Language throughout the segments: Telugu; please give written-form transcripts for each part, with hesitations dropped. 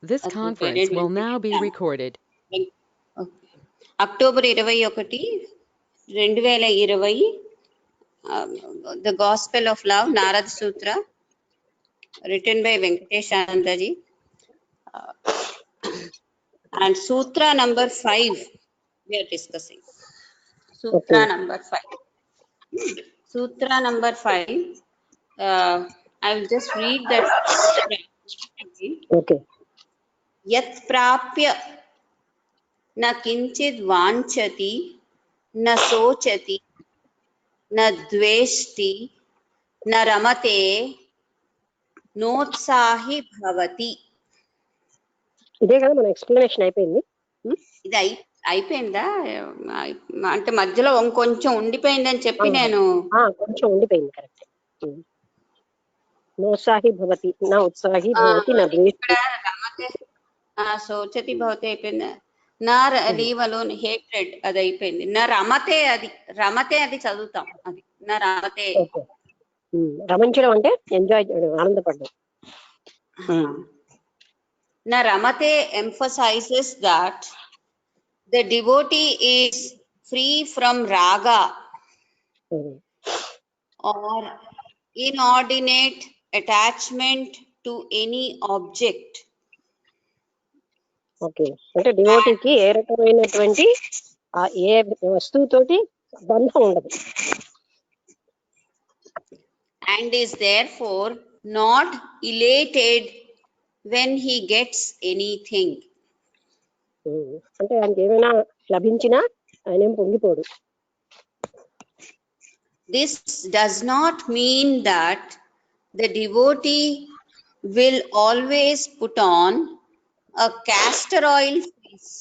This conference will now be recorded. October 21, 2020 The Gospel of Love, Narad Sutra, written by Venkatesh Anandaji, and Sutra number 5 we are discussing. Sutra number 5. Sutra number 5. I will just read that. Okay. Yat prapya na kinchid vanchati na sochati na dveshti na ramate notsahi bhavati. ఇదే కదా మన ఎక్స్ప్లెనేషన్ అయిపోయింది. ఇది అయిపోయిందా అంటే మధ్యలో ఇంకొంచెం ఉండిపోయిందని చెప్పి నేను కొంచెం ఉండిపోయింది. కరెక్ట్. నోత్సాహి భవతి నా ఉత్సాహి భవతి నా రమతే సోచతి భవతి అయిపోయింది. నా లీవ్ అలోన్ హేట్రెడ్ అది అయిపోయింది. నా రమతే అది చదువుతాం. అది నా రమతే రమించడం అంటే ఎంజాయ్ చేయడం, ఆనందపడడం. Na Ramate emphasizes that the devotee is free from raga or inordinate attachment to any object. Okay, అంటే డివోటీకి ఏ రకమైనటువంటి ఏ వస్తువుతోటి బంధం ఉండదు. And is therefore not elated when he gets anything. అంటే ఆయనకి ఏమైనా లభించినా ఆయన ఏం పొంగిపోడు. This does not mean that the devotee will always put on a castor oil face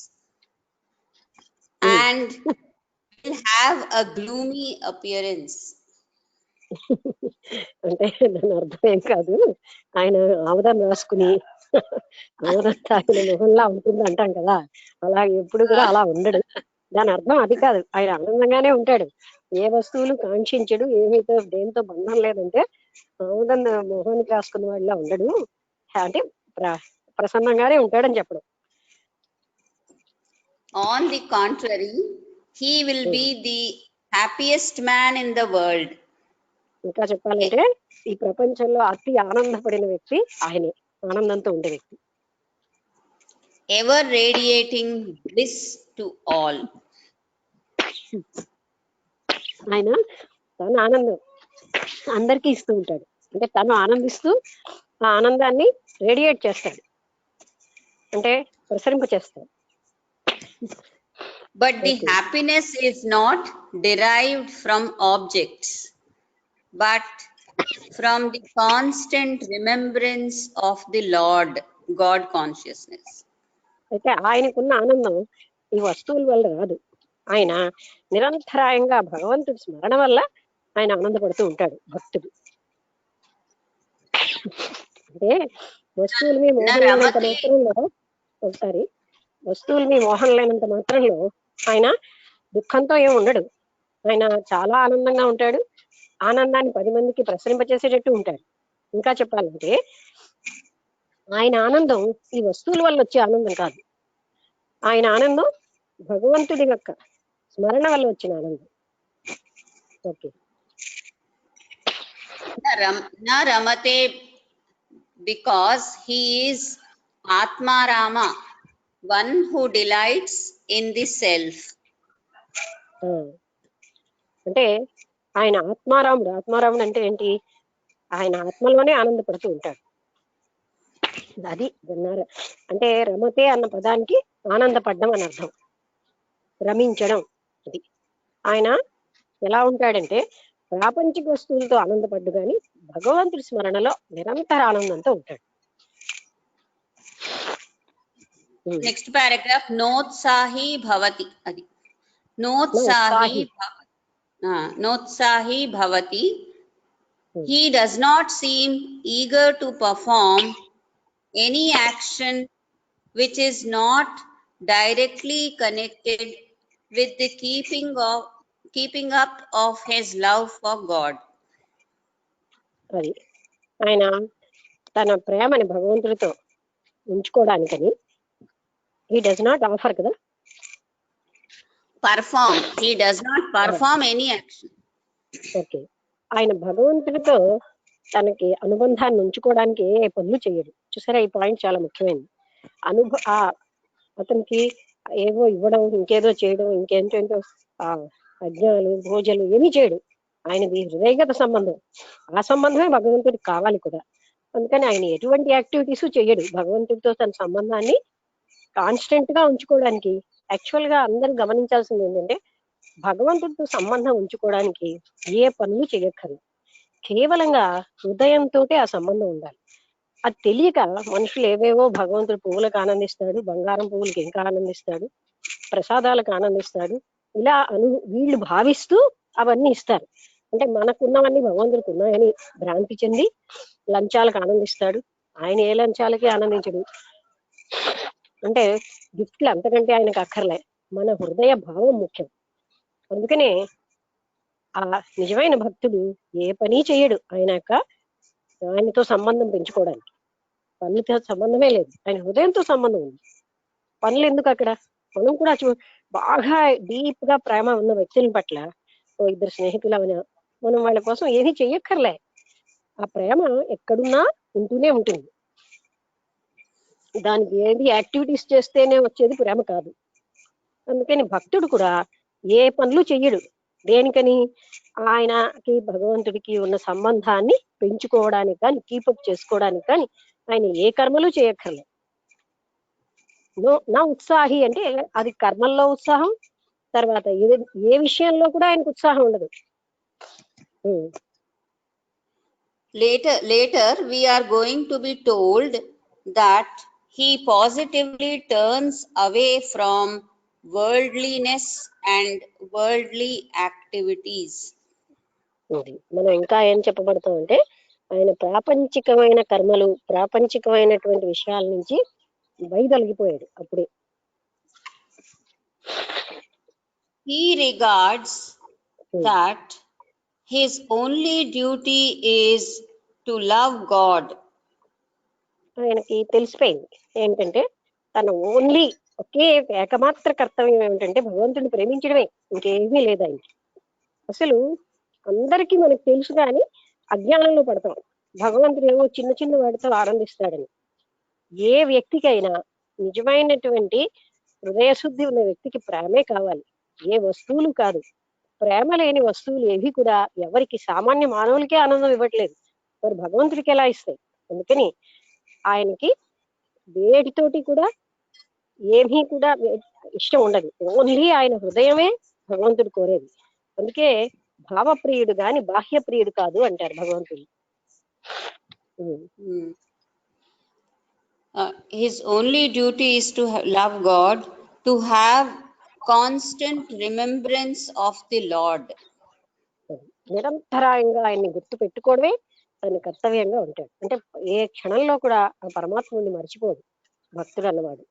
and will have a gloomy appearance. అంటే దాని అర్థం ఏం కాదు, ఆయన ఆముదం రాసుకుని ఆముదం తాకిన మొహంలా ఉంటుంది అంటాం కదా, అలా ఎప్పుడు కూడా అలా ఉండడు. దాని అర్థం అది కాదు. ఆయన ఆనందంగానే ఉంటాడు, ఏ వస్తువులు కాంక్షించడు, ఏమితో దేంతో బంధం లేదంటే ఆముదం మొహానికి రాసుకున్న వాళ్ళ ఉండడు, అంటే ప్రసన్నంగానే ఉంటాడని చెప్పడం. On the contrary, he will be the happiest man in the world. ఇంకా చెప్పాలంటే ఈ ప్రపంచంలో అతి ఆనందపడిన వ్యక్తి ఆయనే, ఆనందంతో ఉండే వ్యక్తి. Ever radiating bliss to all. ఆయన తన ఆనందం అందరికీ ఇస్తూ ఉంటాడు, అంటే తను ఆనందిస్తూ ఆ ఆనందాన్ని రేడియేట్ చేస్తాడు, అంటే ప్రసరింప చేస్తాడు. But the happiness is not derived from objects, but from the constant remembrance of the Lord, God consciousness. అయితే ఆయనకున్న ఆనందం ఈ వస్తువుల వల్ల రాదు, ఆయన నిరంతరాయంగా భగవంతుడి స్మరణ వల్ల ఆయన ఆనందపడుతూ ఉంటాడు భక్తుడు. అంటే వస్తువుల మీ మోహం లేనంత మాత్రంలో వస్తువుల మీ మోహం లేనంత మాత్రంలో ఆయన దుఃఖంతో ఏమి ఉండడు. ఆయన చాలా ఆనందంగా ఉంటాడు, ఆనందాన్ని 10 మందికి ప్రసరింపచేసేటట్టు ఉంటాడు. ఇంకా చెప్పాలంటే ఆయన ఆనందం ఈ వస్తువుల వల్ల వచ్చే ఆనందం కాదు, ఆయన ఆనందం భగవంతుడి యొక్క స్మరణ వల్ల వచ్చిన ఆనందం. Okay. Na ramate because he is Atma Rama, one who delights in the self. అంటే ఆయన ఆత్మారాముడు. ఆత్మారాముడు అంటే ఏంటి? ఆయన ఆత్మలోనే ఆనందపడుతూ ఉంటాడు. అది అంటే రమతే అన్న పదానికి ఆనందపడ్డం అని అర్థం, రమించడం. అది ఆయన ఎలా ఉంటాడంటే ప్రాపంచిక వస్తువులతో ఆనందపడ్డు కానీ భగవంతుడి స్మరణలో నిరంతర ఆనందంతో ఉంటాడు. నెక్స్ట్ పారాగ్రాఫ్ నోత్సాహి భవతి. అది నోత్సాహి భవతి. He does not seem eager to perform any action which is not directly connected with the keeping up of his love for God. అది ఆయన తన ప్రేమని భగవంతుడితో ఉంచుకోవడానికని he does not offer కదా. perform. He does not perform any action. Okay, ఆయన భగవంతుడితో తనకి అనుబంధాన్ని ఉంచుకోవడానికి ఏ పనులు చేయడు. చూసారా, ఈ పాయింట్ చాలా ముఖ్యమైనది. అతనికి ఏవో ఇవ్వడం, ఇంకేదో చేయడం, ఇంకేంటంటో యజ్ఞాలు పూజలు ఏమీ చేయడు. ఆయనది హృదయగత సంబంధం. ఆ సంబంధమే భగవంతుడికి కావాలి కూడా. అందుకని ఆయన ఎటువంటి యాక్టివిటీస్ చేయడు. భగవంతుడితో తన సంబంధాన్ని కాన్స్టెంట్ గా ఉంచుకోవడానికి, యాక్చువల్ గా అందరూ గమనించాల్సింది ఏంటంటే, భగవంతుడితో సంబంధం ఉంచుకోవడానికి ఏ పనులు చేయక్కర్లేదు. కేవలంగా హృదయంతో ఆ సంబంధం ఉండాలి. అది తెలియక మనుషులు ఏవేవో భగవంతుడు పువ్వులకు ఆనందిస్తాడు, బంగారం పువ్వులకి ఇంకా ఆనందిస్తాడు, ప్రసాదాలకు ఆనందిస్తాడు, ఇలా వీళ్ళు భావిస్తూ అవన్నీ ఇస్తారు. అంటే మనకున్నవన్నీ భగవంతుడికి ఉన్నాయని భ్రాంతి చెంది లంచాలకు ఆనందిస్తాడు. ఆయన ఏ లంచాలకి ఆనందించడు. అంటే గిఫ్ట్లు అంతకంటే ఆయనకు అక్కర్లే, మన హృదయ భావం ముఖ్యం. అందుకనే ఆ నిజమైన భక్తుడు ఏ పని చేయడు ఆయనతో సంబంధం పెంచుకోవడానికి. పనులతో సంబంధమే లేదు, ఆయన హృదయంతో సంబంధం ఉంది. పనులు ఎందుకు అక్కడ? మనం కూడా బాగా డీప్ గా ప్రేమ ఉన్న వ్యక్తుల పట్ల, ఇద్దరు స్నేహితులవనా, మనం వాళ్ళ కోసం ఏమీ చెయ్యక్కర్లే. ఆ ప్రేమ ఎక్కడున్నా ఉంటూనే ఉంటుంది. దానికి ఏది యాక్టివిటీస్ చేస్తేనే వచ్చేది ప్రేమ కాదు. అందుకని భక్తుడు కూడా ఏ పనులు చెయ్యడు. దేనికని? ఆయనకి భగవంతుడికి ఉన్న సంబంధాన్ని పెంచుకోవడానికి కానీ, కీపప్ చేసుకోవడానికి కానీ ఆయన ఏ కర్మలు చేయక్కర్లేదు. నా ఉత్సాహి అంటే అది కర్మల్లో ఉత్సాహం, తర్వాత ఏ విషయంలో కూడా ఆయనకు ఉత్సాహం ఉండదు. Later we are going to be told that he positively turns away from worldliness and worldly activities. మనం ఇంకా ఏం చెప్పబడతాం అంటే, ఆయన ప్రాపంచికమైన కర్మలు, ప్రాపంచికమైనటువంటి విషయాల నుంచి వైదొలిగిపోయాడు అప్పుడే. He regards that his only duty is to love God. ఆయనకి తెలిసిపోయింది ఏంటంటే, తన ఓన్లీ ఒకే ఏకమాత్ర కర్తవ్యం ఏమిటంటే భగవంతుడిని ప్రేమించడమే, ఇంకేమీ లేదు ఆయనకి. అసలు అందరికీ మనకు తెలుసు కానీ అజ్ఞానంలో పడతాం. భగవంతుడు ఏమో చిన్న చిన్న వాటితో ఆనందిస్తాడని. ఏ వ్యక్తికైనా నిజమైనటువంటి హృదయశుద్ధి ఉన్న వ్యక్తికి ప్రేమే కావాలి, ఏ వస్తువులు కాదు. ప్రేమ లేని వస్తువులు ఏవి కూడా ఎవరికి, సామాన్య మానవులకే ఆనందం ఇవ్వట్లేదు, మరి భగవంతుడికి ఎలా ఇస్తాయి? అందుకని ఆయనకి వేటితోటి కూడా ఏమీ కూడా ఇష్టం ఉండదు. ఓన్లీ ఆయన హృదయమే భగవంతుడు కోరేది. అందుకే భావప్రియుడు గాని బాహ్య ప్రియుడు కాదు అంటారు భగవంతుడు. His only duty is to love God, to have constant remembrance of the Lord. నిరంతరాయంగా ఆయన్ని గుర్తు పెట్టుకోవడమే తన కర్తవ్యంగా ఉంటాడు. అంటే ఏ క్షణంలో కూడా ఆ పరమాత్ముడిని మర్చిపోదు భక్తుడు అన్నవాడు.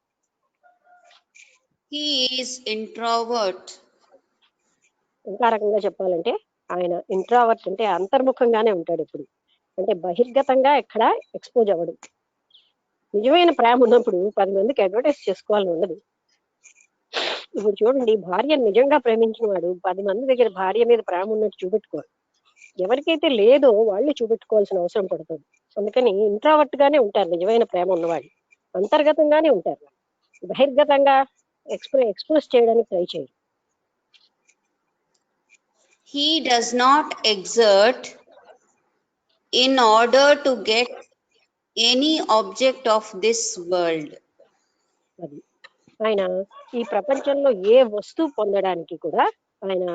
He is introvert. ఇంకా రకంగా చెప్పాలంటే ఆయన ఇంట్రావర్ట్, అంటే అంతర్ముఖంగానే ఉంటాడు ఎప్పుడు. అంటే బహిర్గతంగా ఎక్కడ ఎక్స్పోజ్ అవ్వడు. నిజమైన ప్రేమ ఉన్నప్పుడు 10 మందికి అడ్వర్టైజ్ చేసుకోవాలని ఉండదు. ఇప్పుడు చూడండి, భార్యను నిజంగా ప్రేమించిన వాడు 10 మంది దగ్గర భార్య మీద ప్రేమ ఉన్నట్టు చూపెట్టుకోవాలి. ఎవరికైతే లేదో వాళ్ళు చూపెట్టుకోవాల్సిన అవసరం పడుతుంది. అందుకని ఇంట్రావర్ట్ గానే ఉంటారు నిజమైన ప్రేమ ఉన్నవాడు. అంతర్గతంగానే ఉంటారు, బహిర్గతంగా ఎక్స్ప్రెస్ చేయడానికి ట్రై చేయరు. He does not exert in order to get any object of this world. అది ఆయన ఈ ప్రపంచంలో ఏ వస్తువు పొందడానికి కూడా ఆయన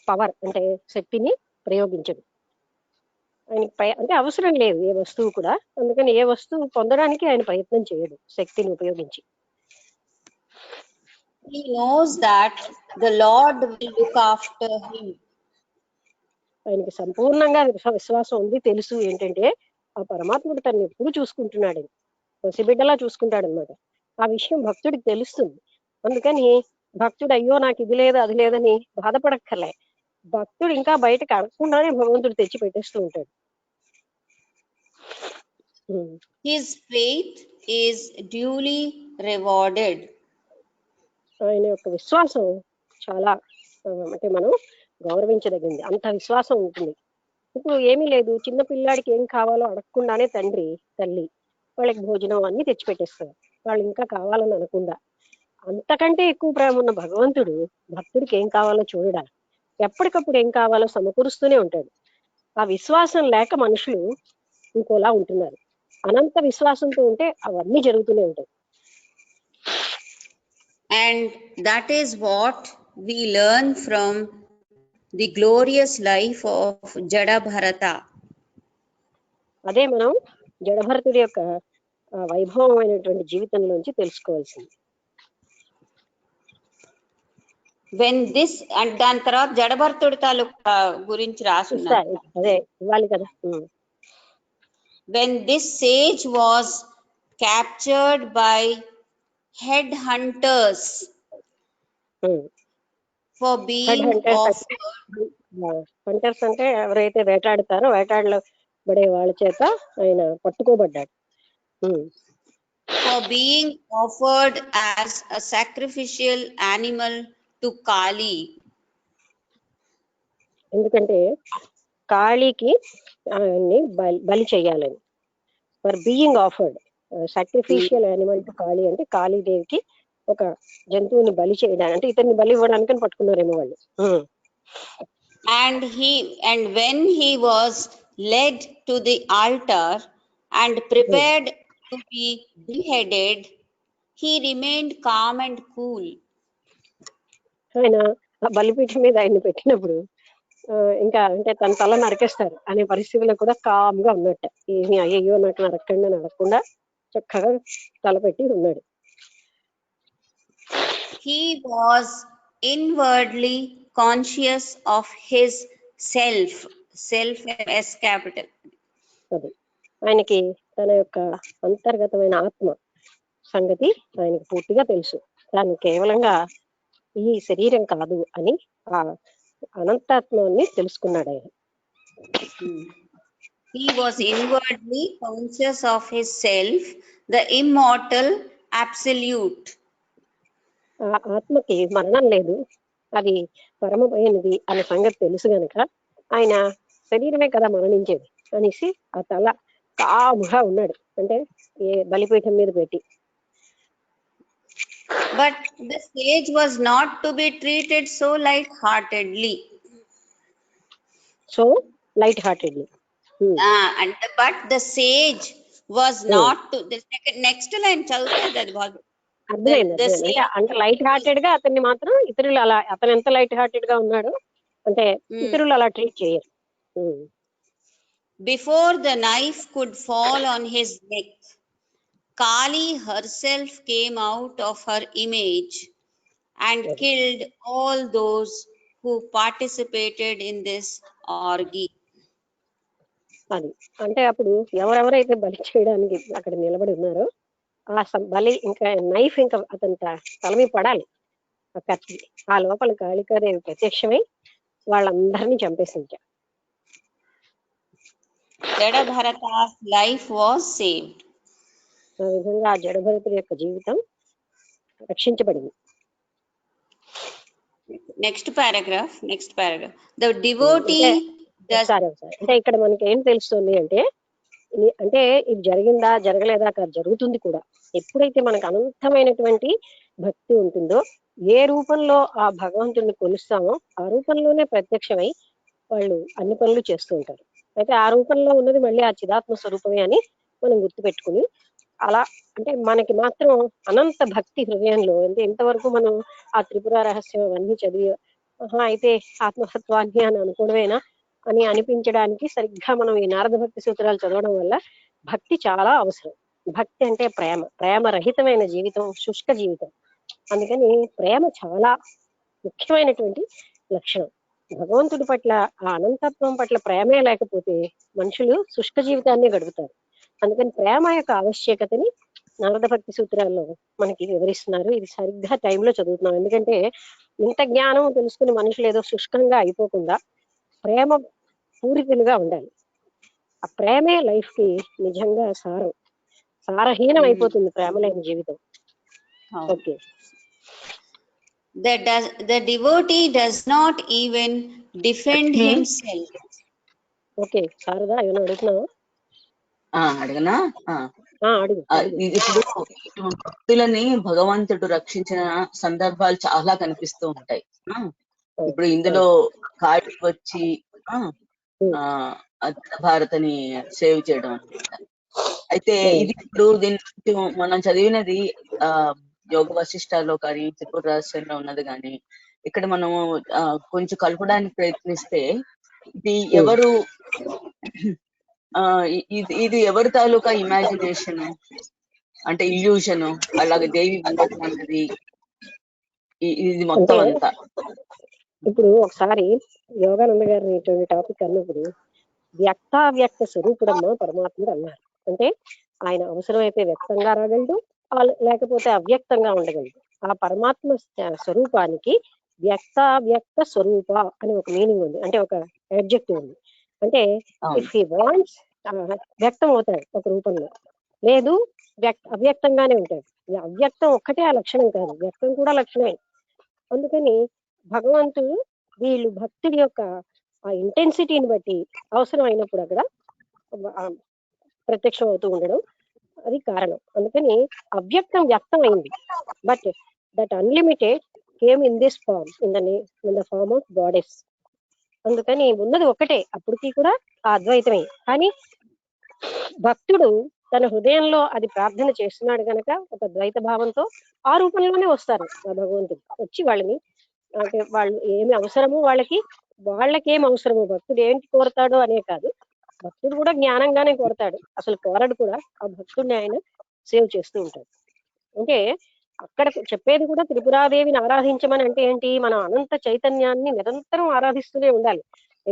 పవర్ అంటే శక్తిని ప్రయోగించడు. ఆయన అంటే అవసరం లేదు ఏ వస్తువు కూడా. అందుకని ఏ వస్తువు పొందడానికి ఆయన ప్రయత్నం చేయడు శక్తిని ఉపయోగించి. He knows that the Lord will look after him. ఆయనకి సంపూర్ణంగా విశ్వాసం ఉంది, తెలుసు ఏంటంటే ఆ పరమాత్ముడు తను ఎప్పుడు చూసుకుంటున్నాడు, పసిబిడ్డలా చూసుకుంటాడు అనమాట. ఆ విషయం భక్తుడికి తెలుస్తుంది. అందుకని భక్తుడు అయ్యో నాకు ఇది లేదు అది లేదని బాధపడక్కర్లే. భక్తుడు ఇంకా బయటకు అడగకుండానే భగవంతుడు తెచ్చి పెట్టేస్తూ ఉంటాడు. his faith is duly rewarded. ఆయన యొక్క విశ్వాసం చాలా అంటే మనం గౌరవించదగింది. అంత విశ్వాసం ఉంటుంది. ఇప్పుడు ఏమీ లేదు, చిన్న పిల్లాడికి ఏం కావాలో అడగకుండానే తల్లి వాళ్ళకి భోజనం అన్ని తెచ్చిపెట్టేస్తారు, వాళ్ళు ఇంకా కావాలని అనకుండా. అంతకంటే ఎక్కువ ప్రేమ ఉన్న భగవంతుడు భక్తుడికి ఏం కావాలో చూడడా, ఎప్పటికప్పుడు ఏం కావాలో సమకూరుస్తూనే ఉంటాడు. ఆ విశ్వాసం లేక మనుషులు ఇంకోలా ఉంటున్నారు. అనంత విశ్వాసంతో ఉంటే అవన్నీ జరుగుతూనే ఉంటాయి. And that is what we learn from the glorious life of Jada Bharata. అదే మనం జడభరతుడి యొక్క వైభవమైనటువంటి జీవితంలోంచి తెలుసుకోవాల్సింది. When this and దాని తర్వాత జడభరతుడి తాలూకా గురించి రాసున్నారు. అదే ఇవ్వాలి కదా. When this sage was captured by headhunters for being hunters అంటే ఎవరైతే వేటాడుతారో వేటాడబడే వాళ్ళ చేత ఆయన పట్టుకోబడ్డాడు. For being offered as a sacrificial animal to Kali. ఎందుకంటే కాళీకి ఆయన్ని బలి చేయాలని. For being offered sacrificial animal to Kali అంటే కాళీదేవికి ఒక జంతువుని బలి చేయడానికి, అంటే ఇతన్ని బలి ఇవ్వడానికి పట్టుకున్నారేమో వాళ్ళు. And when he was led to the altar and prepared to be beheaded, he remained calm and cool. ఆయన ఆ బలిపీఠం మీద ఆయన్ని పెట్టినప్పుడు ఇంకా అంటే తన తల నరికేస్తారు అనే పరిస్థితిలో కూడా కామ్ గా ఉన్నట్ట. ఏమి అయ్యో నాకు నరకకుండా చక్కగా తలపెట్టి ఉన్నాడు. He was inwardly conscious of his self as capital. అది ఆయనకి తన యొక్క అంతర్గతమైన ఆత్మ సంగతి ఆయనకి పూర్తిగా తెలుసు. తాను కేవలంగా ఈ శరీరం కాదు అని ఆ అనంతాత్మాన్ని తెలుసుకున్నాడు ఆయన. He was inwardly conscious of his self, the immortal absolute. ఆ ఆత్మకి మరణం లేదు, అది పరమమైనది అనే సంగతి తెలుసు గనక ఆయన శరీరమే కదా మరణించేది అనేసి ఆ తల కాముగా ఉన్నాడు, అంటే ఏ బలిపీఠం మీద పెట్టి. But the sage was not to be treated so light-heartedly. But the sage was not to. The next line చదువుతుంది అది బాగా. అంటే లైట్ హార్టెడ్ గా అతన్ని మాత్రం ఇతరులు అలా, అతను ఎంత లైట్ హార్టెడ్ గా ఉన్నాడు అంటే ఇతరులు అలా ట్రీట్ చేయరు. Before the knife could fall on his neck, Kali herself came out of her image and killed all those who participated in this orgy. అది అంటే అప్పుడు ఎవరెవరైతే బలి చేయడానికి అక్కడ నిలబడి ఉన్నారో ఆ బలి ఇంకా నైఫ్ ఇంకా అతని తల మీద పడాలి ఆ కత్తి. ఆ లోపల కాళికాదేవి ప్రత్యక్షమై వాళ్ళందరినీ చంపేసింది. Jadabharata's life was saved. ఆ విధంగా ఆ జడభరతుడి యొక్క జీవితం రక్షించబడింది. Next paragraph. The devotee అంటే ఇక్కడ మనకి ఏం తెలుస్తుంది అంటే ఇది జరిగిందా జరగలేదా కాదు, జరుగుతుంది కూడా. ఎప్పుడైతే మనకు అనంతమైనటువంటి భక్తి ఉంటుందో, ఏ రూపంలో ఆ భగవంతుడిని కొలుస్తామో ఆ రూపంలోనే ప్రత్యక్షమై వాళ్ళు అన్ని పనులు చేస్తూ ఉంటారు. అయితే ఆ రూపంలో ఉన్నది మళ్ళీ ఆ చిదాత్మ స్వరూపమే అని మనం గుర్తుపెట్టుకుని, అలా అంటే మనకి మాత్రం అనంత భక్తి హృదయంలో, అంటే ఇంతవరకు మనం ఆ త్రిపుర రహస్యం అవన్నీ చదివి అయితే ఆత్మతత్వాన్ని అని అనుకోవడమేనా అని అనిపించడానికి సరిగ్గా మనం ఈ నారద భక్తి సూత్రాలు చదవడం వల్ల భక్తి చాలా అవసరం. భక్తి అంటే ప్రేమ రహితమైన జీవితం శుష్క జీవితం. అందుకని ప్రేమ చాలా ముఖ్యమైనటువంటి లక్షణం. భగవంతుడి పట్ల ఆ అనంతత్వం పట్ల ప్రేమే లేకపోతే మనుషులు శుష్క జీవితాన్ని గడుపుతారు. అందుకని ప్రేమ యొక్క ఆవశ్యకతని నారద భక్తి సూత్రాల్లో మనకి వివరిస్తున్నారు. ఇది సరిగ్గా టైంలో చదువుతున్నాం, ఎందుకంటే ఇంత జ్ఞానం తెలుసుకుని మనుషులు ఏదో శుష్కంగా అయిపోకుండా ప్రేమ పూరితులుగా ఉండాలి. ఆ ప్రేమే లైఫ్ కి నిజంగా సారం. సారహీనం అయిపోతుంది ప్రేమ లేని జీవితం. అవును. Okay. The devotee does not even defend Lakshmi, himself. Okay Sharada ఏమైనా అడుగుతున్నావా? అడగనా? అడుగు. ఇది ఇప్పుడు ఇటువంటి భక్తులని భగవంతుడు రక్షించిన సందర్భాలు చాలా కనిపిస్తూ ఉంటాయి. ఇప్పుడు ఇందులో కాళీ వచ్చి భారతని సేవ్ చేయడం అనమాట. అయితే ఇది ఇప్పుడు దీన్ని మనం చదివినది యోగ వశిష్టాల్లో కానీ త్రిపుర రహస్యంలో ఉన్నది కానీ ఇక్కడ మనం కొంచెం కలపడానికి ప్రయత్నిస్తే ఇది ఎవరు ఇది ఎవరి తాలూకా ఇమాజినేషన్ అంటే ఇల్యూషన్, అలాగే దేవి ఉండటం అన్నది ఇది మొత్తం అంతా. ఇప్పుడు ఒకసారి యోగానంద గారిని ఇటువంటి టాపిక్ అన్నప్పుడు వ్యక్తావ్యక్త స్వరూపుడమ్మ పరమాత్ముడు అన్నారు. అంటే ఆయన అవసరమైతే వ్యక్తంగా రాగలడు, లేకపోతే అవ్యక్తంగా ఉండగలడు. ఆ పరమాత్మ స్వరూపానికి వ్యక్తావ్యక్త స్వరూప అని ఒక మీనింగ్ ఉంది, అంటే ఒక అడ్జెక్టివ్ ఉంది. అంటే ఇఫ్ హీ వాంట్స్ వ్యక్తం అవుతాడు ఒక రూపంలో, లేదు అవ్యక్తంగానే ఉంటాడు. అవ్యక్తం ఒక్కటే ఆ లక్షణం కాదు, వ్యక్తం కూడా లక్షణమే. అందుకని భగవంతుడు వీళ్ళు భక్తుడి యొక్క ఆ ఇంటెన్సిటీని బట్టి అవసరం అయినప్పుడు అక్కడ ప్రత్యక్షం అవుతూ ఉండడం అది కారణం. అందుకని అవ్యక్తం వ్యక్తం అయింది, but that unlimited came in this form, in the form of goddess. అందుకని ఉన్నది ఒకటే, అప్పటికి కూడా ఆ అద్వైతమే. కానీ భక్తుడు తన హృదయంలో అది ప్రార్థన చేస్తున్నాడు కనుక ఒక ద్వైత భావంతో ఆ రూపంలోనే వస్తారు ఆ భగవంతుడు వచ్చి వాళ్ళని, అంటే వాళ్ళు ఏమి అవసరమో వాళ్ళకేం అవసరమో భక్తుడు ఏంటి కోరతాడో అనే కాదు, భక్తుడు కూడా జ్ఞానంగానే కోరతాడు, అసలు కోరడు కూడా. ఆ భక్తుడిని ఆయన సేవ్ చేస్తూ ఉంటాడు. అంటే అక్కడ చెప్పేది కూడా త్రిపురాదేవిని ఆరాధించమని అంటే ఏంటి, మనం అనంత చైతన్యాన్ని నిరంతరం ఆరాధిస్తూనే ఉండాలి.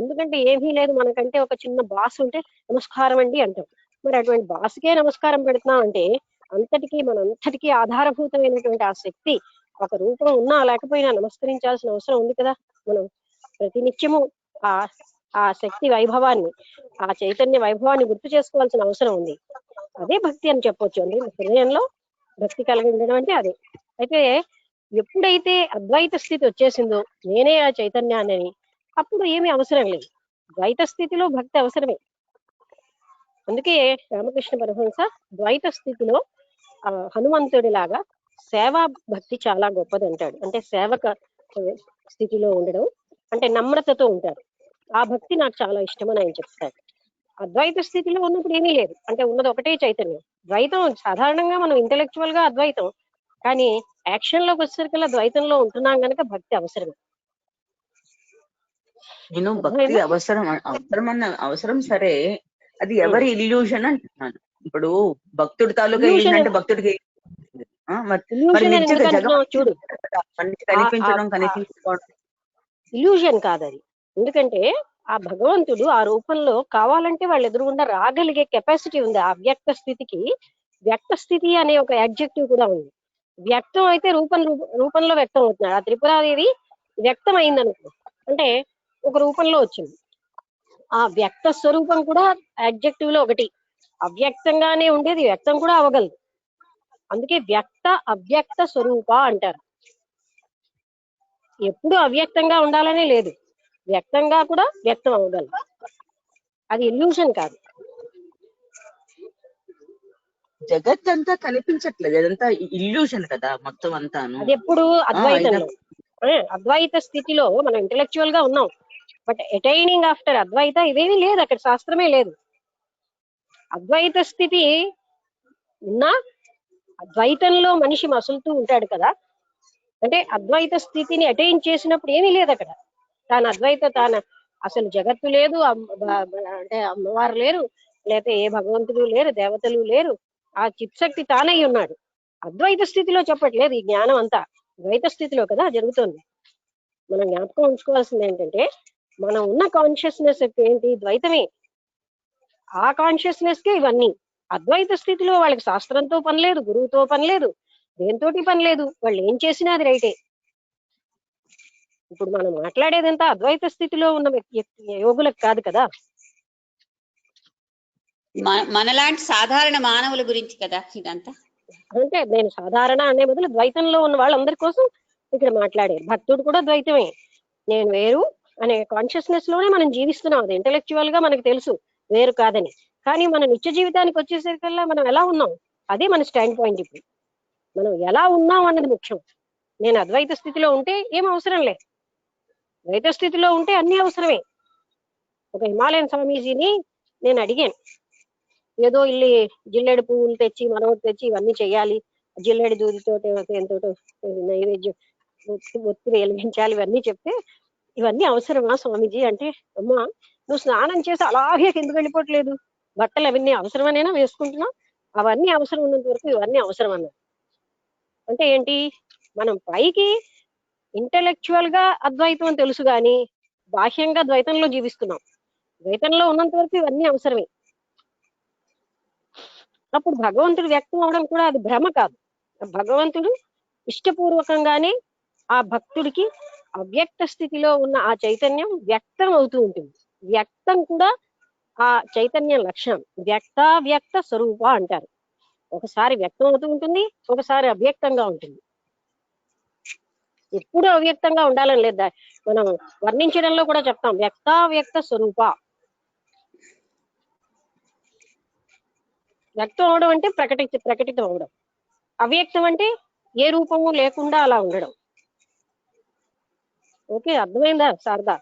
ఎందుకంటే ఏమీ లేదు, మనకంటే ఒక చిన్న బాస్ ఉంటే నమస్కారం అండి అంటాం. మరి అటువంటి బాస్కే నమస్కారం పెడుతున్నాం అంటే మనంతటికీ ఆధారభూతమైనటువంటి ఆ శక్తి ఒక రూపం ఉన్నా లేకపోయినా నమస్కరించాల్సిన అవసరం ఉంది కదా. మనం ప్రతినిత్యము ఆ శక్తి వైభవాన్ని, ఆ చైతన్య వైభవాన్ని గుర్తు చేసుకోవాల్సిన అవసరం ఉంది. అదే భక్తి అని చెప్పొచ్చు అండి. హృదయంలో భక్తి కలిగి ఉండడం అంటే అదే. అయితే ఎప్పుడైతే అద్వైత స్థితి వచ్చేసిందో, నేనే ఆ చైతన్యాన్ని, అప్పుడు ఏమీ అవసరం లేదు. ద్వైత స్థితిలో భక్తి అవసరమే. అందుకే రామకృష్ణ పరమహంస ద్వైత స్థితిలో హనుమంతుడిలాగా సేవా భక్తి చాలా గొప్పది అంటాడు. అంటే సేవక స్థితిలో ఉండడం, అంటే నమ్రతతో ఉంటారు. ఆ భక్తి నాకు చాలా ఇష్టమని ఆయన చెప్తాడు. అద్వైత స్థితిలో ఉన్నప్పుడు ఏమీ లేదు, అంటే ఉన్నది ఒకటే చైతన్యం. ద్వైతం సాధారణంగా మనం ఇంటెలెక్చువల్ గా అద్వైతం, కానీ యాక్షన్ లోకి వచ్చేసరికల్లా ద్వైతంలో ఉంటున్నాం కనుక భక్తి అవసరం. నేను భక్తి అవసరం సరే, అది ఎవరి ఇల్యూషన్ అంటున్నాను. ఇప్పుడు భక్తుడి తాలూకా ఇల్యూషన్ అంటే భక్తుడికి చూడు, ఇల్యూషన్ కాదు అది. ఎందుకంటే ఆ భగవంతుడు ఆ రూపంలో కావాలంటే వాళ్ళు ఎదురుగుండా రాగలిగే కెపాసిటీ ఉంది. ఆ వ్యక్త స్థితికి వ్యక్త స్థితి అనే ఒక అడ్జెక్టివ్ కూడా ఉంది. వ్యక్తం అయితే రూపంలో వ్యక్తం అవుతున్నాడు. ఆ త్రిపురాదేవి వ్యక్తం అయిందనుకో, అంటే ఒక రూపంలో వచ్చింది. ఆ వ్యక్త స్వరూపం కూడా అడ్జెక్టివ్ లో ఒకటి. అవ్యక్తంగానే ఉండేది వ్యక్తం కూడా అవగలదు. అందుకే వ్యక్త అవ్యక్త స్వరూప అంటారు. ఎప్పుడు అవ్యక్తంగా ఉండాలనే లేదు, వ్యక్తంగా కూడా వ్యక్తం అవ్వగలదు. అది ఇల్యూషన్ కాదు. జగత్ అంతా కనిపించట్లేదు, అదంతా ఇల్యూషన్ కదా మొత్తం అంతాను. అది ఎప్పుడు అద్వైతంలో, అద్వైత స్థితిలో మనం ఇంటెలెక్చువల్ గా ఉన్నాం, బట్ అటైనింగ్ ఆఫ్టర్ అద్వైత ఇదేమీ లేదు, అక్కడ శాస్త్రమే లేదు. అద్వైత స్థితి ఉన్నా అద్వైతంలో మనిషి మసులుతూ ఉంటాడు కదా. అంటే అద్వైత స్థితిని అటైన్ చేసినప్పుడు ఏమీ లేదు అక్కడ. తాను అసలు జగత్తు లేదు, అంటే అమ్మవారు లేరు, లేకపోతే ఏ భగవంతుడు లేరు, దేవతలు లేరు, ఆ చిత్శక్తి తానై ఉన్నాడు. అద్వైత స్థితిలో చెప్పట్లేదు ఈ జ్ఞానం అంతా, ద్వైత స్థితిలో కదా జరుగుతుంది. మనం జ్ఞాపకం ఉంచుకోవాల్సింది ఏంటంటే, మనం ఉన్న కాన్షియస్నెస్ ఏంటి, ద్వైతమే. ఆ కాన్షియస్నెస్ కే ఇవన్నీ. అద్వైత స్థితిలో వాళ్ళకి శాస్త్రంతో పని లేదు, గురువుతో పని లేదు, దేంతోటి పని లేదు, వాళ్ళు ఏం చేసినా అది రైటే. ఇప్పుడు మనం మాట్లాడేదంతా అద్వైత స్థితిలో ఉన్న యోగులకు కాదు కదా. మనలాంటి సాధారణ మానవుల గురించి కదా ఇదంతా. అంటే నేను సాధారణ అనే బదులు ద్వైతంలో ఉన్న వాళ్ళందరి కోసం ఇక్కడ మాట్లాడారు. భక్తుడు కూడా ద్వైతమే, నేను వేరు అనే కాన్షియస్నెస్ లోనే మనం జీవిస్తున్నాం. అది ఇంటెలెక్చువల్ గా మనకు తెలుసు వేరు కాదని. కానీ మన నిత్య జీవితానికి వచ్చేసరికల్లా మనం ఎలా ఉన్నాం, అదే మన స్టాండ్ పాయింట్. ఇప్పుడు మనం ఎలా ఉన్నాం అన్నది ముఖ్యం. నేను అద్వైత స్థితిలో ఉంటే ఏం అవసరం లే, ద్వైత స్థితిలో ఉంటే అన్ని అవసరమే. ఒక హిమాలయన్ స్వామీజీని నేను అడిగాను, ఏదో ఇల్లు జిల్లెడు పువ్వులు తెచ్చి మనవటి తెచ్చి ఇవన్నీ చెయ్యాలి, జిల్లెడు దూదితో ఎంతో నైవేద్యం ఒత్తి వెలిగించాలి, ఇవన్నీ చెప్తే ఇవన్నీ అవసరమా స్వామీజీ అంటే, అమ్మా నువ్వు స్నానం చేసి అలాగే కిందకు వెళ్ళిపోవట్లేదు, బట్టలు అవన్నీ అవసరమనేనా వేసుకుంటున్నావు, అవన్నీ అవసరం ఉన్నంత వరకు ఇవన్నీ అవసరం అన్నారు. అంటే ఏంటి, మనం పైకి ఇంటెలెక్చువల్ గా అద్వైతం అని తెలుసు కానీ బాహ్యంగా ద్వైతంలో జీవిస్తున్నాం. ద్వైతంలో ఉన్నంత వరకు ఇవన్నీ అవసరమే. అప్పుడు భగవంతుడు వ్యక్తం అవడం కూడా అది భ్రమ కాదు. భగవంతుడు ఇష్టపూర్వకంగానే ఆ భక్తుడికి అవ్యక్త స్థితిలో ఉన్న ఆ చైతన్యం వ్యక్తం అవుతూ ఉంటుంది. వ్యక్తం కూడా ఆ చైతన్యం లక్షణం, వ్యక్తావ్యక్త స్వరూప అంటారు. ఒకసారి వ్యక్తం అవుతూ ఉంటుంది, ఒకసారి అవ్యక్తంగా ఉంటుంది. ఎప్పుడూ అవ్యక్తంగా ఉండాలని లేదా, మనం వర్ణించడంలో కూడా చెప్తాం వ్యక్తావ్యక్త స్వరూప. వ్యక్తం అవడం అంటే ప్రకటితం అవడం, అవ్యక్తం అంటే ఏ రూపము లేకుండా అలా ఉండడం. ఓకే, అర్థమైందా శారదా?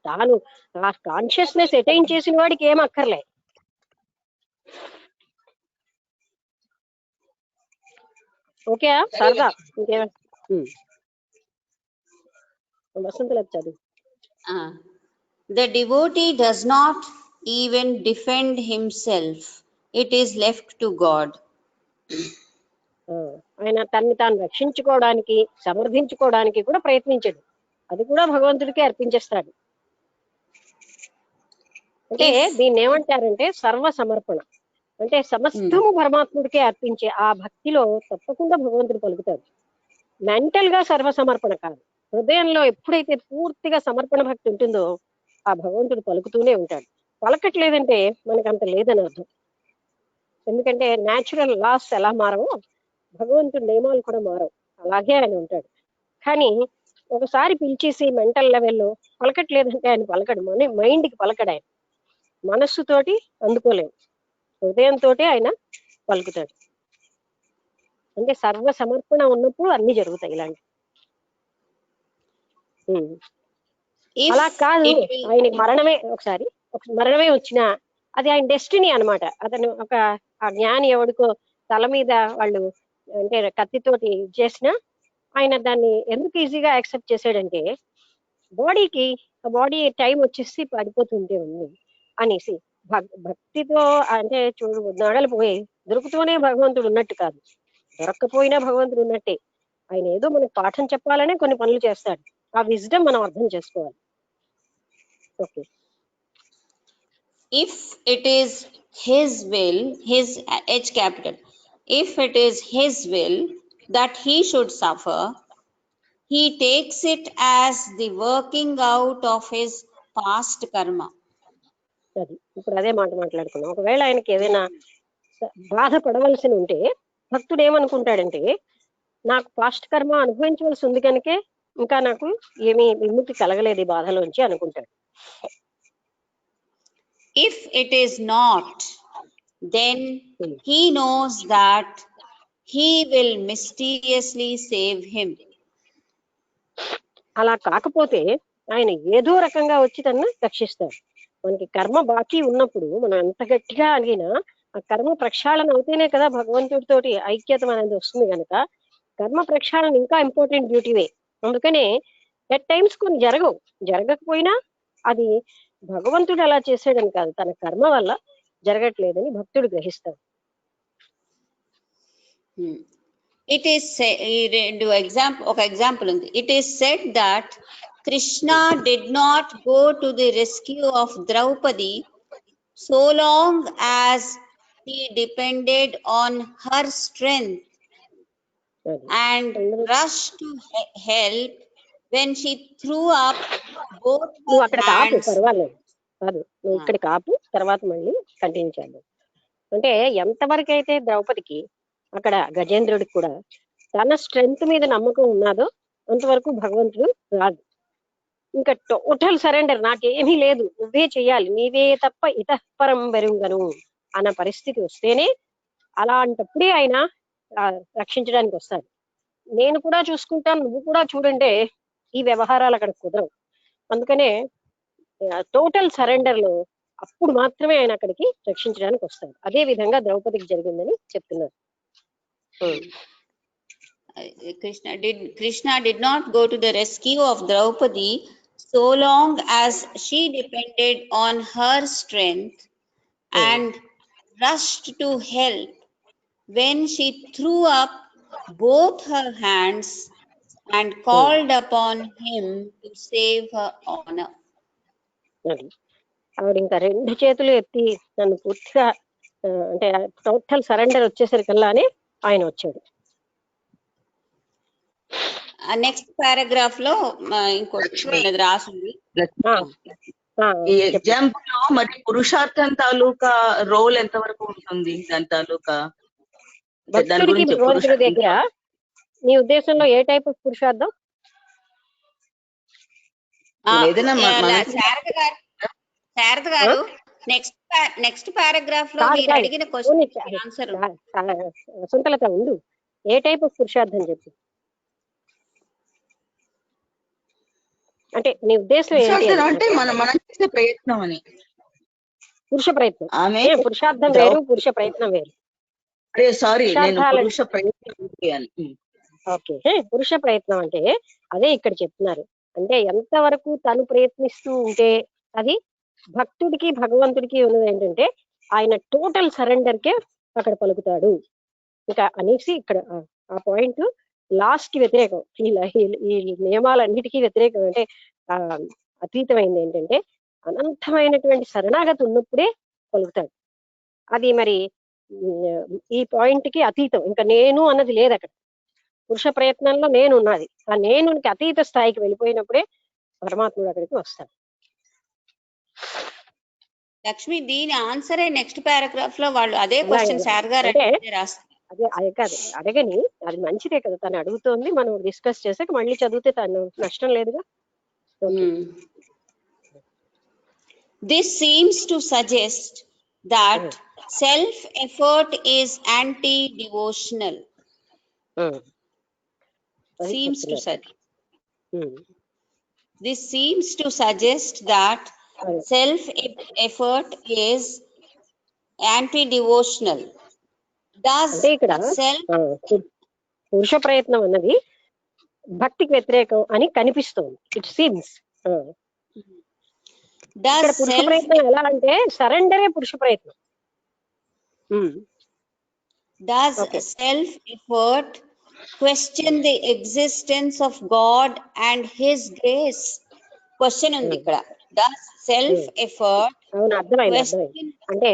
తాను ఆ కాన్షియస్నెస్ అటైన్ చేసిన వాడికి ఏం అక్కర్లే. ఓకే శారదా? ఇంకేమైనా వసంతలకు చదువు. The devotee does not even defend himself. It is left to God. ఆయన తన్ని తాను రక్షించుకోవడానికి సమర్థించుకోవడానికి కూడా ప్రయత్నించడు, అది కూడా భగవంతుడికి అర్పించేస్తాడు. అంటే దీన్ని ఏమంటారంటే సర్వ సమర్పణ. అంటే సమస్తము పరమాత్ముడికే అర్పించే ఆ భక్తిలో తప్పకుండా భగవంతుడు పలుకుతాడు. మెంటల్ గా సర్వ సమర్పణ కాదు, హృదయంలో ఎప్పుడైతే పూర్తిగా సమర్పణ భక్తి ఉంటుందో ఆ భగవంతుడు పలుకుతూనే ఉంటాడు. పలకట్లేదంటే మనకు అంత లేదని అర్థం. ఎందుకంటే న్యాచురల్ లాస్ ఎలా మారవో భగవంతుడి నియమాలు కూడా మారవు, అలాగే ఆయన ఉంటాడు. కానీ ఒకసారి పిలిచేసి మెంటల్ లెవెల్లో పలకట్లేదంటే ఆయన పలకడు, మైండ్కి పలకడు, ఆయన మనస్సుతోటి అందుకోలేము, హృదయంతో ఆయన పలుకుతాడు. అంటే సర్వ సమర్పణ ఉన్నప్పుడు అన్ని జరుగుతాయి ఇలాంటి. అలా కాదు, ఆయనకి మరణమే వచ్చినా అది ఆయన డెస్టినీ అన్నమాట. అతను ఒక ఆ జ్ఞాని ఎవడికో తల మీద వాళ్ళు అంటే కత్తితోటి చేసినా ఆయన దాన్ని ఎందుకు ఈజీగా యాక్సెప్ట్ చేసాడంటే బాడీ టైం వచ్చేసి పడిపోతుంటే ఉంది అనేసి. భక్తితో అంటే చూడు, నడలు పోయి దొరుకుతూనే భగవంతుడు ఉన్నట్టు కాదు, దొరక్కపోయినా భగవంతుడు ఉన్నట్టే. ఆయన ఏదో మనకు పాఠం చెప్పాలనే కొన్ని పనులు చేస్తాడు, ఆ విజ్డమ్ మనం అర్థం చేసుకోవాలి. Okay, if it is his will, his H capital, if it is his will that he should suffer, he takes it as the working out of his past karma. అది ఇప్పుడు అదే మాట మాట్లాడుకున్నాం. ఒకవేళ ఆయనకి ఏదైనా బాధపడవలసి ఉంటే భక్తుడు ఏమనుకుంటాడంటే, నాకు పాస్ట్ కర్మ అనుభవించవలసి ఉంది కనుకే ఇంకా నాకు ఏమీ విముక్తి కలగలేదు ఈ బాధలోంచి అనుకుంటాడు. If it is not, then he knows that he will mysteriously save him. అలా కాకపోతే ఆయన ఏదో రకంగా వచ్చి తనను రక్షిస్తాడు. మనకి కర్మ బాకీ ఉన్నప్పుడు మనం ఎంత గట్టిగా అడిగినా ఆ కర్మ ప్రక్షాళన అవుతేనే కదా భగవంతుడితోటి ఐక్యత అనేది వస్తుంది. కనుక కర్మ ప్రక్షాళన ఇంకా ఇంపార్టెంట్ డ్యూటీవే. అందుకనే ఎట్ టైమ్స్ కొన్ని జరగకపోయినా అది భగవంతుడు అలా చేసాడని కాదు, తన కర్మ వల్ల జరగట్లేదని భక్తుడు గ్రహిస్తాడు. It is ఒక ఎగ్జాంపుల్ ఉంది. It is said that Krishna did not go to the rescue of Draupadi so long as he depended on her strength and rushed to help when she threw up both నువ్వు her అక్కడ కాపు, hands. పర్వాలేదు కాదు, నువ్వు ఇక్కడ కాపు, తర్వాత మళ్ళీ కంటిన్యూ చేద్దాం. అంటే ఎంతవరకు అయితే ద్రౌపదికి అక్కడ గజేంద్రుడికి కూడా తన స్ట్రెంగ్త్ మీద నమ్మకం ఉన్నదో అంతవరకు భగవంతుడు రాదు. ఇంకా టోటల్ సరెండర్, నాకేమీ లేదు, నువ్వే చెయ్యాలి, నీవే తప్ప ఇతఃపరం వెరుంగను అన్న పరిస్థితి వస్తేనే అలాంటప్పుడే ఆయన రక్షించడానికి వస్తాడు. నేను కూడా చూసుకుంటాను, నువ్వు కూడా చూడంటే ఈ వ్యవహారాలు అక్కడ కుదరవు. అందుకనే టోటల్ సరెండర్ లో అప్పుడు మాత్రమే ఆయన అక్కడికి రక్షించడానికి వస్తాడు. అదే విధంగా ద్రౌపదికి జరిగిందని చెప్తున్నారు. Krishna did not go to the rescue of Draupadi so long as she depended on her strength and rushed to help when she threw up both her hands and called upon him to save her honor. ఆవిడ ఇంకా 2 చేతులు ఎత్తి నన్ను పూర్తిగా అంటే టోటల్ సరెండర్ వచ్చేసరికల్లానే ఆయన వచ్చాడు. నెక్స్ట్ పారాగ్రాఫ్ లో ఇంకోటి రాసింది. ఈ ఎగ్జాంపుల్ లో మరి పురుషార్థం తాలూకా రోల్ ఎంత వరకు ఉంటుంది? దాని తాలూకా భక్తుడికి భగవంతుడి దగ్గర నీ ఉద్దేశంలో ఏ టైప్ ఆఫ్ పురుషార్థం? శారద గారు నెక్స్ట్ పారాగ్రాఫ్ లో మీరు అడిగిన క్వశ్చన్ ఆన్సర్ వసంతలత ఉండు, ఏ టైప్ ఆఫ్ పురుషార్థం చెప్పు. అంటే నీ ఉద్దేశం ఏంటి అంటే మనం చేసే ప్రయత్నం అని. పురుష ప్రయత్నం, ఆమె పురుషార్థం వేరు, పురుష ప్రయత్నం వేరు. సారీ, పురుష ప్రయత్నం. ఓకే, పురుష ప్రయత్నం అంటే అదే ఇక్కడ చెప్తున్నారు. అంటే ఎంతవరకు తను ప్రయత్నిస్తూ ఉంటే అది భక్తుడికి భగవంతుడికి ఉన్నది ఏంటంటే ఆయన టోటల్ సరెండర్ కే అక్కడ పలుకుతాడు ఇంకా అనేసి ఇక్కడ ఆ పాయింట్ లాస్ట్ కి వ్యతిరేకం. ఈ నియమాలన్నిటికీ వ్యతిరేకం. అంటే అతీతమైంది ఏంటంటే అనంతమైనటువంటి శరణాగతి ఉన్నప్పుడే పలుకుతాడు. అది మరి ఈ పాయింట్ కి అతీతం. ఇంకా నేను అన్నది లేదు అక్కడ. పురుష ప్రయత్నంలో నేను ఉన్నది, ఆ నేనుకి అతీత స్థాయికి వెళ్ళిపోయినప్పుడే పరమాత్ముడు అక్కడికి వస్తాడు. లక్ష్మి, దీని ఆన్సరే నెక్స్ట్ పారాగ్రాఫ్ లో వాళ్ళు అదే క్వశ్చన్ సార్ గారు అదే కాదు అడగని, అది మంచిదే కదా, తను అడుగుతోంది, మనం డిస్కస్ చేసాక మళ్ళీ చదివితే తను నష్టం లేదుగా. This seems to suggest that self-effort is anti-devotional. This seems to suggest that self-effort is anti-devotional. అంటే ఇక్కడ పురుష ప్రయత్నం అన్నది భక్తికి వ్యతిరేకం అని కనిపిస్తోంది. It seems. పురుష ప్రయత్నం ఎలా అంటే సరెండరే పురుష ప్రయత్నం. Does self-effort question the existence of God and His grace? Question ఉంది ఇక్కడ. Does self-effort అవును, అర్థమైంది. అంటే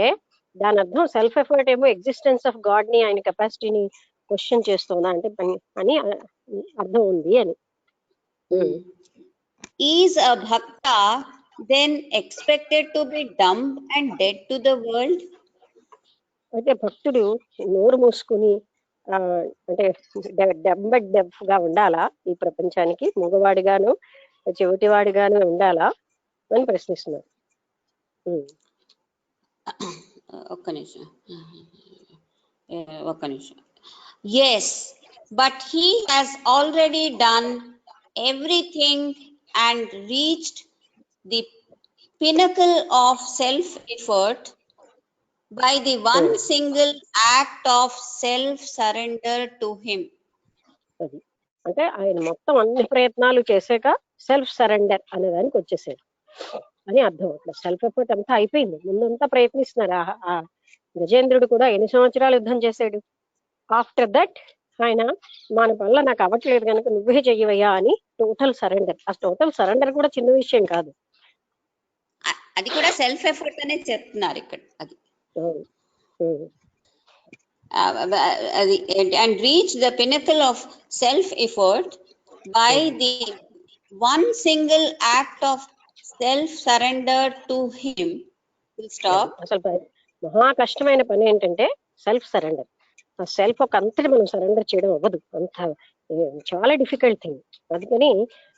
దాని అర్థం సెల్ఫ్ ఎఫర్ట్ ఏమో ఎగ్జిస్టెన్స్ ఆఫ్ గాడ్ ని, ఆయన కెపాసిటీని క్వశ్చన్ చేస్తుందా అంటే అని అర్థం ఉంది అని. Is a bhakta then expected to be dumb and dead to the world? అయితే భక్తుడు నోరు మూసుకుని అంటే డెఫ్ గా ఉండాలా ఈ ప్రపంచానికి, మగవాడిగాను చెవిటివాడిగాను ఉండాలా అని ప్రశ్నిస్తున్నారు. ఒక్క నిమిషం. Yes, but he has already done everything and reached the pinnacle of self-effort by the one single act of self-surrender to him. అంటే ఆయన మొత్తం అన్ని ప్రయత్నాలు చేసాక సెల్ఫ్ సరెండర్ అనే దానికి వచ్చేసాడు అని అర్థం. అట్లా సెల్ఫ్ ఎఫర్ట్ అంతా అయిపోయింది, ముందంతా ప్రయత్నిస్తున్నారు. ఆ గజేంద్రుడు కూడా ఎన్ని సంవత్సరాలు యుద్ధం చేశాడు. ఆఫ్టర్ దట్ ఆయన మన వల్ల నాకు అవ్వట్లేదు కనుక నువ్వే చెయ్యవయ్యా అని టోటల్ సరెండర్. ఆ టోటల్ సరెండర్ కూడా చిన్న విషయం కాదు, అది కూడా సెల్ఫ్ ఎఫర్ట్ అనే చెప్తున్నారు ఇక్కడ. అది and reach the pinnacle of self effort by the one single act of self surrender to him will stop. అసలు మహా కష్టమైన పని ఏంటంటే సెల్ఫ్ సరెండర్. ఆ సెల్ఫ్ ఒక అంతటి మనం సరెండర్ చేయడం అవ్వదు, అంత చాలా డిఫికల్ట్ థింగ్. అందుకని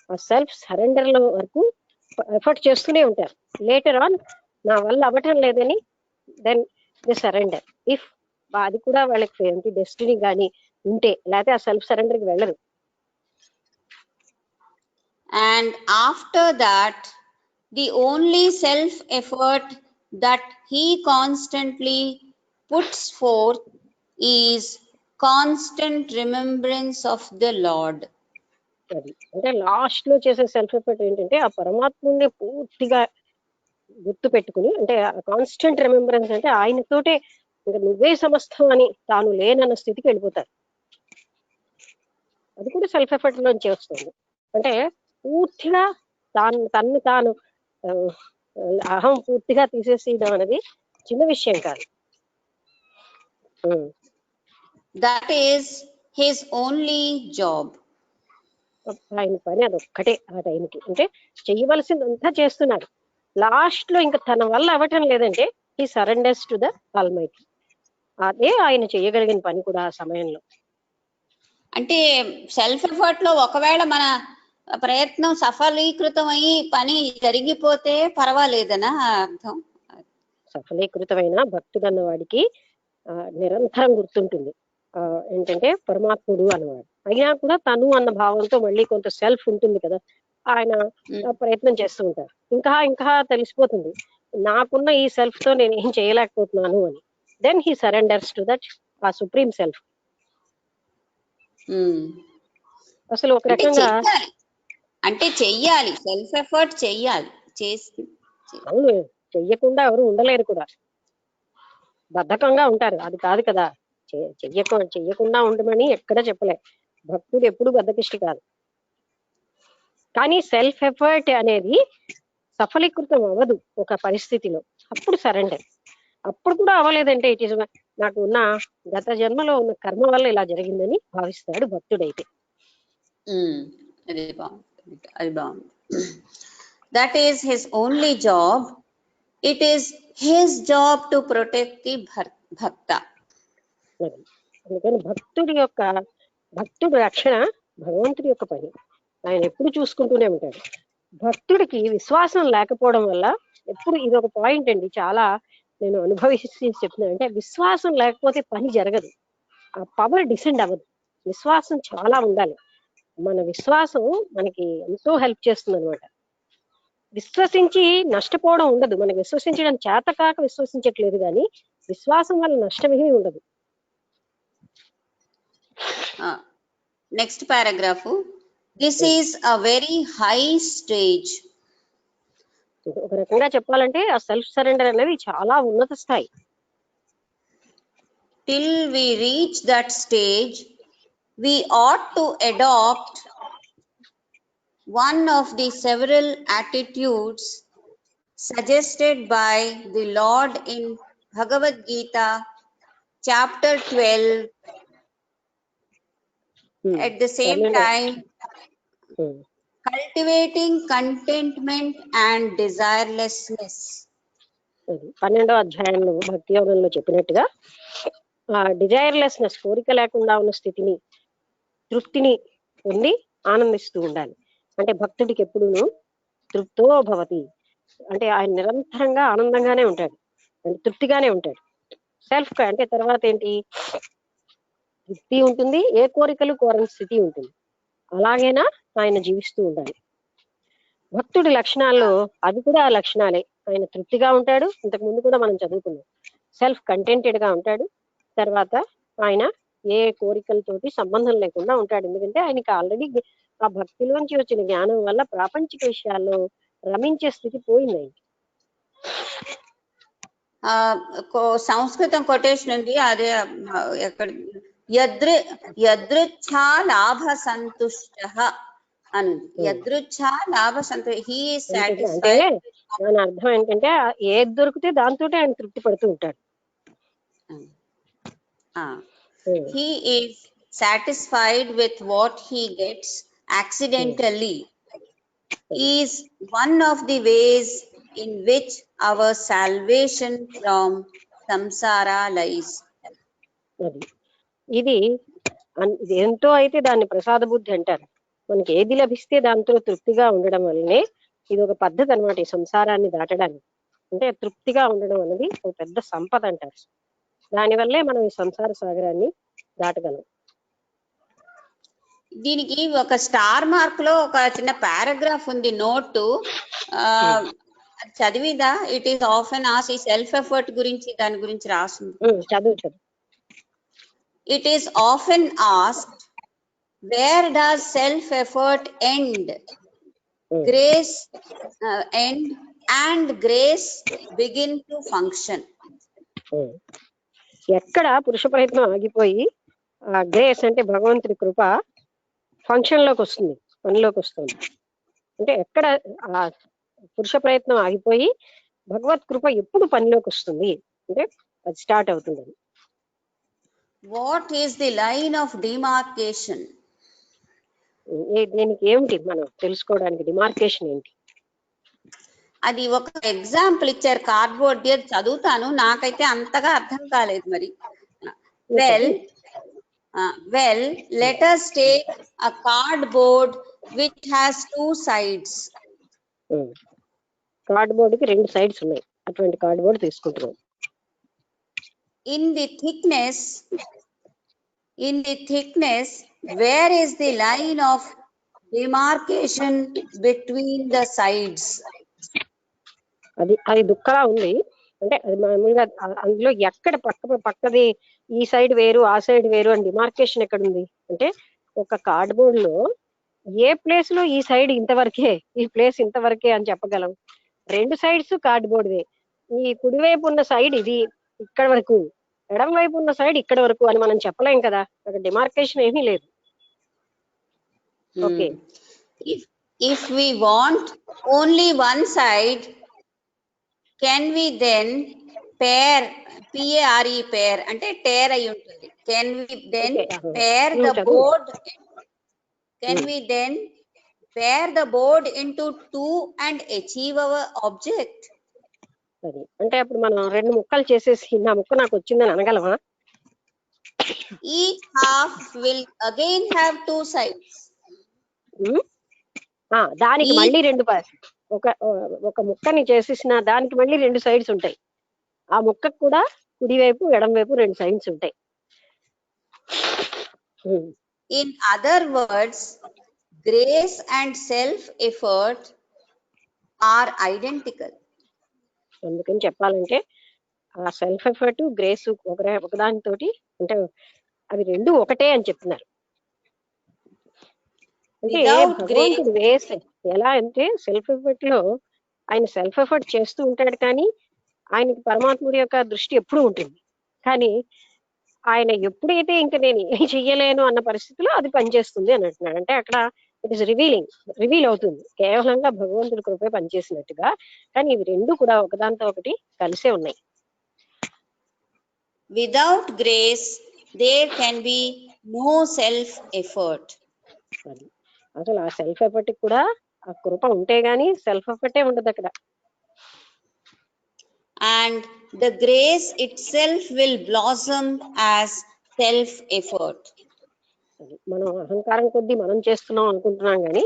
ఆ సెల్ఫ్ సరెండర్ లో వరకు ఎఫర్ట్ చేస్తూనే ఉంటారు. లేటర్ ఆన్ నా వల్ల అవ్వటం లేదని దెన్ ది సరెండర్. ఇఫ్ అది కూడా వాళ్ళకి ఏంటి డెస్టినీ కానీ ఉంటే, లేకపోతే ఆ సెల్ఫ్ సరెండర్ కి వెళ్ళరు. And after that, the only self effort that he constantly puts forth is constant remembrance of the Lord. అది అంటే లాస్ట్ లో చేసే సెల్ఫ్ ఎఫర్ట్ ఏంటంటే ఆ పరమాత్ముని పూర్తిగా గుర్తు పెట్టుకుని, అంటే కాన్స్టెంట్ రిమెంబరెన్స్, అంటే ఆయనతోటే ఇంకా నువ్వే సమస్తం అని తాను లేనన్న స్థితికి వెళ్ళిపోతారు. అది కూడా సెల్ఫ్ ఎఫర్ట్ లోంచి వస్తుంది. అంటే పూర్తిగా తన్ను తాను అహం పూర్తిగా తీసేసేయడం అనేది చిన్న విషయం కాదు. That is his only job. ఆయన పని అదొక్కటే ఆ టైంకి. అంటే చెయ్యవలసిందంతా చేస్తున్నాడు, లాస్ట్ లో ఇంకా తన వల్ల అవ్వటం లేదంటే he surrenders to the almighty. అదే ఆయన చేయగలిగిన పని కూడా ఆ సమయంలో. అంటే సెల్ఫ్ ఎఫర్ట్ లో ఒకవేళ మన ప్రయత్నం సఫలీకృతం అయ్యి పని జరిగిపోతే పర్వాలేదనా అర్థం? సఫలీకృతమైన భక్తుడు అన్నవాడికి నిరంతరం గుర్తుంటుంది ఏంటంటే పరమాత్ముడు అన్నవాడు. అయినా కూడా తను అన్న భావంతో మళ్ళీ కొంత సెల్ఫ్ ఉంటుంది కదా, ఆయన ప్రయత్నం చేస్తూ ఉంటారు. ఇంకా ఇంకా తెలిసిపోతుంది నాకున్న ఈ సెల్ఫ్ తో నేను ఏం చేయలేకపోతున్నాను అని. Then he surrenders to that ఆ సుప్రీం సెల్ఫ్. అసలు ఒక రకంగా అంటే చెయ్యాలి, సెల్ఫ్ ఎఫర్ట్ చెయ్యాలి. అవును, చెయ్యకుండా ఎవరు ఉండలేరు కూడా, బద్ధకంగా ఉంటారు. అది కాదు కదా, చెయ్యకుండా ఉండమని ఎక్కడ చెప్పలే. భక్తుడు ఎప్పుడు బద్ధకిష్టి కాదు. కానీ సెల్ఫ్ ఎఫర్ట్ అనేది సఫలీకృతం అవ్వదు ఒక పరిస్థితిలో, అప్పుడు సరెండర్. అప్పుడు కూడా అవ్వలేదంటే ఇట్ ఈస్ నాకు ఉన్న గత జన్మలో ఉన్న కర్మ వల్ల ఇలా జరిగిందని భావిస్తాడు భక్తుడైతే. అది బాగుంది. That is his only job. It is his job to protect the bhakta. అందుకని భక్తుడి రక్షణ భగవంతుడి యొక్క పని. ఆయన ఎప్పుడు చూసుకుంటూనే ఉంటాడు. భక్తుడికి విశ్వాసం లేకపోవడం వల్ల ఎప్పుడు ఇది ఒక పాయింట్ అండి, చాలా నేను అనుభవించి చెప్తున్నా. అంటే విశ్వాసం లేకపోతే పని జరగదు, ఆ పవర్ డిసెండ్ అవ్వదు. విశ్వాసం చాలా ఉండాలి. మన విశ్వాసం మనకి ఎంతో హెల్ప్ చేస్తుంది అనమాట. విశ్వసించి నష్టపోవడం ఉండదు. మనకి విశ్వసించడం చేత కాక విశ్వసించట్లేదు, కానీ విశ్వాసం వల్ల నష్టమేమీ ఉండదు. Next paragraph. This is a very high stage. ఒక రకంగా చెప్పాలంటే ఆ సెల్ఫ్ సరెండర్ అనేది చాలా ఉన్నత స్థాయి. Till we reach that stage, we ought to adopt one of the several attitudes suggested by the Lord in Bhagavad Gita, chapter 12. At the same time, cultivating contentment and desirelessness. 12వ అధ్యాయంలో భక్తి యోగంలో చెప్పినట్టుగా ఆ డిజైర్లెస్నెస్, కోరిక లేకుండా ఉన్న స్థితిని, తృప్తిని పొంది ఆనందిస్తూ ఉండాలి. అంటే భక్తుడికి ఎప్పుడూను తృప్తో భవతి, అంటే ఆయన నిరంతరంగా ఆనందంగానే ఉంటాడు, అంటే తృప్తిగానే ఉంటాడు. సెల్ఫ్ అంటే తర్వాత ఏంటి, తృప్తి ఉంటుంది, ఏ కోరికలు కోరని స్థితి ఉంటుంది. అలాగైనా ఆయన జీవిస్తూ ఉండాలి. భక్తుడి లక్షణాల్లో అది కూడా ఆ లక్షణాలే. ఆయన తృప్తిగా ఉంటాడు, ఇంతకు ముందు కూడా మనం చదువుకున్నాం. సెల్ఫ్ కంటెంటెడ్ గా ఉంటాడు. తర్వాత ఆయన ఏ కోరికలతోటి సంబంధం లేకుండా ఉంటాడు. ఎందుకంటే ఆయనకి ఆల్రెడీ ఆ భక్తిలోంచి వచ్చిన జ్ఞానం వల్ల ప్రాపంచిక విషయాల్లో రమించే స్థితి పోయింది ఆయనకి. సంస్కృతం కొటేషన్ ఉంది, అదే ఎక్కడ, యదృచ్ఛా లాభ సంతుష్ట అని. యదృచ్ఛా లాభ సంతుష్ట, హి ఈస్ సాటిస్ఫైడ్. దాని అర్థం ఏంటంటే ఏది దొరికితే దాంతో ఆయన తృప్తి పడుతూ ఉంటాడు. He is satisfied with what he gets accidentally is one of the ways in which our salvation from samsara lies. అది ఇది ఇది ఎంతో అయితే దాన్ని ప్రసాద బుద్ధి అంటారు. మనకి ఏది లభిస్తే దాంతో తృప్తిగా ఉండడం వల్లనే ఇది ఒక పద్ధతి అన్నమాట ఈ సంసారాన్ని దాటడానికి. అంటే తృప్తిగా ఉండడం అనేది ఒక పెద్ద సంపద అంటారు. దానివల్లే మనం ఈ సంసార సాగరాన్ని దాటగలం. దీనికి ఒక స్టార్ మార్క్ లో ఒక చిన్న పారాగ్రాఫ్ ఉంది నోట్ చదివిదా? ఇట్ ఈస్ ఆఫెన్ ఆస్ ఈ సెల్ఫ్ ఎఫర్ట్ గురించి దాని గురించి రాసింది. చదువు. It is often asked where does self effort end, grace end and grace begin to function. ఎక్కడ పురుష ప్రయత్నం ఆగిపోయి గ్రేస్ అంటే భగవంతుడి కృప ఫంక్షన్ లోకి వస్తుంది, పనిలోకి వస్తుంది. అంటే ఎక్కడ పురుష ప్రయత్నం ఆగిపోయి భగవత్ కృప ఎప్పుడు పనిలోకి వస్తుంది అంటే అది స్టార్ట్ అవుతుంది. What is the line of demarcation? దీనికి ఏమిటి మనం తెలుసుకోవడానికి డిమార్కేషన్ ఏంటి? అది ఒక ఎగ్జాంపుల్ ఇచ్చారు కార్డ్బోర్డ్, చదువుతాను, నాకైతే అంతగా అర్థం కాలేదు మరి. Well, let us take a cardboard which has two sides. Cardboard కి రెండు సైడ్స్ ఉన్నాయి. అటువంటి కార్డ్బోర్డ్ తీసుకుంటున్నాం. In the thickness, where is the line of demarcation between the sides? అది దుఃఖలా ఉంది. అంటే అది మామూలుగా అందులో ఎక్కడ పక్కది ఈ సైడ్ వేరు ఆ సైడ్ వేరు అని డిమార్కేషన్ ఎక్కడ ఉంది అంటే ఒక కార్డ్బోర్డ్ లో ఏ ప్లేస్ లో ఈ సైడ్ ఇంతవరకే, ఈ ప్లేస్ ఇంతవరకే అని చెప్పగలం. రెండు సైడ్స్ కార్డ్బోర్డ్వే. ఈ కుడివైపు ఉన్న సైడ్ ఇది ఇక్కడ వరకు, ఎడం వైపు ఉన్న సైడ్ ఇక్కడ వరకు అని మనం చెప్పలేం కదా. అక్కడ డిమార్కేషన్ ఏమీ లేదు. Okay, if we want only one side, can we then pair అంటే tear అయి ఉంటుంది. Can we then pair the board? Can we then pair the board into two and achieve our object? అంటే అప్పుడు మనం రెండు ముక్కలు చేసేసి నా ముక్క నాకు వచ్చిందని అనగలమా? Each half will again have two sides. దానికి మళ్ళీ రెండు ఒక ముక్కని చేసేసిన దానికి మళ్ళీ రెండు సైడ్స్ ఉంటాయి. ఆ ముక్కకు కూడా కుడివైపు ఎడం వైపు రెండు సైడ్స్ ఉంటాయి. In other words, grace and self effort are identical. అందుకని చెప్పాలంటే ఆ సెల్ఫ్ ఎఫర్ట్ గ్రేస్ ఒకదానితోటి అంటే అవి రెండు ఒకటే అని చెప్తున్నారు. అంటే భగవంతుడు వేస్ ఎలా అంటే సెల్ఫ్ ఎఫర్ట్ లో ఆయన సెల్ఫ్ ఎఫర్ట్ చేస్తూ ఉంటాడు, కానీ ఆయనకి పరమాత్ముడి యొక్క దృష్టి ఎప్పుడు ఉంటుంది. కానీ ఆయన ఎప్పుడైతే ఇంకా నేను ఏం చెయ్యలేను అన్న పరిస్థితిలో అది పనిచేస్తుంది అని అంటున్నాడు. అంటే అక్కడ ఇట్ ఇస్ రివీల్ అవుతుంది కేవలంగా భగవంతుడి కృపే పనిచేసినట్టుగా. కానీ ఇవి రెండు కూడా ఒకదాంతో ఒకటి కలిసే ఉన్నాయి. Without grace, there can be no self effort. అసలు ఆ సెల్ఫ్ ఎఫర్ట్ కూడా ఆ కృప ఉంటే గానీ సెల్ఫ్ ఎఫర్టే ఉండదు అక్కడ. And the grace itself will blossom as self effort. మనం అహంకారం కొద్దీ మనం చేస్తున్నాం అనుకుంటున్నాం, కానీ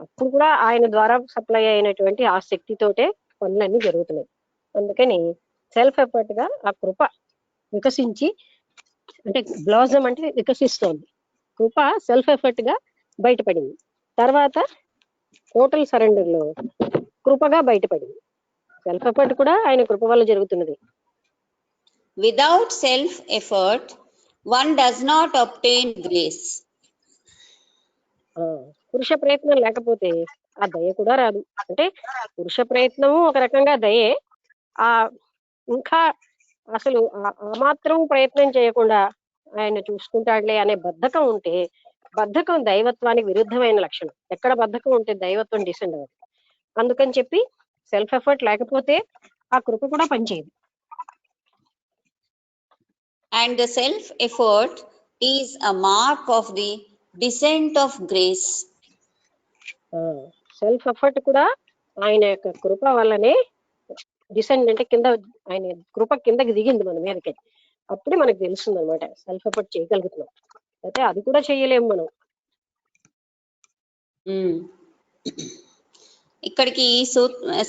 అప్పుడు కూడా ఆయన ద్వారా సప్లై అయినటువంటి ఆ శక్తితోటే పనులన్నీ జరుగుతున్నాయి. అందుకని సెల్ఫ్ ఎఫర్ట్ గా ఆ కృప వికసించి, అంటే బ్లాజమ్ అంటే వికసిస్తోంది. కృప సెల్ఫ్ ఎఫర్ట్ గా బయటపడింది. తర్వాత టోటల్ సరెండర్ లో కృపగా బయటపడింది. సెల్ఫ్ ఎఫర్ట్ కూడా ఆయన కృప వల్ల జరుగుతున్నది. Without self effort, one does not obtain grace. పురుష ప్రయత్నం లేకపోతే ఆ దయ కూడా రాదు. అంటే పురుష ప్రయత్నము ఒక రకంగా దయే. ఇంకా అసలు ఆ మాత్రం ప్రయత్నం చేయకుండా ఆయన చూసుకుంటాడులే అనే బద్ధకం ఉంటే, బద్ధకం దైవత్వానికి విరుద్ధమైన లక్షణం. ఎక్కడ బద్ధకం ఉంటే దైవత్వం డిసెండ్ అవ్వదు. అందుకని చెప్పి సెల్ఫ్ ఎఫర్ట్ లేకపోతే ఆ కృప కూడా పనిచేయదు. And the self effort is a mark of the descent of grace. Self effort కూడా ఆయన యొక్క కృప వల్లనే డిసెండ్ అంటే కింద ఆయన కృప కిందకి దిగింది మన మీదకి. అప్పుడే మనకు తెలుస్తుంది అనమాట సెల్ఫ్ ఎఫర్ట్ చేయగలుగుతున్నాం, అయితే అది కూడా చేయలేము మనం. ఇక్కడికి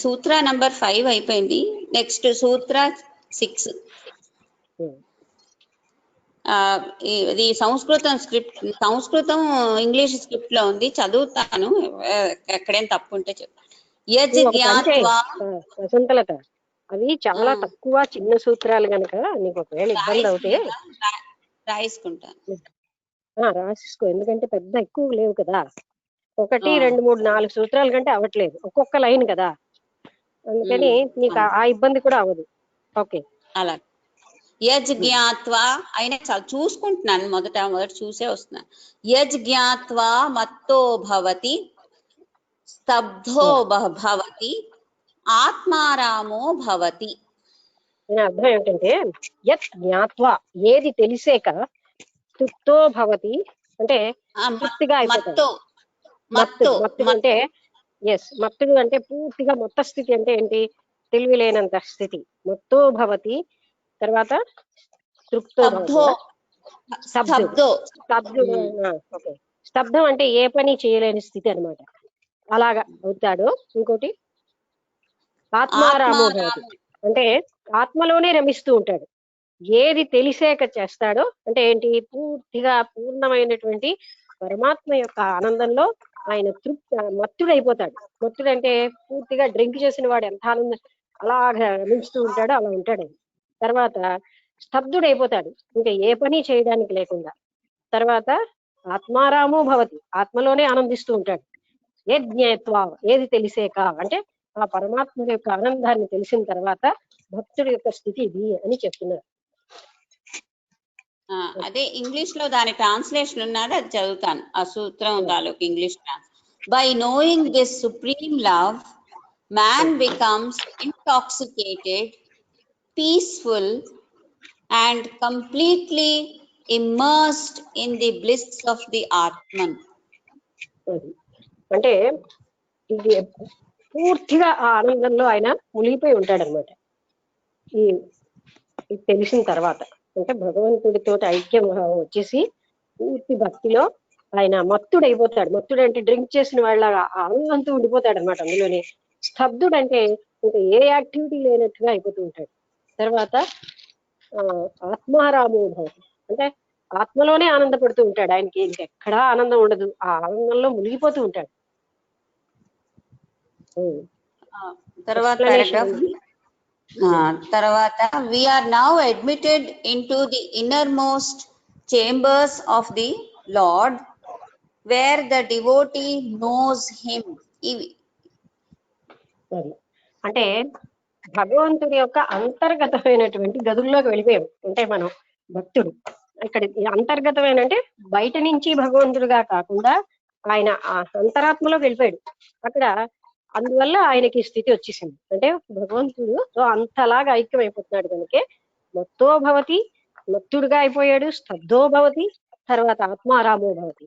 సూత్ర నంబర్ 5 అయిపోయింది. నెక్స్ట్ సూత్ర 6. ఇది సంస్కృతం ఇంగ్లీష్ స్క్రిప్ట్ లో ఉంది, చదువుతాను, ఎక్కడేం తప్పు ఉంటే చెప్తాను. యజ్ జ్ఞాత్వా వసంతలత, అవి చాలా తక్కువ చిన్న సూత్రాలు గనక నీకు ఒకవేళ ఇబ్బంది అవుతే రాయించుకుంటాను. రాసిసుకో, ఎందుకంటే పెద్ద ఎక్కువ లేవు కదా, 1 2 3 4 సూత్రాల కంటే అవ్వట్లేదు, ఒక్కొక్క లైన్ కదా, అందుకని నీకు ఆ ఇబ్బంది కూడా అవ్వదు. ఓకే, అలా యజ్ జ్ఞాత్వా అయినా చూసుకుంటున్నాను, మొదట చూసే వస్తున్నాను. యజ్ జ్ఞాత్వా మత్తో భవతి స్తబ్ధో భవతి ఆత్మారామో భవతి. దీని అర్థం ఏమిటంటే, యత్ జ్ఞాత్వా ఏది తెలిసేక, తృప్తో భవతి అంటే తృప్తిగా అయిపోతాడు. మత్తుడు అంటే మత్తుడు అంటే పూర్తిగా మొత్త స్థితి అంటే ఏంటి, తెలివి లేనంత స్థితి. మత్తో భవతి, తర్వాత తృప్తో స్తబ్దం అంటే ఏ పని చేయలేని స్థితి అన్నమాట, అలాగా అవుతాడు. ఇంకోటి ఆత్మారామో భవతి అంటే ఆత్మలోనే రమిస్తూ ఉంటాడు. ఏది తెలిసేక చేస్తాడో అంటే ఏంటి, పూర్తిగా పూర్ణమైనటువంటి పరమాత్మ యొక్క ఆనందంలో ఆయన మత్తుడైపోతాడు. మత్తుడు అంటే పూర్తిగా డ్రింక్ చేసిన వాడు ఎంత ఆనందం అలాగా రమిస్తూ ఉంటాడో అలా ఉంటాడు. తర్వాత స్తబ్దుడైపోతాడు, ఇంకా ఏ పని చేయడానికి లేకుండా. తర్వాత ఆత్మారామో భవతి, ఆత్మలోనే ఆనందిస్తూ ఉంటాడు. యజ్ఞత్వ ఏది తెలిసేక అంటే ఆ పరమాత్మ యొక్క ఆనందాన్ని తెలిసిన తర్వాత భక్తుడి యొక్క స్థితి ఇది అని చెప్తున్నారు. అదే ఇంగ్లీష్ లో దాని ట్రాన్స్లేషన్ ఉన్నది, అది చదువుతాను ఆ సూత్రం తాలూకు English. By knowing this supreme love man becomes intoxicated, peaceful and completely immersed in the bliss of the Atman. అంటే ఇది పూర్తిగా ఆ ఆనందంలో ఆయన మునిగిపోయి ఉంటాడనమాట. ఇది తెలిసిన తర్వాత అంటే భగవంతుడితో ఐక్యం వచ్చేసి పూర్తి భక్తిలో ఆయన మత్తుడు అయిపోతాడు. మత్తుడు అంటే డ్రింక్ చేసిన వాళ్ళగా ఆనందంతో ఉండిపోతాడు అనమాట అందులోనే. స్తబ్దుడు అంటే ఇంకా ఏ యాక్టివిటీ లేనట్టుగా అయిపోతూ ఉంటాడు. తర్వాత ఆత్మారామో భవతి అంటే ఆత్మలోనే ఆనందపడుతూ ఉంటాడు, ఆయనకి ఇంకెక్కడా ఆనందం ఉండదు, ఆ ఆనందంలో మునిగిపోతూ ఉంటాడు. తర్వాత we are now admitted into the innermost chambers of the Lord where the devotee knows him. అంటే భగవంతుడి యొక్క అంతర్గతమైనటువంటి గదుల్లోకి వెళ్ళిపోయాం అంటే మనం భక్తుడు. ఇక్కడ అంతర్గతమైన అంటే బయట నుంచి భగవంతుడిగా కాకుండా ఆయన అంతరాత్మలోకి వెళ్ళిపోయాడు అక్కడ. అందువల్ల ఆయనకి స్థితి వచ్చేసింది అంటే భగవంతుడు అంతలాగా ఐక్యం అయిపోతున్నాడు కనుకే మత్తో భవతి, మత్తుడుగా అయిపోయాడు, స్తబ్దో భవతి, తర్వాత ఆత్మారామో భవతి.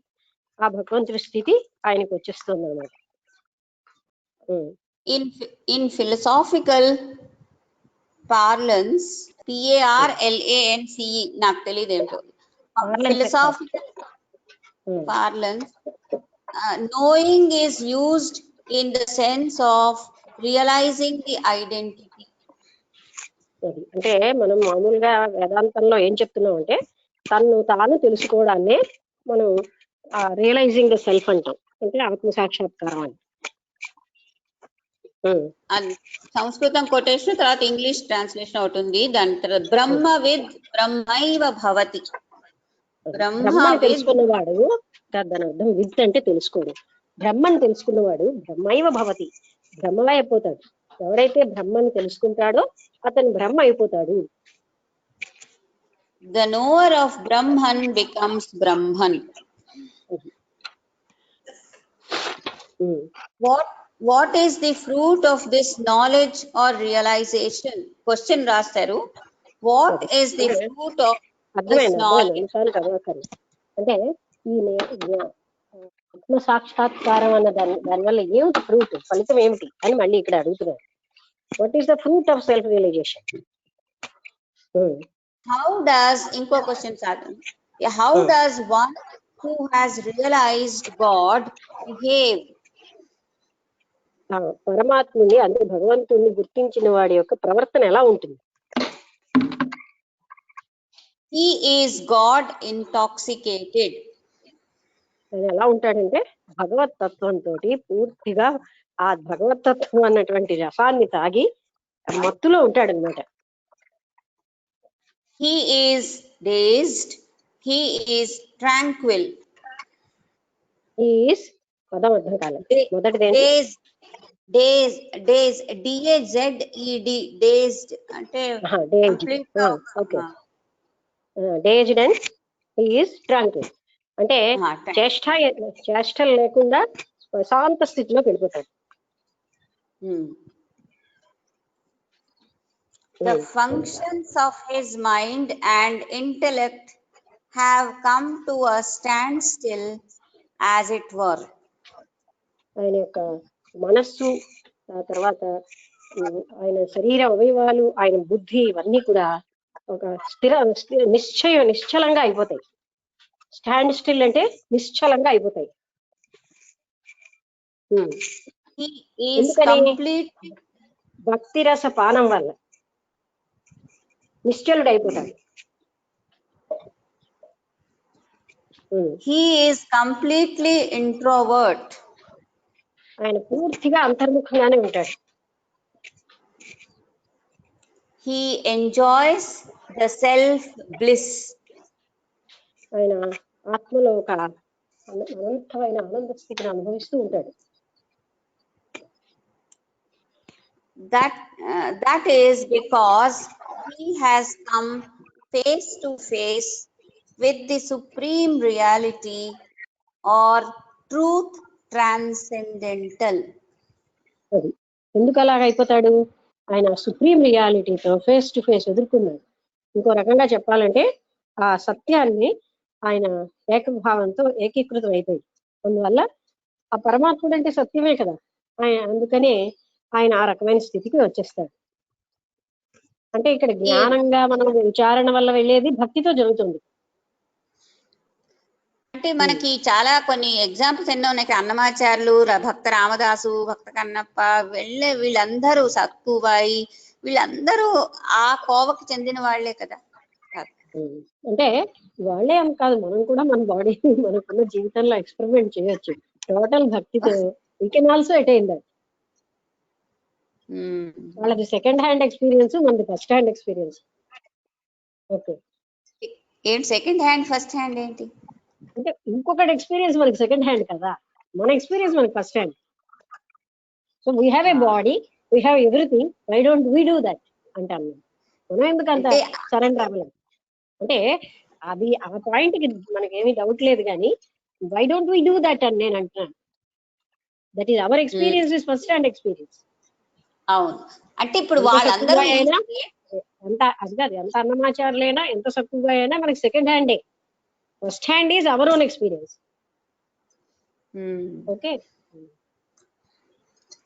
ఆ భగవంతుడి స్థితి ఆయనకు వచ్చేస్తుంది అన్నమాట. In philosophical parlance, PARLANCE, నాకు తెలియదు ఏంటో, philosophical parlance, knowing is used in the sense of realizing the identity. అంటే మనం మామూలుగా వేదాంతంలో ఏం చెప్తున్నాం అంటే తను తాను తెలుసుకోవడాన్ని మనం రియలైజింగ్ ద సెల్ఫ్ అంటాం, అంటే ఆత్మ సాక్షాత్కారం అని. సంస్కృతం కొటేషన్ తర్వాత ఇంగ్లీష్ ట్రాన్స్లేషన్ అవుతుంది. దాని తర్వాత బ్రహ్మవిద్ బ్రహ్మైవ భవతి. బ్రహ్మని తెలుసుకున్నవాడు, దాని అర్థం విత్ అంటే తెలుసుకోడు, బ్రహ్మని తెలుసుకున్నవాడు బ్రహ్మైవ భవతి, బ్రహ్మ అయిపోతాడు. ఎవరైతే బ్రహ్మని తెలుసుకుంటాడో అతను బ్రహ్మ అయిపోతాడు. The knower of Brahman becomes Brahman. What is the fruit of this knowledge or realization? Question రాస్తారు. What is the fruit of this knowledge? అంటే ఈ ఆత్మ సాక్షాత్కారం అన్న దానివల్ల ఏమిటి ఫ్రూట్, ఫలితం ఏమిటి అని మళ్ళీ ఇక్కడ అడుగుతున్నారు. What is the fruit of self realization? How does, ఇంకో క్వశ్చన్ సాధన, how does one who has realized God behave? పరమాత్ముని అంటే భగవంతుని గుర్తించిన వాడి యొక్క ప్రవర్తన ఎలా ఉంటుంది? He is God intoxicated. ఆయన ఎలా ఉంటాడంటే భగవత్ తత్వంతో పూర్తిగా ఆ భగవత్ తత్వం అన్నటువంటి రసాన్ని తాగి మత్తులో ఉంటాడు అనమాట. He is dazed. He is tranquil. He is పదం అర్థం కాలేదు. మొదటిది dazed, D-A-Z-E-D, dazed అంటే complete గా, okay. Dazed and he is tranquil అంటే చేష్టలు లేకుండా శాంత స్థితిలోకి వెళ్ళిపోతాడు. The functions of his mind and intellect have come to a standstill, as it were. ఆయన యొక్క మనస్సు, ఆ తర్వాత ఆయన శరీర అవయవాలు, ఆయన బుద్ధి, ఇవన్నీ కూడా ఒక నిశ్చలంగా అయిపోతాయి. స్టాండ్ స్టిల్ అంటే నిశ్చలంగా అయిపోతాయి. భక్తి రస పానం వల్ల నిశ్చలుడు అయిపోతాడు. He is completely introvert. ఆయన పూర్తిగా అంతర్ముఖంగానే ఉంటాడు. He enjoys the self bliss. ఆయన ఆత్మలో ఒక అనంతమైన ఆనంద స్థితిని అనుభవిస్తూ ఉంటాడు. That is because he has come face to face with the supreme reality or truth transcendental. ఎందుకు అలాగ అయిపోతాడు? ఆయన సుప్రీం రియాలిటీతో ఫేస్ టు ఫేస్ ఎదుర్కొన్నాడు. ఇంకో రకంగా చెప్పాలంటే ఆ సత్యాన్ని ఆయన ఏకభావంతో ఏకీకృతం అయిపోయింది. అందువల్ల ఆ పరమాత్ముడు అంటే సత్యమే కదా, అందుకనే ఆయన ఆ రకమైన స్థితికి వచ్చేస్తాడు. అంటే ఇక్కడ జ్ఞానంగా మనం విచారణ వల్ల వెళ్ళేది భక్తితో జరుగుతుంది. అంటే మనకి చాలా కొన్ని ఎగ్జాంపుల్స్ ఎన్నో ఉన్నాయి. అన్నమాచార్యులు, భక్త రామదాసు, భక్త కన్నప్ప, వీళ్ళందరూ సత్కుబాయి, వీళ్ళందరూ ఆ కోవకి చెందిన వాళ్లే కదా. అంటే వాళ్ళే అని కాదు, మనం కూడా మన బాడీ మనకున్న జీవితంలో ఎక్స్పెరిమెంట్ చేయొచ్చు. టోటల్ భక్తితో we can also attain that. వాళ్ళది సెకండ్ హ్యాండ్ ఎక్స్పీరియన్స్, మనది ఫస్ట్ హ్యాండ్ ఎక్స్పీరియన్స్. ఓకే, ఏంటి సెకండ్ హ్యాండ్ ఫస్ట్ హ్యాండ్ ఏంటి అంటే ఇంకొకటి ఎక్స్పీరియన్స్ మనకి సెకండ్ హ్యాండ్ కదా, మన ఎక్స్పీరియన్స్ మనకి first hand. So we have a body, we have everything, why don't we do that అంటాను. మనం ఎందుకు అంత సరెండర్ అవ్వలేదు అంటే అది ఆ పాయింట్ కి మనకేమీ డౌట్ లేదు, కానీ why don't we do that అని నేను అంటున్నాను. That is our experience, is first hand experience. అవును, అంటే ఇప్పుడు వాళ్ళందరూ అయినా ఎంత అది కాదు, ఎంత అన్నమాచారులైనా ఎంత సక్కువగా అయినా మనకి సెకండ్ హ్యాండే. First hand is our own experience. Okay,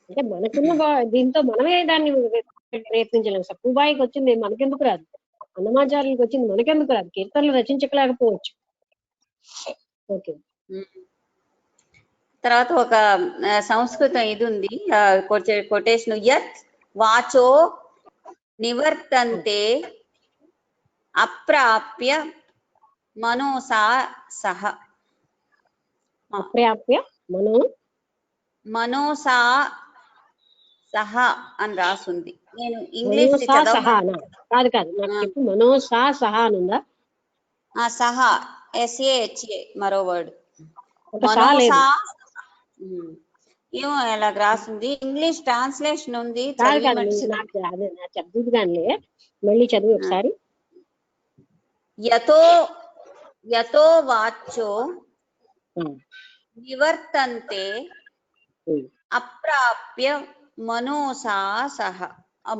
అంటే మనకున్న దీంతో మనమే దాన్ని ప్రయత్నించలేము. సక్కుబాయికి వచ్చింది మనకెందుకు రాదు, అన్నమాచార్యులకు వచ్చింది మనకెందుకు రాదు, కీర్తనలు రచించలేకపోవచ్చు. ఓకే, తర్వాత ఒక సంస్కృతం ఇది ఉంది కొటేషన్, యత్ వాచో నివర్తంతే అప్రాప్య మనోసా సహ. అప్రాప్య మనోసా సహ అని రాసుంది. నేను ఇంగ్లీష్ కాదు కాదు నాకు చెప్పు, మనోసా సహ అనుందా? సహా, SAHA మరో వర్డ్. ఏమో ఎలా రాసింది, ఇంగ్లీష్ ట్రాన్స్లేషన్ ఉంది. చదువు కానీ మళ్ళీ చదువు ఒకసారి. యతో వాచో నివర్తంతే అప్రాప్య మనోసా సహ.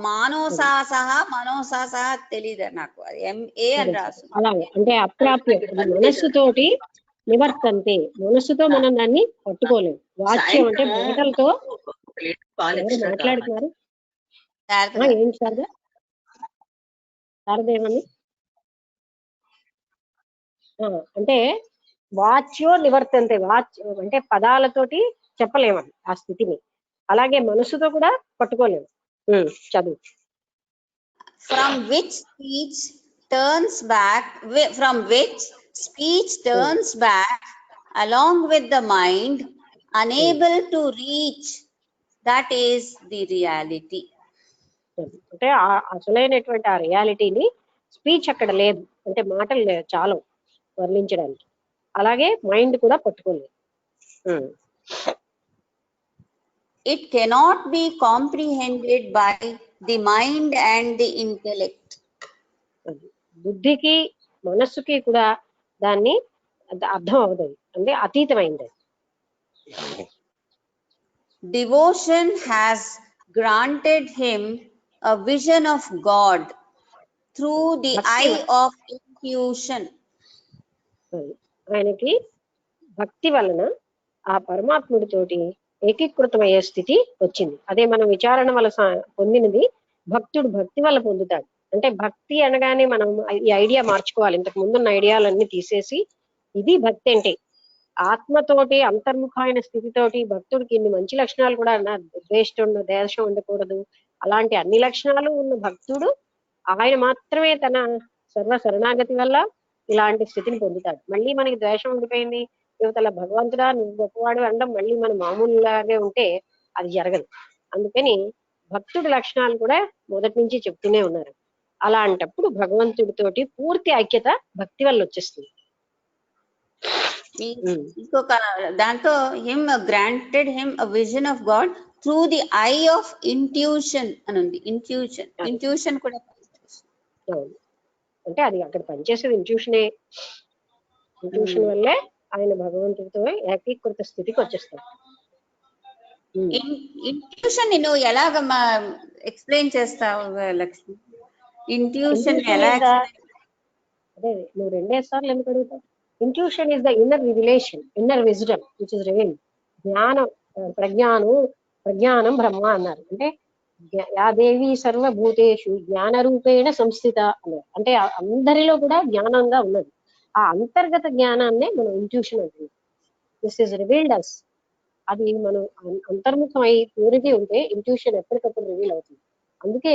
మానోసా సహ, మనోసా సహ తెలీదు నాకు, అది MA అని రాసు. అలాగే అంటే అప్రాప్య మనస్సు తోటి నివర్తంతే, మనసుతో మనం దాన్ని పట్టుకోలేము. వాచ్యం అంటే సాయంత్రము మాటలతో. ఒక లీటర్ పాలు ఎవరు ఎక్స్ట్రా కావాలి. మాట్లాడుతున్నారు? శారద గారు. ఏంటి శారద? శారద ఏమని? అంటే వాచ్యో నివర్తంతే, వాచ్ అంటే పదాలతోటి చెప్పలేమని ఆ స్థితిని, అలాగే మనసుతో కూడా పట్టుకోలేము. చదువు. From which speech turns back, from which speech turns back along with the mind, unable to reach, that is the reality. అంటే అసలైనటువంటి ఆ రియాలిటీని స్పీచ్ అక్కడ లేదు, అంటే మాటలు లేదు చాలు వర్ణించడానికి, అలాగే మైండ్ కూడా పట్టుకోలేదు. It cannot be comprehended by the mind and the intellect. బుద్ధికి మనస్సుకి కూడా దాన్ని అర్థం అవుతుంది, అంటే అతీతమైంది. Devotion has granted him a vision of God through the eye of intuition. ఆయనకి భక్తి వలన ఆ పరమాత్ముడితోటి ఏకీకృతమయ్యే స్థితి వచ్చింది. అదే మనం విచారణ వల్ల పొందినది భక్తుడు భక్తి వల్ల పొందుతాడు. అంటే భక్తి అనగానే మనం ఈ ఐడియా మార్చుకోవాలి, ఇంతకు ముందున్న ఐడియాలన్నీ తీసేసి ఇది భక్తి అంటే ఆత్మతోటి అంతర్ముఖమైన స్థితితోటి భక్తుడికి ఇన్ని మంచి లక్షణాలు కూడా దేశం ఉండకూడదు, అలాంటి అన్ని లక్షణాలు ఉన్న భక్తుడు ఆయన మాత్రమే తన సర్వ శరణాగతి వల్ల ఇలాంటి స్థితిని పొందుతాడు. మళ్ళీ మనకి ద్వేషం ఉండిపోయింది, యువతల భగవంతుడా నువ్వు గొప్పవాడు అనడం మళ్ళీ మన మామూలులాగే ఉంటే అది జరగదు. అందుకని భక్తుడి లక్షణాలు కూడా మొదటి నుంచి చెప్తూనే ఉన్నారు. అలాంటప్పుడు భగవంతుడితోటి పూర్తి ఐక్యత భక్తి వల్ల వచ్చేస్తుంది. ఇంకొక దాంతో him granted him a vision of God through the I of intuition అని ఉంది. ఇంట్యూషన్ కూడా అంటే అది అక్కడ పనిచేసేది ఇంట్యూషనే. ఇంట్యూషన్ వల్లే ఆయన భగవంతుడితో ఏకీకృత స్థితికి వచ్చేస్తాడు. ఇంట్యూషన్ నువ్వు ఎలాగ ఎక్స్ప్లెయిన్ చేస్తావు లక్ష్మి? ఇంట్యూషన్ ఎలా? అదే నువ్వు 2 సార్లు ఎందుకు అడుగుతావు? Intuition is the inner revelation, inner wisdom which is revealed. జ్ఞానం, ప్రజ్ఞానం బ్రహ్మ అన్నారు. అంటే యా దేవి సర్వభూతేషు జ్ఞాన రూపేణ సంస్థిత అన్నారు. అంటే అందరిలో కూడా జ్ఞానంగా ఉన్నది. ఆ అంతర్గత జ్ఞానాన్నే మనం ఇంట్యూషన్ అంటున్నాం. దిస్ ఇస్ రివీల్డ్ అస్. అది మనం అంతర్ముఖమై ప్యూరిటీ ఉంటే ఇంట్యూషన్ ఎప్పటికప్పుడు రివీల్ అవుతుంది. అందుకే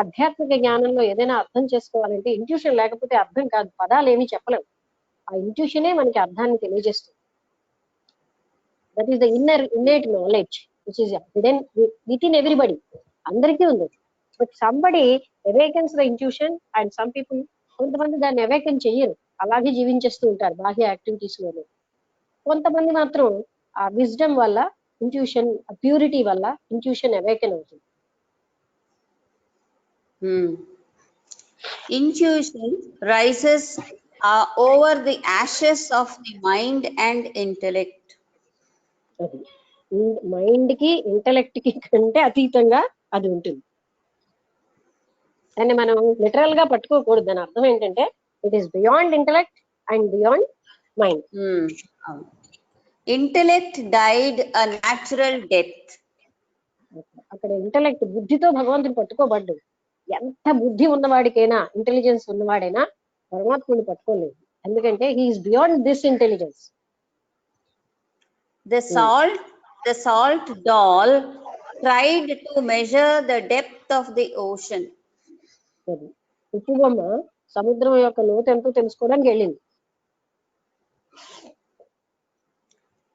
ఆధ్యాత్మిక జ్ఞానంలో ఏదైనా అర్థం చేసుకోవాలంటే ఇంట్యూషన్ లేకపోతే అర్థం కాదు, పదాలు ఏమీ చెప్పలేవు. ఆ ఇంట్యూషనే మనకి అర్థాన్ని తెలియజేస్తుంది. That is the innate knowledge which is hidden within everybody. అందరికీ ఉంది. But somebody awakens the intuition and some people, కొంతమంది దాన్ని అవేకెన్ చెయ్యరు, అలాగే జీవించేస్తూ ఉంటారు బాహ్య యాక్టివిటీస్ లోనే. కొంతమంది మాత్రం ఆ విజ్డమ్ వల్ల ఇంట్యూషన్, ప్యూరిటీ వల్ల ఇంట్యూషన్ అవేకెన్ అవుతుంది. Intuition rises over the ashes of the mind and intellect. అది మైండ్ కి ఇంటలెక్ట్ కి కంటే అతీతంగా అది ఉంటుంది. దాన్ని మనం లిటరల్ గా పట్టుకోకూడదు. దాని అర్థం ఏంటంటే it is beyond intellect and beyond mind. Intellect died a natural death. అక్కడ ఇంటలెక్ట్ బుద్ధితో భగవంతుని పట్టుకోబడ్డు. ఎంత బుద్ధి ఉన్నవాడికైనా, ఇంటెలిజెన్స్ ఉన్నవాడైనా పరమాత్ముని పట్టుకోలేదు. ఎందుకంటే he is beyond this intelligence. The salt doll tried to measure the depth of the ocean. ఉప్పు బొమ్మ సముద్రం యొక్క లోతు ఎంతో తెలుసుకోవడానికి వెళ్ళింది.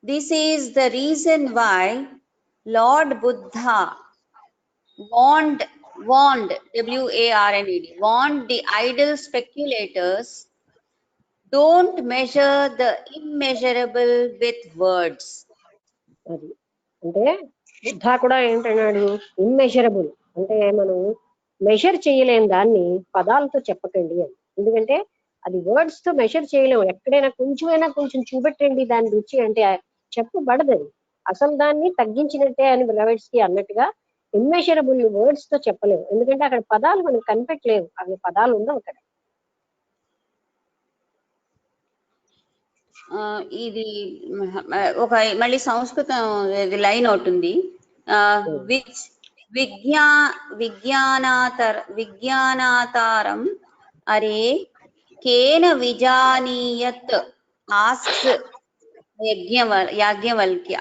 This is the reason why Lord Buddha warned warned the idle speculators, don't measure the immeasurable with words. అది అంటే బుద్ధ కూడా ఏంటన్నాడు, ఇమ్మెజరబుల్ అంటే మనం మెజర్ చేయలేని దాన్ని పదాలతో చెప్పకండి అని. ఎందుకంటే అది వర్డ్స్ తో మెజర్ చేయలేము. ఎక్కడైనా కొంచెమైనా కొంచెం చూపెట్టండి దాని రుచి అంటే చెప్పబడదు. అది అసలు దాన్ని తగ్గించినట్టే అని బ్లవెట్స్కి అన్నట్టుగా ఇమ్మెజరబుల్ వర్డ్స్ తో చెప్పలేము. ఎందుకంటే అక్కడ పదాలు మనకు కనిపెట్టలేవు, అవి పదాలు ఉండవు అక్కడ. ఇది ఒక మళ్ళీ సంస్కృతం లైన్ ఒకటి ఉంది. విచ్ విజ్ఞానాతారం అరే కేన విజానీయత్ ఆస్క్స్ యాజ్ఞవల్క్య.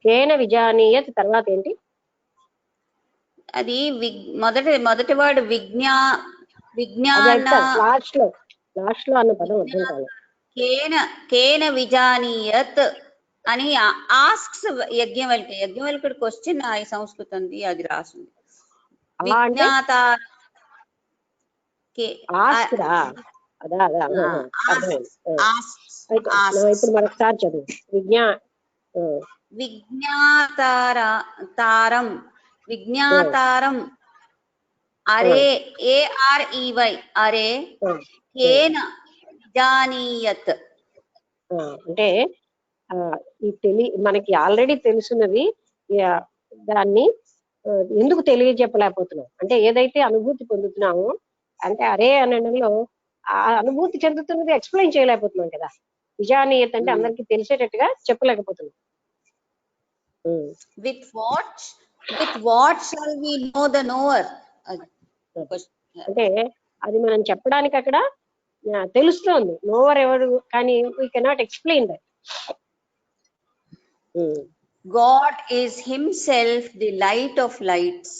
కేన విజానీయత్ తర్వాత ఏంటి? అది మొదటి వాడు విజ్ఞాన లాస్ట్ లో అన్న పదం అర్థం కాలేదు. కేన విజానీయత్ అని ఆస్క్స్ యజ్ఞవల్కుడు క్వశ్చన్ ఈ సంస్కృతం అది రాసింది. విజ్ఞాత ఇప్పుడు మరొకసారి చదువు. విజ్ఞాతారం అరే AREY అరే కేన విజానీయత్. అంటే మనకి ఆల్రెడీ తెలుసున్నది దాన్ని ఎందుకు తెలియజెప్పలేకపోతున్నాం అంటే ఏదైతే అనుభూతి పొందుతున్నామో అంటే అరే అనడంలో ఆ అనుభూతి చెందుతున్నది ఎక్స్ప్లెయిన్ చేయలేకపోతున్నాం కదా. విజానీయత్ అంటే అందరికి తెలిసేటట్టుగా చెప్పలేకపోతున్నాం. With what shall we know the knower. అంటే అది మనం చెప్పడానికి అక్కడ తెలుస్తోంది నోవర్ ఎవరు, కానీ we cannot explain that. God is himself the light of lights.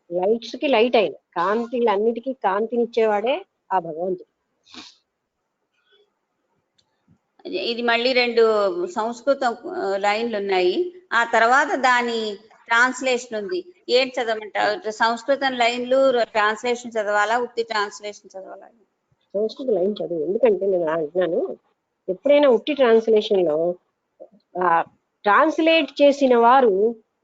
Lights కి లైట్ అయిన కాంతిలన్నిటికీ కాంతినిచ్చేవాడే ఆ భగవంతుడు. ఇది మళ్ళీ 2 సంస్కృతం లైన్లు ఉన్నాయి. ఆ తర్వాత దాని ట్రాన్స్లేషన్ ఉంది. ఏంటి చదవమంటారు? సంస్కృతం లైన్లు ట్రాన్స్లేషన్ చదవాలా, ఉత్తి ట్రాన్స్లేషన్ చదవాలా? సంస్కృత లైన్ చదువు. ఎందుకంటే నేను అంటున్నాను, ఎప్పుడైనా ఉట్టి ట్రాన్స్లేషన్ లో ట్రాన్స్లేట్ చేసిన వారు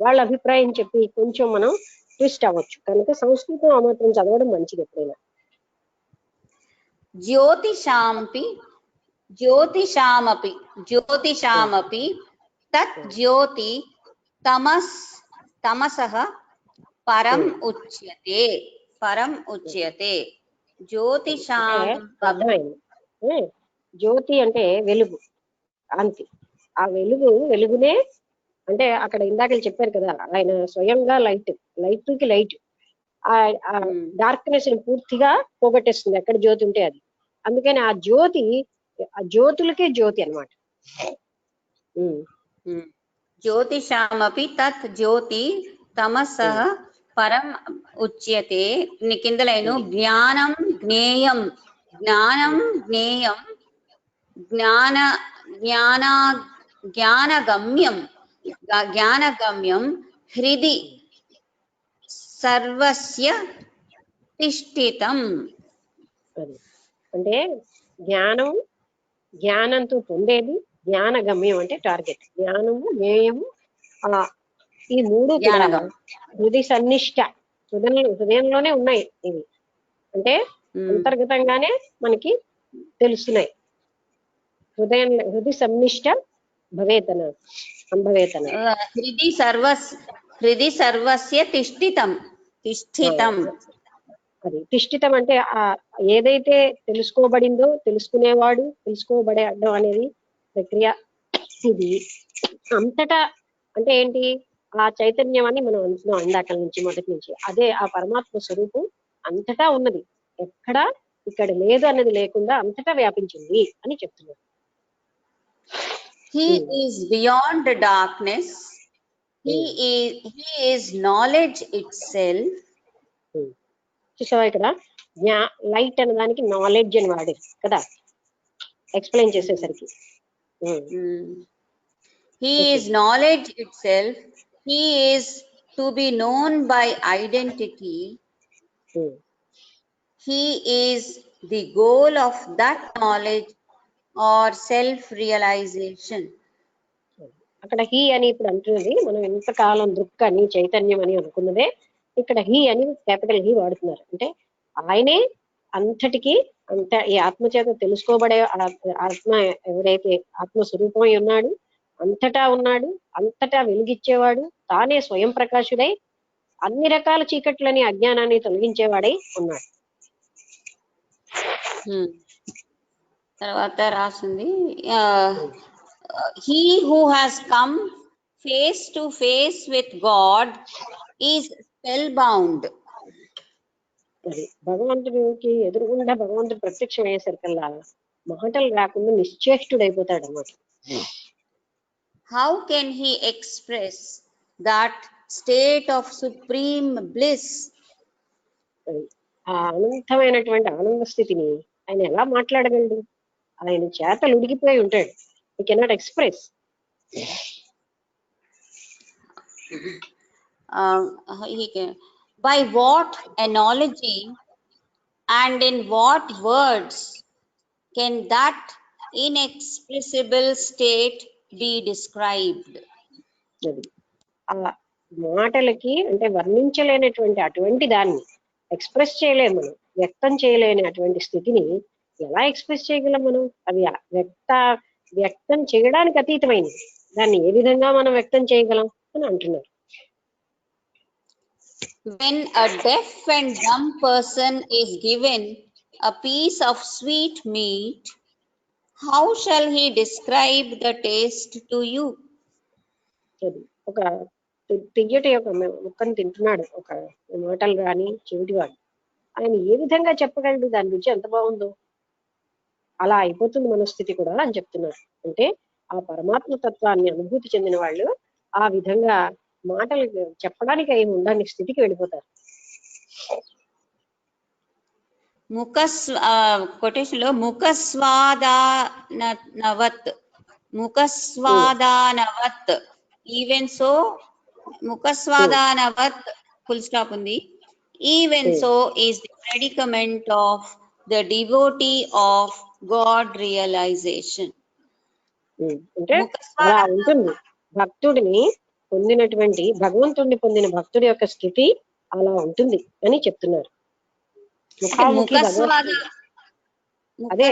వాళ్ళ అభిప్రాయం చెప్పి కొంచెం మనం ట్విస్ట్ అవ్వచ్చు. కనుక సంస్కృతం ఆ మాత్రం చదవడం మంచిది. ఎప్పుడైనా జ్యోతిషామపి తత్ జ్యోతి తమసః పరం ఉచ్యతే. అర్థమైంది. జ్యోతి అంటే వెలుగు, కాంతి. ఆ వెలుగునే అంటే అక్కడ ఇందాక చెప్పారు కదా, ఆయన స్వయంగా లైట్ కి లైట్ ఆ డార్క్నెస్ ని పూర్తిగా పోగొట్టేస్తుంది ఎక్కడ జ్యోతి ఉంటే అది. అందుకని ఆ జ్యోతులకే జ్యోతి అన్నమాట. జ్యోతిషామపి తత్ జ్యోతి తమసః పరం ఉచ్యతే. కింద లైను జ్ఞానం జ్ఞేయం జ్ఞానగమ్యం హృది సర్వస్య తిష్ఠితం. అంటే జ్ఞానంతో పొందేది, జ్ఞానగమ్యం అంటే టార్గెట్. జ్ఞానము జ్ఞేయము ఈ 3 హృది సన్నిష్ట, హృదయంలోనే ఉన్నాయి. ఇవి అంటే అంతర్గతంగానే మనకి తెలుస్తున్నాయి. హృది సన్నిష్ట సంభవేతన. హృది సర్వస్య తిష్ఠితం. అది తిష్ఠితం అంటే ఏదైతే తెలుసుకోబడిందో, తెలుసుకోబడే అడ్డం అనేది ప్రక్రియ. ఇది అంతటా అంటే ఏంటి? ఆ చైతన్యం అని మనం అంటున్నాం ఇందాక నుంచి, మొదటి నుంచి. అదే ఆ పరమాత్మ స్వరూపం అంతటా ఉన్నది, ఎక్కడా ఇక్కడ లేదు అన్నది లేకుండా అంతటా వ్యాపించింది అని చెప్తున్నారు. He is beyond the darkness. He is knowledge itself. చూసావా ఇక్కడ లైట్ అనే దానికి నాలెడ్జ్ అని వాడారు కదా ఎక్స్ప్లెయిన్ చేసేసరికి. He is knowledge itself. He is to be known by identity. He is the goal of that knowledge or self realization. అక్కడ హీ అని ఇప్పుడు అంటున్నది మనం ఎంతకాలం దృక్ అని చైతన్యం అని అనుకున్నదే ఇక్కడ హీ అని క్యాపిటల్ హీ వాడుతున్నారు. అంటే ఆయనే అంతటికి ఈ ఆత్మ చేత తెలుసుకోబడే ఆత్మ ఎవరైతే ఆత్మస్వరూపమై ఉన్నాడు, అంతటా ఉన్నాడు, అంతటా వెలిగిచ్చేవాడు, తానే స్వయం ప్రకాశుడై అన్ని రకాల చీకట్లని అజ్ఞానాన్ని తొలగించేవాడై ఉన్నాడు. తర్వాత రాసింది he who has come face to face with God is spellbound. అది భగవంతుడికి ఎదురుగుండా భగవంతుడు ప్రత్యక్షం అయ్యేసరికల్లా మాటలు రాకుండా నిశ్చేష్టుడైపోతాడు అన్నమాట. How can he express that state of supreme bliss? అది ఆ అనంతమైనటువంటి ఆనంద స్థితిని ఆయన ఎలా మాట్లాడగలడు? ఆయన చేతలు ఉడికిపోయి ఉంటాడు. he cannot express. He can, by what analogy and in what words can that inexpressible state be described? అది ఆ మాటలకి అంటే వర్ణించలేనటువంటి అటువంటి దాన్ని ఎక్స్ప్రెస్ చేయలేము మనం, వ్యక్తం చేయలేని అటువంటి స్థితిని ఎలా ఎక్స్ప్రెస్ చేయగలం మనం? అది వ్యక్తం చేయడానికి అతీతమైనది. దాన్ని ఏ విధంగా మనం వ్యక్తం చేయగలం అని అంటున్నారు. When a deaf and dumb person is given a piece of sweet meat, how shall he describe the taste to you? అది ఒక తియ్యటి ఒక ముక్కను తింటున్నాడు, ఒక మాటలు రాని చెవిటివాడు. ఆయన ఏ విధంగా చెప్పగలడు దాని రుచి ఎంత బాగుందో? అలా అయిపోతుంది మనస్థితి కూడా అని చెప్తున్నారు. అంటే ఆ పరమాత్మ తత్వాన్ని అనుభూతి చెందిన వాళ్ళు ఆ విధంగా మాటలు చెప్పడానికి ఏమి ఉండని స్థితికి వెళ్ళిపోతారు. కొటేషన్ లో ముఖస్వాదానవత్ ఈవెన్ సో ముఖస్వాదానవత్ ఫుల్ స్టాప్ ఉంది. Even so is the predicament of the devotee of God realization. అంటే అలా ఉంటుంది భక్తుడిని పొందినటువంటి భగవంతుడిని పొందిన భక్తుడి యొక్క స్థితి అలా ఉంటుంది అని చెప్తున్నారు. అదే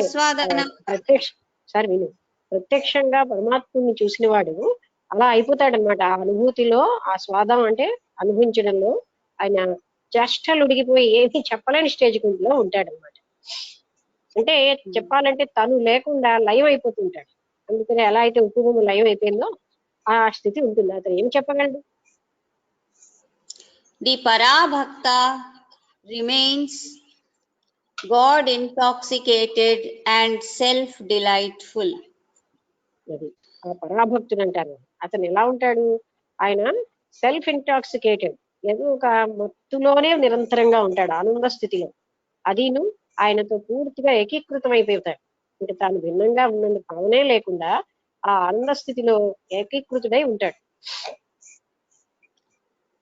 ప్రత్యక్షంగా పరమాత్ముని చూసిన వాడు అలా అయిపోతాడనమాట. ఆ అనుభూతిలో ఆ స్వాదం అంటే అనుభవించడంలో ఆయన చేష్టలు ఉడిగిపోయి ఏమీ చెప్పలేని స్టేజ్ లో ఉంటాడనమాట. అంటే చెప్పాలంటే తను లేకుండా లయం అయిపోతుంటాడు. అందుకని ఎలా అయితే ఉప్పు బొమ్మ లయం అయిపోయిందో ఆ స్థితి ఉంటుంది. అతను ఏం చెప్పగలడు? The parabhakta remains God intoxicated and self-delightful. అది ఆ పరాభక్తుడు అంటారు. అతను ఎలా ఉంటాడు? ఆయన సెల్ఫ్ ఇంటాక్సికేటెడ్, ఏదో ఒక మత్తులోనే నిరంతరంగా ఉంటాడు, ఆనంద స్థితిలో. అదిను ఆయనతో పూర్తిగా ఏకీకృతం అయిపోతాడు. అంటే తాను భిన్నంగా ఉన్నందు భావనే లేకుండా ఆ ఆనంద స్థితిలో ఏకీకృతుడై ఉంటాడు.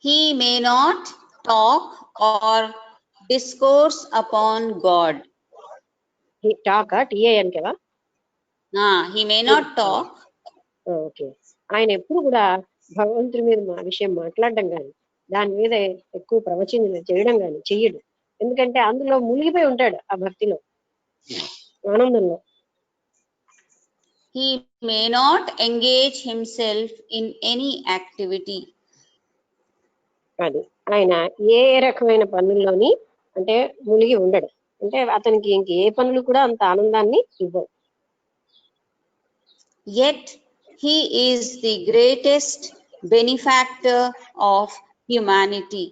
He may not talk or discourse upon God. Talk టిఏఎన్ కదా? He may not talk. Okay. ఆయన ఎప్పుడు కూడా భగవంతుడి మీద విషయం మాట్లాడడం కానీ దాని మీద ఎక్కువ ప్రవచనం చేయడం కానీ చెయ్యడు. ఎందుకంటే అందులో మునిగిపోయి ఉంటాడు ఆ భక్తిలో, ఆనందంలో. He may not engage himself in any activity. అది ఆయన ఏ రకమైన పనుల్లోని అంటే మునిగి ఉండడు. అంటే అతనికి ఇంక ఏ పనులు కూడా అంత ఆనందాన్ని ఇవ్వవు. Yet he is the greatest benefactor of humanity.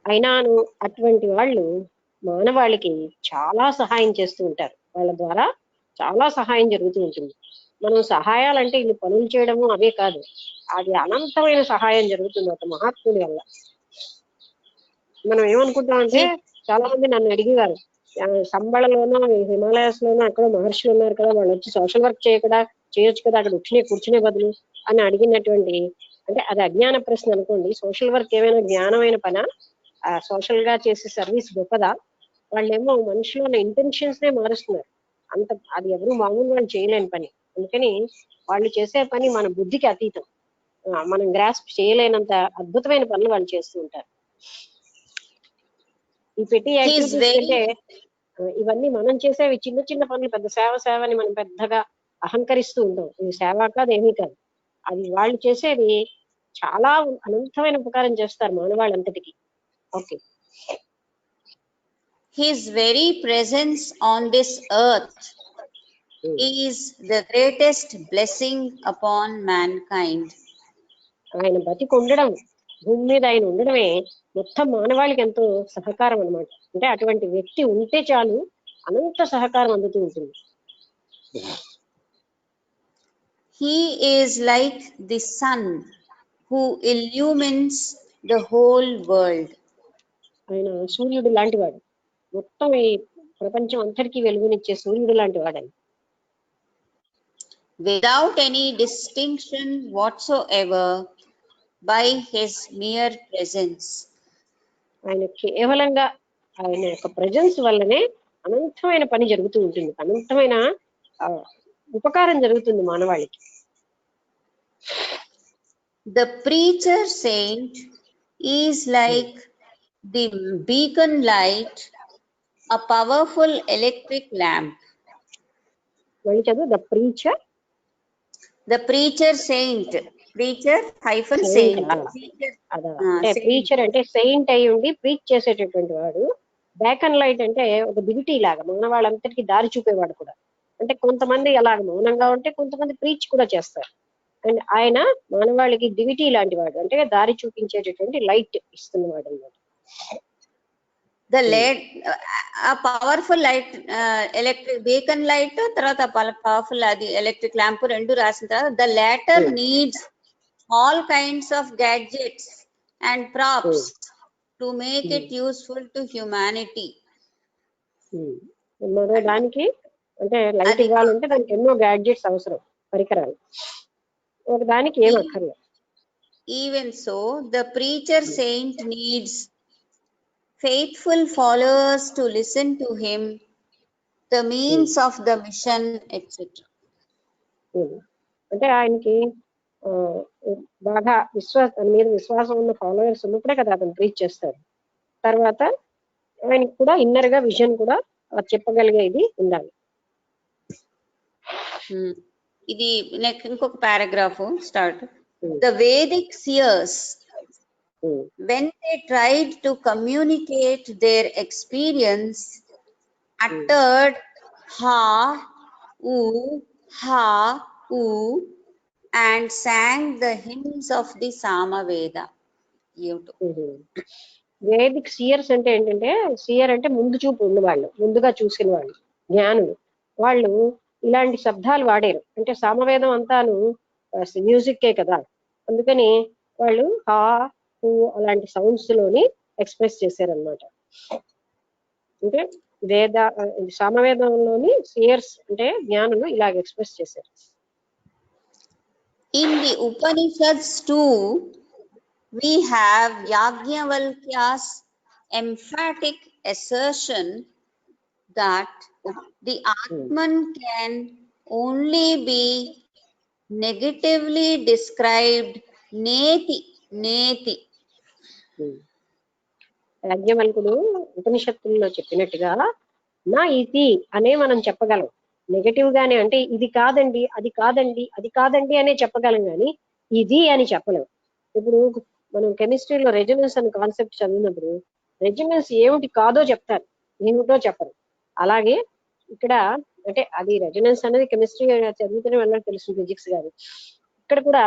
అయినాను అటువంటి వాళ్ళు మానవాళికి చాలా సహాయం చేస్తూ ఉంటారు. వాళ్ళ ద్వారా చాలా సహాయం జరుగుతూ ఉంటుంది. మనం సహాయాలంటే ఇన్ని పనులు చేయడము అవే కాదు, అది అనంతమైన సహాయం జరుగుతుంది ఒక మహాత్ముని వల్ల. మనం ఏమనుకుంటామంటే చాలా మంది నన్ను అడిగేవారు, సంబళలోనో హిమాలయాస్ లోనో అక్కడ మహర్షులు ఉన్నారు కదా, వాళ్ళు వచ్చి సోషల్ వర్క్ చేయొచ్చు కదా అక్కడ కూర్చునే బదులు అని అడిగినటువంటి, అంటే అది అజ్ఞాన ప్రశ్న అనుకోండి. సోషల్ వర్క్ ఏమైనా జ్ఞానమైన పనా? సోషల్ గా చేసే సర్వీస్ గొప్పదా? వాళ్ళేమో మనుషులు ఉన్న ఇంటెన్షన్స్ నే మారుస్తున్నారు. అంత అది ఎవరు మామూలు వాళ్ళు చేయలేని పని. అందుకని వాళ్ళు చేసే పని మన బుద్ధికి అతీతం, మనం గ్రాస్ప్ చేయలేనంత అద్భుతమైన పనులు వాళ్ళు చేస్తూ ఉంటారు. ఈ పెట్టి యాక్టివిటీస్ అంటే ఇవన్నీ మనం చేసేవి చిన్న చిన్న పనులు, పెద్ద సేవ అని మనం పెద్దగా అహంకరిస్తూ ఉంటాం. ఇది సేవ కాదు, ఏమీ కాదు. అది వాళ్ళు చేసేవి చాలా అనంతమైన ఉపకారం చేస్తారు మానవాళ్ళంతటికి. Okay. His very presence on this earth is the greatest blessing upon mankind. ఆయన బతికి ఉండడం, భూమి మీద ఆయన ఉండడమే మొత్తం మానవాళికి ఎంతో సహకారం అన్నమాట. అంటే అటువంటి వ్యక్తి ఉంటే చాలు అనంత సహకారం అందుతూ ఉంటుంది. He is like the sun who illumines the whole world. ఆయన సూర్యుడు లాంటి వాడు, మొత్తం ఈ ప్రపంచం అంతటికీ వెలుగునిచ్చే సూర్యుడు లాంటి వాడు ఆయన. Without any distinction whatsoever, by his mere presence. ఆయన కేవలంగా ఆయన యొక్క ప్రజెన్స్ వల్లనే అనంతమైన పని జరుగుతూ ఉంటుంది, అనంతమైన ఉపకారం జరుగుతుంది మానవాళికి. The preacher saint is like the beacon light, a powerful electric lamp. మళ్ళీ చదువు. The preacher. The preacher saint, preacher hyphen saint. అంటే ప్రీచర్ అంటే సెయింట్ అయి ఉండి ప్రీచ్ చేసేటటువంటి వాడు. బ్యాకన్ లైట్ అంటే ఒక దివిటీ లాగా మన వాళ్ళందరికీ దారి చూపేవాడు కూడా. అంటే కొంతమంది అలాగ మౌనంగా ఉంటే కొంతమంది ప్రీచ్ కూడా చేస్తారు. అండ్ ఆయన మానవాళికి దివిటీ లాంటి వాడు, అంటే దారి చూపించేటటువంటి లైట్ ఇస్తున్నవాడు అన్నమాట. The light, a powerful light, electric beacon light, తర్వాత powerful అది electric lamp రెండు రాసిన తర్వాత the latter needs all kinds of gadgets and props to make it useful to humanity. మరో దానికి అంటే లైట్ ఇవ్వాలంటే దానికి ఎన్నో గ్యాడ్జెట్స్ అవసరం, పరికరాలు. ఒక దానికి ఏం అక్కర్లేదు. Even so, the preacher saint needs faithful followers to listen to him, the means of the mission, etc. అంటే ఆయనకి బాగా మీద విశ్వాసం ఉన్న ఫాలోవర్స్ ఉన్నప్పుడే కదా అతను ప్రీచ్ చేస్తారు. తర్వాత ఆయనకి కూడా ఇన్నర్ గా విజన్ కూడా చెప్పగలిగేది ఉండాలి. ఇది ఇంకొక paragraph start. The Vedic seers, when they tried to communicate their experience, uttered ha, u, ha, u, and sang the hymns of the Samaveda. Vedic seers అంటే ఏంటంటే, సియర్ అంటే ముందు చూపు ఉన్నవాళ్ళు, ముందుగా చూసిన వాళ్ళు, జ్ఞానులు. వాళ్ళు ఇలాంటి శబ్దాలు వాడారు. అంటే సామవేదం అంతాను మ్యూజిక్కే కదా, అందుకని వాళ్ళు హా హూ అలాంటి సౌండ్స్ లోని ఎక్స్ప్రెస్ చేశారనమాట. అంటే సామవేదంలోని సియర్స్ అంటే జ్ఞానులు ఇలాగ ఎక్స్ప్రెస్ చేశారు. In the Upanishads too, we have Yajnavalkya's emphatic assertion that the Atman can only be negatively described neti. యాజ్ఞవల్కుడు ఉపనిషత్తుల్లో చెప్పినట్టుగా నా ఇది అనే మనం చెప్పగలం, నెగటివ్ గానే. అంటే ఇది కాదండి, అది కాదండి, అది కాదండి అనే చెప్పగలం, కానీ ఇది అని చెప్పలేం. ఇప్పుడు మనం కెమిస్ట్రీలో రెజొనెన్స్ అనే కాన్సెప్ట్ చదివినప్పుడు రెజొనెన్స్ ఏమిటి కాదో చెప్తారు, ఏమిటో చెప్పరు. అలాగే ఇక్కడ అంటే అది రెజొనెన్స్ అనేది కెమిస్ట్రీ చదివితేనే వెళ్ళాలి తెలుసు, ఫిజిక్స్ గారు. ఇక్కడ కూడా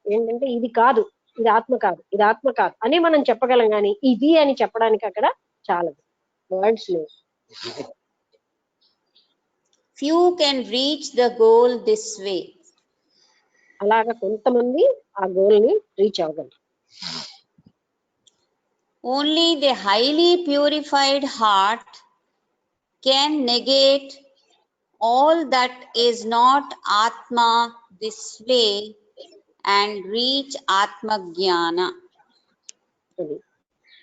ఏంటంటే ఇది కాదు, ఇది ఆత్మ కాదు, ఇది ఆత్మ కాదు అని మనం చెప్పగలం, కానీ ఇది అని చెప్పడానికి అక్కడ చాలదు, వర్డ్స్ లేవు. Few can reach the goal this way. అలాగా కొంతమంది ఆ గోల్ ని reach అవ్వగలరు. Only the highly purified heart can negate all that is not Atma this way and reach Atma Jnana.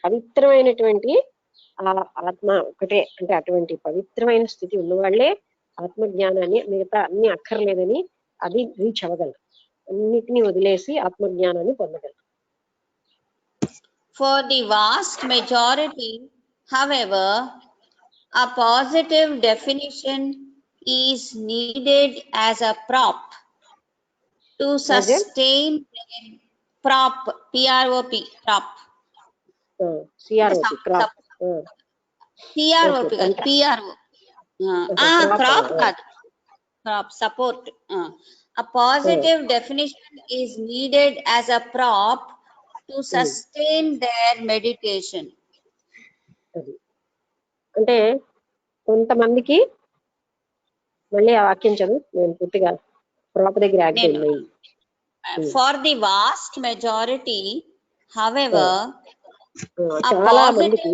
పవిత్రమైనటువంటి ఆ ఆత్మ ఒకటే, అంటే అటువంటి పవిత్రమైన స్థితి ఉన్నవాళ్లే ఆత్మజ్ఞానాన్ని, మిగతా అన్ని అక్కర్లేదని అది రీచ్ అవ్వగలరు. అన్నిటినీ వదిలేసి ఆత్మజ్ఞానాన్ని పొందగలరు. For the vast majority, however, a positive definition is needed as a prop to sustain prop, P-R-O-P, prop. CROP, prop. PRO okay కాదు, పిఆర్ఓ. క్రాప్ కాదు, crop support. A positive definition is needed as a prop to sustain their meditation. అంటే కొంతమందికి, మళ్ళీ ఆ వాక్యం చదువు, నేను పూర్తిగా ప్రాప్ దగ్గర ఆగిపోయింది. For the vast majority, however, చాలా మందికి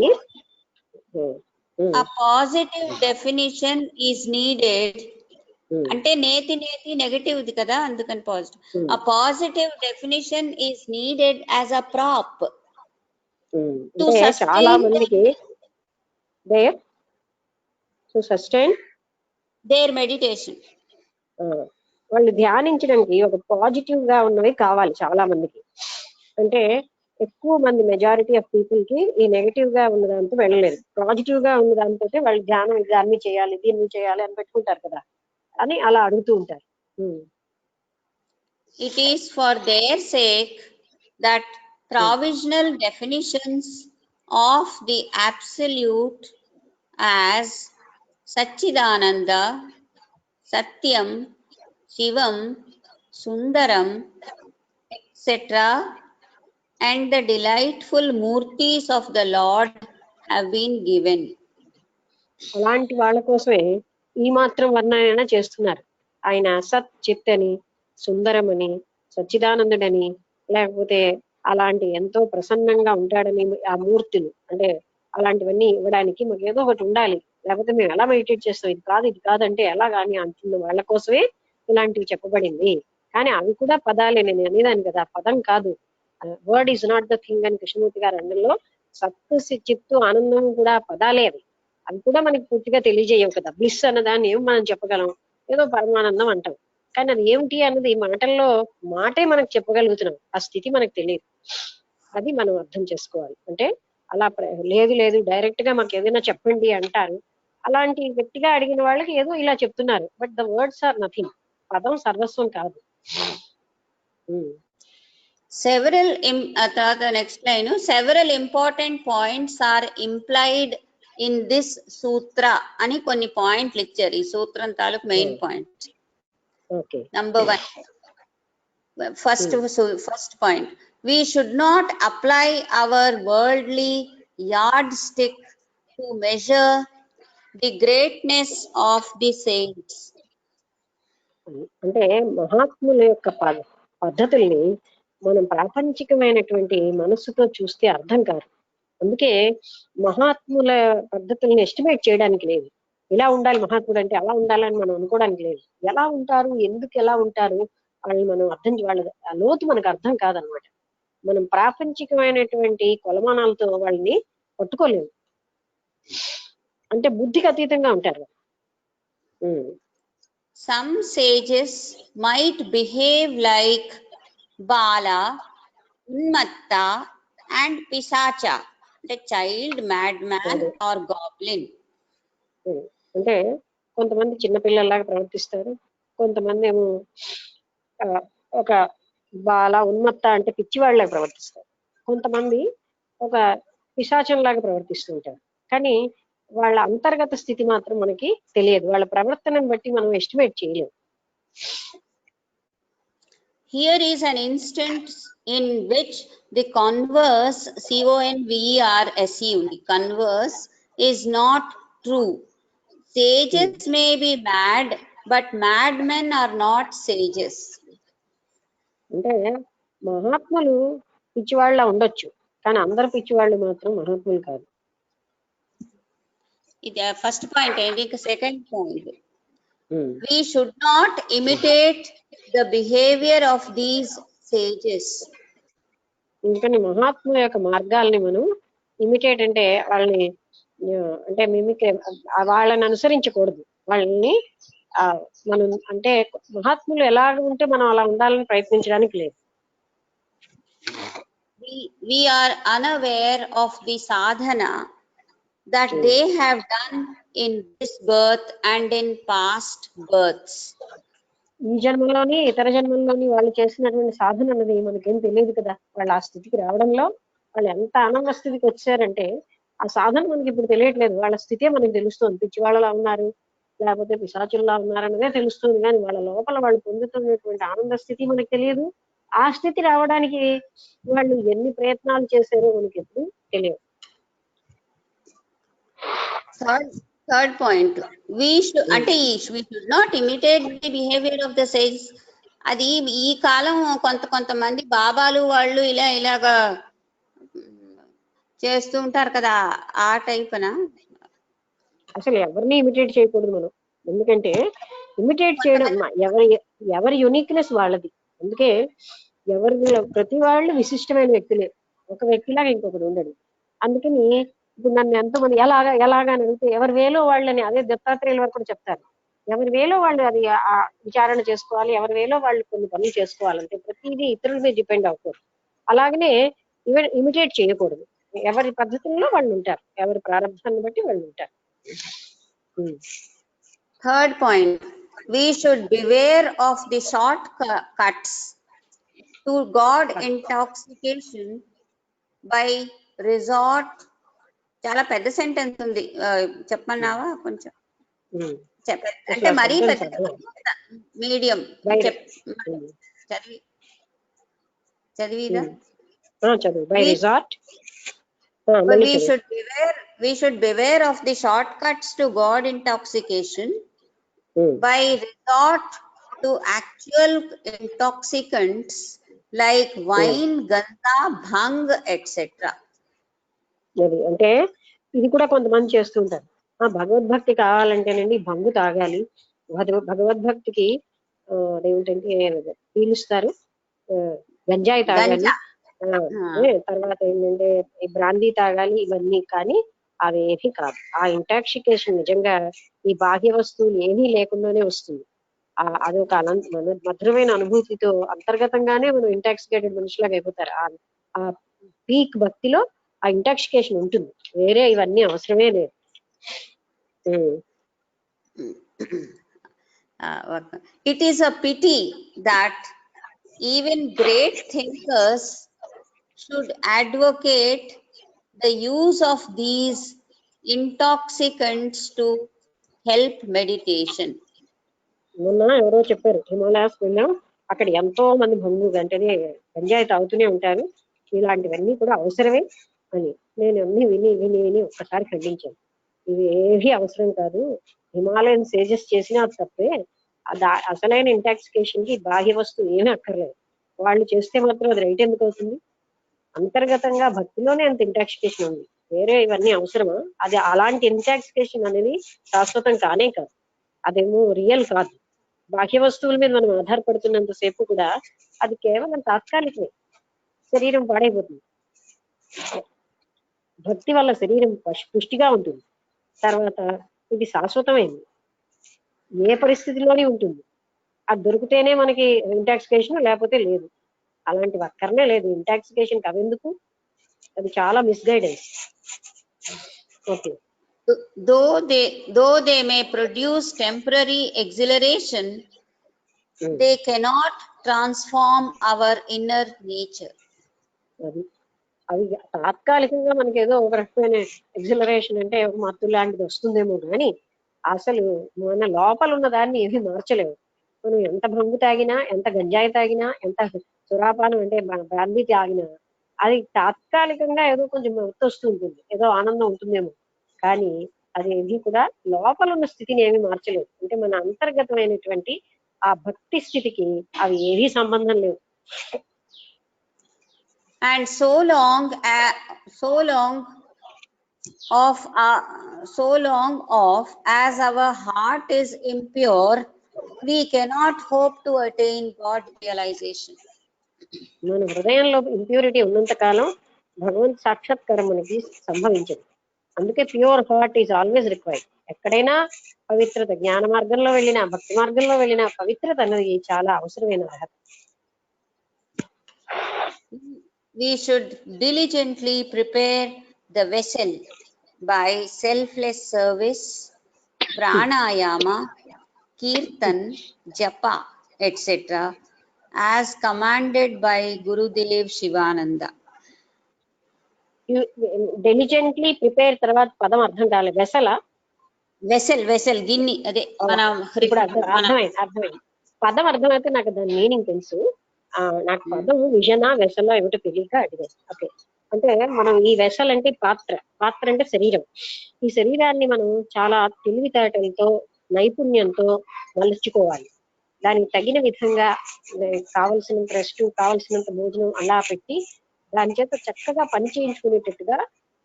a positive definition is needed. అంటే నేతి నెగటివ్ కదా, అందుకని positive. A positive definition is needed as a prop to చాలా sustain మందికి సస్టైన్ their meditation. వాళ్ళు ధ్యానించడానికి ఒక పాజిటివ్ గా ఉన్నవి కావాలి చాలా మందికి. అంటే ఎక్కువ మంది మెజారిటీ ఆఫ్ పీపుల్ కి ఈ నెగటివ్ గా ఉన్న దాంతో వెళ్ళలేదు. పాజిటివ్ గా ఉన్న దాంతో వాళ్ళు ధ్యానం దాన్ని చేయాలి, దీన్ని చేయాలి అని పెట్టుకుంటారు కదా, అని అలా అడుగుతూ ఉంటారు. It is for their sake that provisional definitions of the absolute as Satchidananda, Satyam, Shivam, Sundaram, etc. and the delightful murtis of the Lord have been given. అలాంటి వాళ్ళ కోసమే ఈ మాత్రం వర్ణన చేస్తున్నారు. ఆయన సత్ చిత్ అని, సుందరం అని, సచ్చిదానందుడని, లేకపోతే అలాంటి ఎంతో ప్రసన్నంగా ఉంటాడని ఆ మూర్తులు, అంటే అలాంటివన్నీ ఇవ్వడానికి మాకు ఏదో ఒకటి ఉండాలి, లేకపోతే మేము ఎలా మెడిటేట్ చేస్తాం, ఇది కాదంటే ఎలా కానీ అంటున్న వాళ్ళ కోసమే ఇలాంటివి చెప్పబడింది. కానీ అవి కూడా పదాలే, నేను అనేదాన్ని కదా, పదం కాదు. Word is not the thing అని కృష్ణమూర్తి గారి అండంలో సత్తు చిత్తు ఆనందం కూడా పదాలే అవి. అవి కూడా మనకి పూర్తిగా తెలియజేయవు కదా. బ్లిస్ అన్నదాన్ని ఏం మనం చెప్పగలం, ఏదో పరమానందం అంటాం, కానీ అది ఏమిటి అన్నది మాటల్లో మాటే మనకు చెప్పగలుగుతున్నాం, ఆ స్థితి మనకు తెలియదు. అది మనం అర్థం చేసుకోవాలి. అంటే అలా లేదు డైరెక్ట్ గా మాకు ఏదైనా చెప్పండి అంటారు. అలాంటి గట్టిగా అడిగిన వాళ్ళకి ఏదో ఇలా చెప్తున్నారు, but the words are nothing. పదం సర్వస్వం కాదు. Several important points are implied in this sutra అని కొన్ని పాయింట్లు ఇచ్చారు ఈ సూత్రం తాలూకు main point. Number 1, first point, we should not apply our worldly yardstick to measure the greatness of the saints. అంటే మహాత్ముల యొక్క పద్ధతుల్ని మనం ప్రాపంచికమైనటువంటి మనస్సుతో చూస్తే అర్థం కాదు. అందుకే మహాత్ముల పద్ధతుల్ని ఎస్టిమేట్ చేయడానికి లేదు. ఇలా ఉండాలి మహాత్ముడు అంటే, అలా ఉండాలని మనం అనుకోవడానికి లేదు. ఎలా ఉంటారు, ఎందుకు ఎలా ఉంటారు వాళ్ళని మనం వాళ్ళ లోతు మనకు అర్థం కాదనమాట. మనం ప్రాపంచికమైనటువంటి కొలమానాలతో వాళ్ళని పట్టుకోలేము. అంటే బుద్ధికి అతీతంగా ఉంటారు. Some sages might behave like Bala, Unmatta and Pisacha, the child, madman or goblin. అంటే కొంతమంది చిన్నపిల్లల్లాగా ప్రవర్తిస్తారు, కొంతమంది ఏమో ఒక బాల ఉన్మత్త అంటే పిచ్చివాళ్ళలాగా ప్రవర్తిస్తారు, కొంతమంది ఒక పిశాచంలాగా ప్రవర్తిస్తూ ఉంటారు. కానీ వాళ్ళ అంతర్గత స్థితి మాత్రం మనకి తెలియదు. వాళ్ళ ప్రవర్తనను బట్టి మనం ఎస్టిమేట్ చేయలేము. Here is an instance in which the converse, the converse is not true. Sages may be mad, but madmen are not sages. అంటే మహాత్ములు పిచ్చివాళ్ళ ఉండొచ్చు, కానీ అందరు పిచ్చివాళ్ళు మాత్రం మహాత్ములు కాదు. ఇది ఫస్ట్ పాయింట్. ఇంకా second point, we should not imitate the behavior of these sages. ఇంకా మహాత్ముల యొక్క మార్గాల్ని మనం ఇమిటేట్ అంటే వాళ్ళని అంటే వాళ్ళని అనుసరించకూడదు. వాళ్ళని మనం అంటే మహాత్ములు ఎలాగ ఉంటే మనం అలా ఉండాలని ప్రయత్నించడానికి లేదు. We are unaware of the sadhana that they have done in this birth and in past births. ఈ జన్మలోని ఇతర జన్మల్లోని వాళ్ళు చేసినటువంటి సాధన అన్నది మనకేం తెలియదు కదా. వాళ్ళు ఆ స్థితికి రావడంలో వాళ్ళు ఎంత ఆనంద స్థితికి వచ్చారంటే ఆ సాధన మనకి ఇప్పుడు తెలియట్లేదు, వాళ్ళ స్థితే మనకి తెలుస్తుంది. పిచ్చి వాళ్ళలా ఉన్నారు లేకపోతే పిశాచుల్లా ఉన్నారన్నదే తెలుస్తుంది, కానీ వాళ్ళ లోపల వాళ్ళు పొందుతున్నటువంటి ఆనంద స్థితి మనకు తెలియదు. ఆ స్థితి రావడానికి వాళ్ళు ఎన్ని ప్రయత్నాలు చేశారో మనకి ఎప్పుడు తెలియదు. Third point, we should not imitate the behavior of the sages. అది ఈ కాలం కొంతమంది బాబాలు వాళ్ళు ఇలాగా చేస్తూ ఉంటారు కదా, ఆ టైపునా? అసలు ఎవరిని ఇమిటేట్ చేయకూడదు మనం, ఎందుకంటే ఇమిటేట్ చేయడం ఎవరి యునిక్నెస్ వాళ్ళది. అందుకే ప్రతి వాళ్ళు విశిష్టమైన వ్యక్తులే, ఒక వ్యక్తిలాగా ఇంకొకటి ఉండడు. అందుకని ఇప్పుడు నన్ను ఎంతమంది ఎలాగా అని అడిగితే ఎవరి వేలో వాళ్ళని, అదే దత్తాత్రేయుల వరకు కూడా చెప్తారు, ఎవరి వేలో వాళ్ళు అది విచారణ చేసుకోవాలి, ఎవరి వేలో వాళ్ళు కొన్ని పనులు చేసుకోవాలంటే ప్రతిదీ ఇతరుల మీద డిపెండ్ అవ్వకూడదు. అలాగనే ఇమిటేట్ చేయకూడదు, ఎవరి పద్ధతుల్లో వాళ్ళు ఉంటారు, ఎవరి ప్రారంభాన్ని బట్టి వాళ్ళు ఉంటారు. Third point, we should beware of the shortcuts to God intoxication by resort. చాలా పెద్ద సెంటెన్స్ ఉంది, చెప్పమన్నావా కొంచెం? అంటే మరీ పెద్ద medium చదివిదా? We should beware of the shortcuts to God intoxication by resort to actual intoxicants like wine, ganda, bhang, etc. అంటే ఇది కూడా కొంతమంది చేస్తుంటారు. భగవద్భక్తి కావాలంటేనండి భంగు తాగాలి, భగవద్భక్తికి అదేమిటంటే పీలుస్తారు, గంజాయి తాగాలి, తర్వాత ఏంటంటే బ్రాందీ తాగాలి, ఇవన్నీ. కానీ అవేమీ కాదు. ఆ ఇంటాక్సికేషన్ నిజంగా ఈ బాహ్య వస్తువులు ఏమీ లేకుండానే వస్తుంది. అదొక మధురమైన అనుభూతితో అంతర్గతంగానే మనం ఇంటాక్సికేటెడ్ మనుషులాగా అయిపోతారు. ఆ పీక్ భక్తిలో ఆ ఇంటాక్సికేషన్ ఉంటుంది, వేరే ఇవన్నీ అవసరమే లేదు. It is a pity that even great thinkers should advocate the use of these intoxicants to help meditation. మొన్న ఎవరో చెప్పారు, హిమాలయాస్ వెళ్ళాం, అక్కడ ఎంతో మంది భంగు వెంటనే గంజాయి తాగుతూనే ఉంటారు, ఇలాంటివన్నీ కూడా అవసరమే అని నేను అన్ని విని ఒక్కసారి ఖండించాను. ఇవి ఏవి అవసరం కాదు, హిమాలయన్ సేజెస్ చేసినా తప్పే, అసలైన ఇంటాక్సికేషన్ కి బాహ్య వస్తువు ఏమీ అక్కర్లేదు. వాళ్ళు చేస్తే మాత్రం అది రైట్ ఎందుకు అవుతుంది? అంతర్గతంగా భక్తిలోనే అంత ఇంటాక్సికేషన్ ఉంది, వేరే ఇవన్నీ అవసరమా? అది అలాంటి ఇంటాక్సికేషన్ అనేది శాశ్వతం కానే కాదు, అదేమో రియల్ కాదు. బాహ్య వస్తువుల మీద మనం ఆధారపడుతున్నంతసేపు కూడా అది కేవలం తాత్కాలికమే, శరీరం పాడైపోతుంది. భక్తి వల్ల శరీరం పుష్టిగా ఉంటుంది, తర్వాత ఇది శాశ్వతమైంది, ఏ పరిస్థితిలోనే ఉంటుంది. అది దొరికితేనే మనకి ఇంటాక్సికేషన్, లేకపోతే లేదు. అలాంటివి అక్కర్నే లేదు ఇంటాక్సికేషన్. అవెందుకు? అది చాలా misguidance. Okay, though they may produce temporary exhilaration, they cannot transform our inner nature. అవి తాత్కాలికంగా మనకి ఏదో ఒక రకమైన ఎగ్జిలరేషన్ అంటే ఒక మత్తు లాంటిది వస్తుందేమో, కానీ అసలు మన లోపల ఉన్న దాన్ని ఏమీ మార్చలేము. మనం ఎంత భంగు తాగినా, ఎంత గంజాయి తాగినా, ఎంత సురాపానం అంటే బ్రాందీ తాగినా అది తాత్కాలికంగా ఏదో కొంచెం మత్తు వస్తుంటుంది, ఏదో ఆనందం ఉంటుందేమో, కానీ అది ఏది కూడా లోపల ఉన్న స్థితిని ఏమీ మార్చలేదు. అంటే మన అంతర్గతమైనటువంటి ఆ భక్తి స్థితికి అవి ఏవీ సంబంధం లేవు. And so long of as our heart is impure, we cannot hope to attain God realization. మన హృదయంలో ఇంప్యూరిటీ ఉన్నంత కాలం భగవంత్ సాక్షాత్కారం మనకి సంభవించదు. అందుకే pure heart is always required. ఎక్కడైనా పవిత్రత, జ్ఞాన మార్గంలో వెళ్ళినా, భక్తి మార్గంలో వెళ్ళినా పవిత్రత అన్నది చాలా అవసరమైన అర్హత. We should diligently prepare the vessel by selfless service, pranayama, kirtan, japa, etc. as commanded by Gurudev Shivananda. Diligently prepare తర్వాత పదం అర్థం కాలేదు. వెసలా? వెసల్ గిన్ని, అదే మన ఇప్పుడు అర్థమైంది. పదం అర్థమైతే నాకు దాని మీనింగ్ తెలుసు. నాకు పదం విజన వెసల ఏమిటో తెలియక అడిగాను. ఓకే, అంటే మనం ఈ వెసల్ అంటే పాత్ర అంటే శరీరం. ఈ శరీరాన్ని మనం చాలా తెలివితేటలతో నైపుణ్యంతో మలుచుకోవాలి. దానికి తగిన విధంగా కావలసినంత రెస్ట్, కావలసినంత భోజనం అలా పెట్టి దాని చేత చక్కగా పని చేయించుకునేటట్టుగా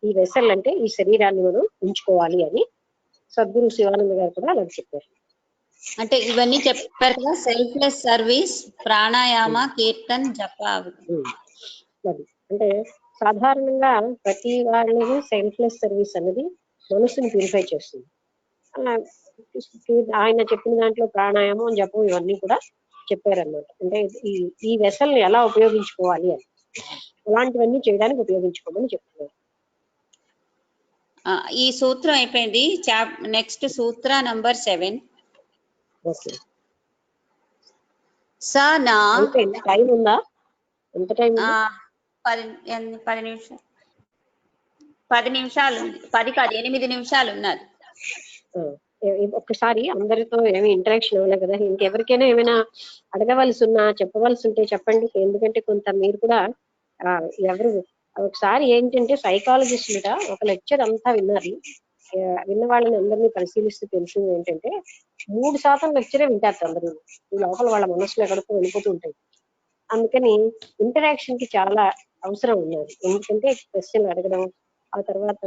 ఈ వెసల్ అంటే ఈ శరీరాన్ని మనం ఉంచుకోవాలి అని సద్గురు శివానంద గారు కూడా అలా చెప్పారు. అంటే ఇవన్నీ చెప్పారు కదా, సెల్ఫ్లెస్ సర్వీస్, ప్రాణాయామ, కీర్తన్, జప. అది అంటే సాధారణంగా ప్రతి వాళ్ళని సెల్ఫ్లెస్ సర్వీస్ అనేది మనసుని ప్యూరిఫై చేస్తుంది. ఆయన చెప్పిన దాంట్లో ప్రాణాయామం, జపం ఇవన్నీ కూడా చెప్పారన్నమాట. అంటే ఈ వెసల్ని ఎలా ఉపయోగించుకోవాలి అని, అలాంటివన్నీ చేయడానికి ఉపయోగించుకోమని చెప్తున్నారు. ఈ సూత్రం అయిపోయింది. నెక్స్ట్ సూత్ర నంబర్ 7. ఓకే, సనా టైం ఉందా? ఎంత టైం? 10 నిమిషాలు. 10 నిమిషాలు, 10 కాదు 8 నిమిషాలు ఉన్నది. ఒక్కసారి అందరితో ఏమి ఇంటరాక్షన్ అవ్వలేదు కదా, ఇంకెవరికైనా ఏమైనా అడగవలసి ఉన్నా చెప్పవలసి ఉంటే చెప్పండి. ఎందుకంటే కొంత మీరు కూడా ఎవరు ఒకసారి ఏంటంటే సైకాలజిస్టులుట ఒక లెక్చర్ అంతా విన్నారు. విన్న వాళ్ళని అందరినీ పరిశీలిస్తూ తెలిసింది ఏంటంటే 3% లెక్చరే వింటారు అందరూ. ఈ లోపల వాళ్ళ మనసులో ఎక్కడికో వెళ్ళిపోతూ ఉంటాయి. అందుకని ఇంటరాక్షన్ కి చాలా అవసరం ఉన్నది. ఎందుకంటే క్వశ్చన్లు అడగడం, ఆ తర్వాత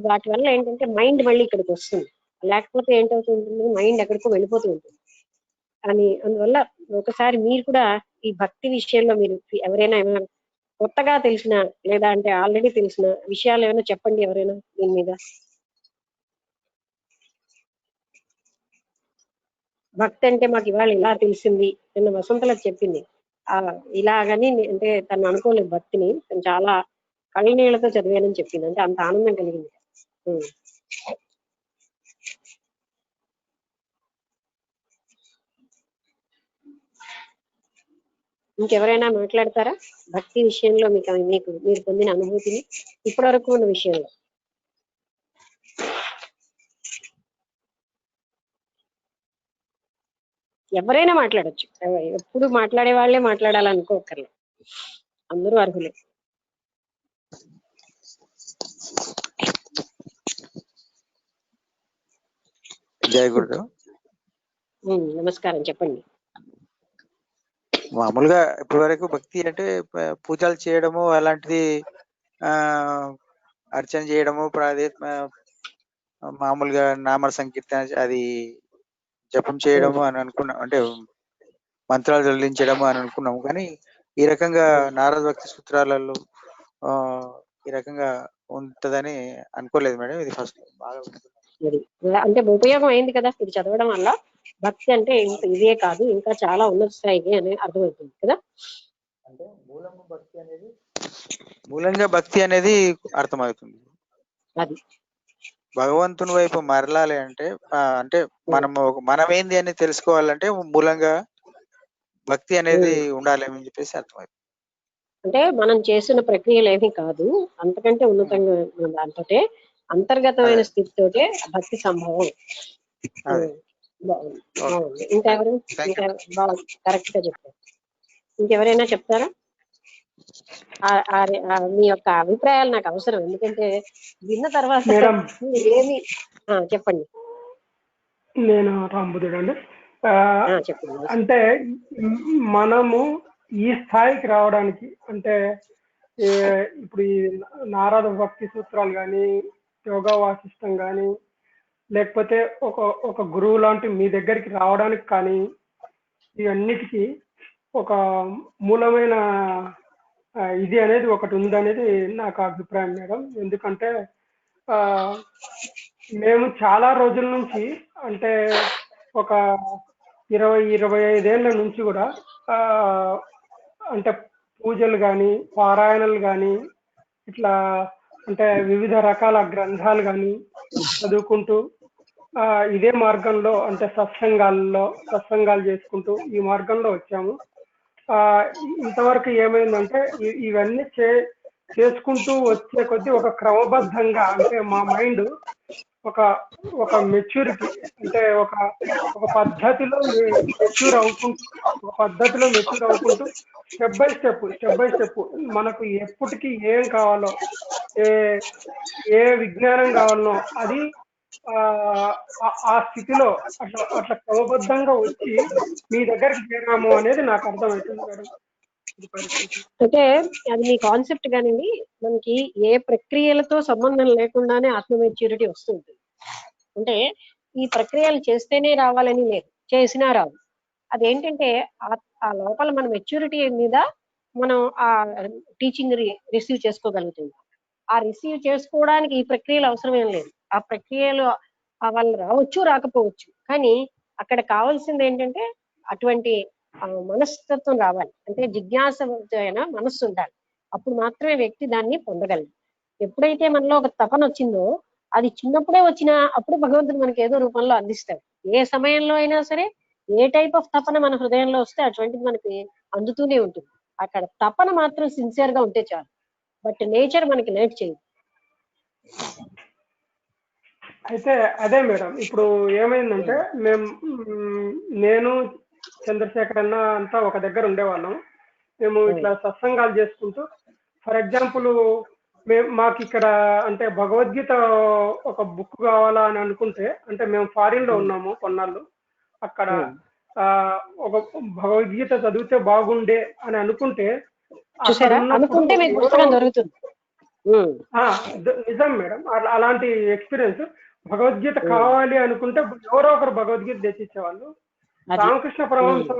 వాటి వల్ల ఏంటంటే మైండ్ మళ్ళీ ఇక్కడికి వస్తుంది. లేకపోతే ఏంటవుతుంటుంది, మైండ్ ఎక్కడికో వెళ్ళిపోతూ ఉంటుంది. అని అందువల్ల ఒకసారి మీరు కూడా ఈ భక్తి విషయంలో మీరు ఎవరైనా ఏమైనా కొత్తగా తెలిసిన లేదా అంటే ఆల్రెడీ తెలిసిన విషయాలు ఏమైనా చెప్పండి ఎవరైనా దీని మీద. భక్తి అంటే మాకు ఇవాళ ఇలా తెలిసింది, నిన్న వసంతలకు చెప్పింది ఇలాగని. అంటే తను అనుకోలేదు భక్తిని, తను చాలా కళ్ళనీళ్లతో చదివానని చెప్పింది. అంటే అంత ఆనందం కలిగింది. ఇంకెవరైనా మాట్లాడతారా భక్తి విషయంలో? మీరు పొందిన అనుభూతిని ఇప్పటి వరకు ఉన్న విషయంలో. ఎవరైనా మాట్లాడచ్చు. ఎప్పుడు మాట్లాడే వాళ్ళే మాట్లాడాలనుకోకర్లేదు, అందరూ అర్హులే. జయ గురు. నమస్కారం, చెప్పండి. మామూలుగా ఇప్పటి వరకు భక్తి అంటే పూజలు చేయడము, అలాంటిది అర్చన చేయడము, మామూలుగా నామ సంకీర్తన, అది జపం చేయడము అని అనుకున్నాం, అంటే మంత్రాలు చెల్లించడము అని అనుకున్నాము. కానీ ఈ రకంగా నారద భక్తి సూత్రాలలో ఈ రకంగా ఉంటదని అనుకోలేదు మేడం. ఇది ఫస్ట్ బాగా అంటే ఉపయోగం అయింది కదా ఇది చదవడం వల్ల. భక్తి అంటే ఇదే కాదు, ఇంకా చాలా ఉన్నత స్థాయికి అని అర్థమవుతుంది కదా. అంటే మూలంగా భక్తి అనేది అర్థమవుతుంది. అది భగవంతుని వైపు మరలాలి అంటే అంటే మనమేంది అని తెలుసుకోవాలంటే మూలంగా భక్తి అనేది ఉండాలి అని చెప్పేసి అర్థమవుతుంది. అంటే మనం చేసిన ప్రక్రియలు ఏమీ కాదు, అంతకంటే ఉన్నతంగా దాంతో అంతర్గతమైన స్థితితోటే భక్తి సంభవం. బాగుంది. ఇంకెవరు కరెక్ట్ గా చెప్పారు. ఇంకెవరైనా చెప్తారా? మీ యొక్క అభిప్రాయాలు నాకు అవసరం, ఎందుకంటే విన్న తర్వాత ఏమి. చెప్పండి. నేను రాంబుద్ధుడు అండి. చెప్పండి. అంటే మనము ఈ స్థాయికి రావడానికి అంటే ఇప్పుడు ఈ నారద భక్తి సూత్రాలు కానీ, యోగా వాసిష్టం కానీ, లేకపోతే ఒక గురువు లాంటి మీ దగ్గరికి రావడానికి కానీ, ఇవన్నిటికీ ఒక మూలమైన ఇది అనేది ఒకటి ఉందనేది నాకు అభిప్రాయం మేడం. ఎందుకంటే మేము చాలా రోజుల నుంచి, అంటే ఒక 20-25 ఏళ్ళ నుంచి కూడా అంటే పూజలు కానీ, పారాయణలు కానీ, ఇట్లా అంటే వివిధ రకాల గ్రంథాలు కానీ చదువుకుంటూ ఇదే మార్గంలో, అంటే సత్సంగాలు చేసుకుంటూ ఈ మార్గంలో వచ్చాము. ఇంతవరకు ఏమైందంటే ఇవన్నీ చేసుకుంటూ వచ్చే కొద్దీ ఒక క్రమబద్ధంగా, అంటే మా మైండ్ ఒక ఒక మెచ్యూరిటీ, అంటే ఒక పద్ధతిలో మెచ్యూర్ అవుకుంటూ స్టెప్ బై స్టెప్ మనకు ఎప్పటికి ఏం కావాలో, ఏ ఏ విజ్ఞానం కావాలనో అది ఆ స్థితిలో అట్లా క్రమబద్ధంగా వచ్చి మీ దగ్గరికి చేరాము అనేది నాకు అర్థమవుతుంది మేడం. ఇది పరిస్థితి. అంటే అది మీ కాన్సెప్ట్ కానివ్వండి, మనకి ఏ ప్రక్రియలతో సంబంధం లేకుండానే ఆత్మ మెచ్యూరిటీ వస్తుంది. అంటే ఈ ప్రక్రియలు చేస్తేనే రావాలని లేదు, చేసినా రాదు. అదేంటంటే ఆ లోపల మన మెచ్యూరిటీ మీద మనం ఆ టీచింగ్ రిసీవ్ చేసుకోగలుగుతుంది. ఆ రిసీవ్ చేసుకోవడానికి ఈ ప్రక్రియలు అవసరం ఏం లేదు. ఆ ప్రక్రియలు వాళ్ళు రావచ్చు రాకపోవచ్చు, కానీ అక్కడ కావాల్సింది ఏంటంటే అటువంటి మనస్తత్వం రావాలి. అంటే జిజ్ఞాస అయిన మనస్సు ఉండాలి. అప్పుడు మాత్రమే వ్యక్తి దాన్ని పొందగలడు. ఎప్పుడైతే మనలో ఒక తపన వచ్చిందో, అది చిన్నప్పుడే వచ్చినా అప్పుడు భగవంతుడు మనకి ఏదో రూపంలో అందిస్తాడు. ఏ సమయంలో అయినా సరే ఏ టైప్ ఆఫ్ తపన మన హృదయంలో వస్తే అటువంటిది మనకి అందుతూనే ఉంటుంది. అక్కడ తపన మాత్రం సిన్సియర్ గా ఉంటే చాలు. బట్ నేచర్ మనకి లేట్ చేయదు. అయితే అదే మేడం, ఇప్పుడు ఏమైందంటే నేను చంద్రశేఖర్ అన్న అంతా ఒక దగ్గర ఉండేవాళ్ళం. మేము ఇట్లా సత్సంగాలు చేసుకుంటూ, ఫర్ ఎగ్జాంపుల్ మాకు ఇక్కడ అంటే భగవద్గీత ఒక బుక్ కావాలా అని అనుకుంటే, అంటే మేము ఫారిన్ లో ఉన్నాము కొన్నాళ్ళు, అక్కడ ఒక భగవద్గీత చదివితే బాగుండే అని అనుకుంటే నిజం మేడం, అలాంటి ఎక్స్పీరియన్స్. భగవద్గీత కావాలి అనుకుంటే ఎవరో ఒకరు భగవద్గీత తెచ్చిచ్చేవాళ్ళు. రామకృష్ణ పరమహంస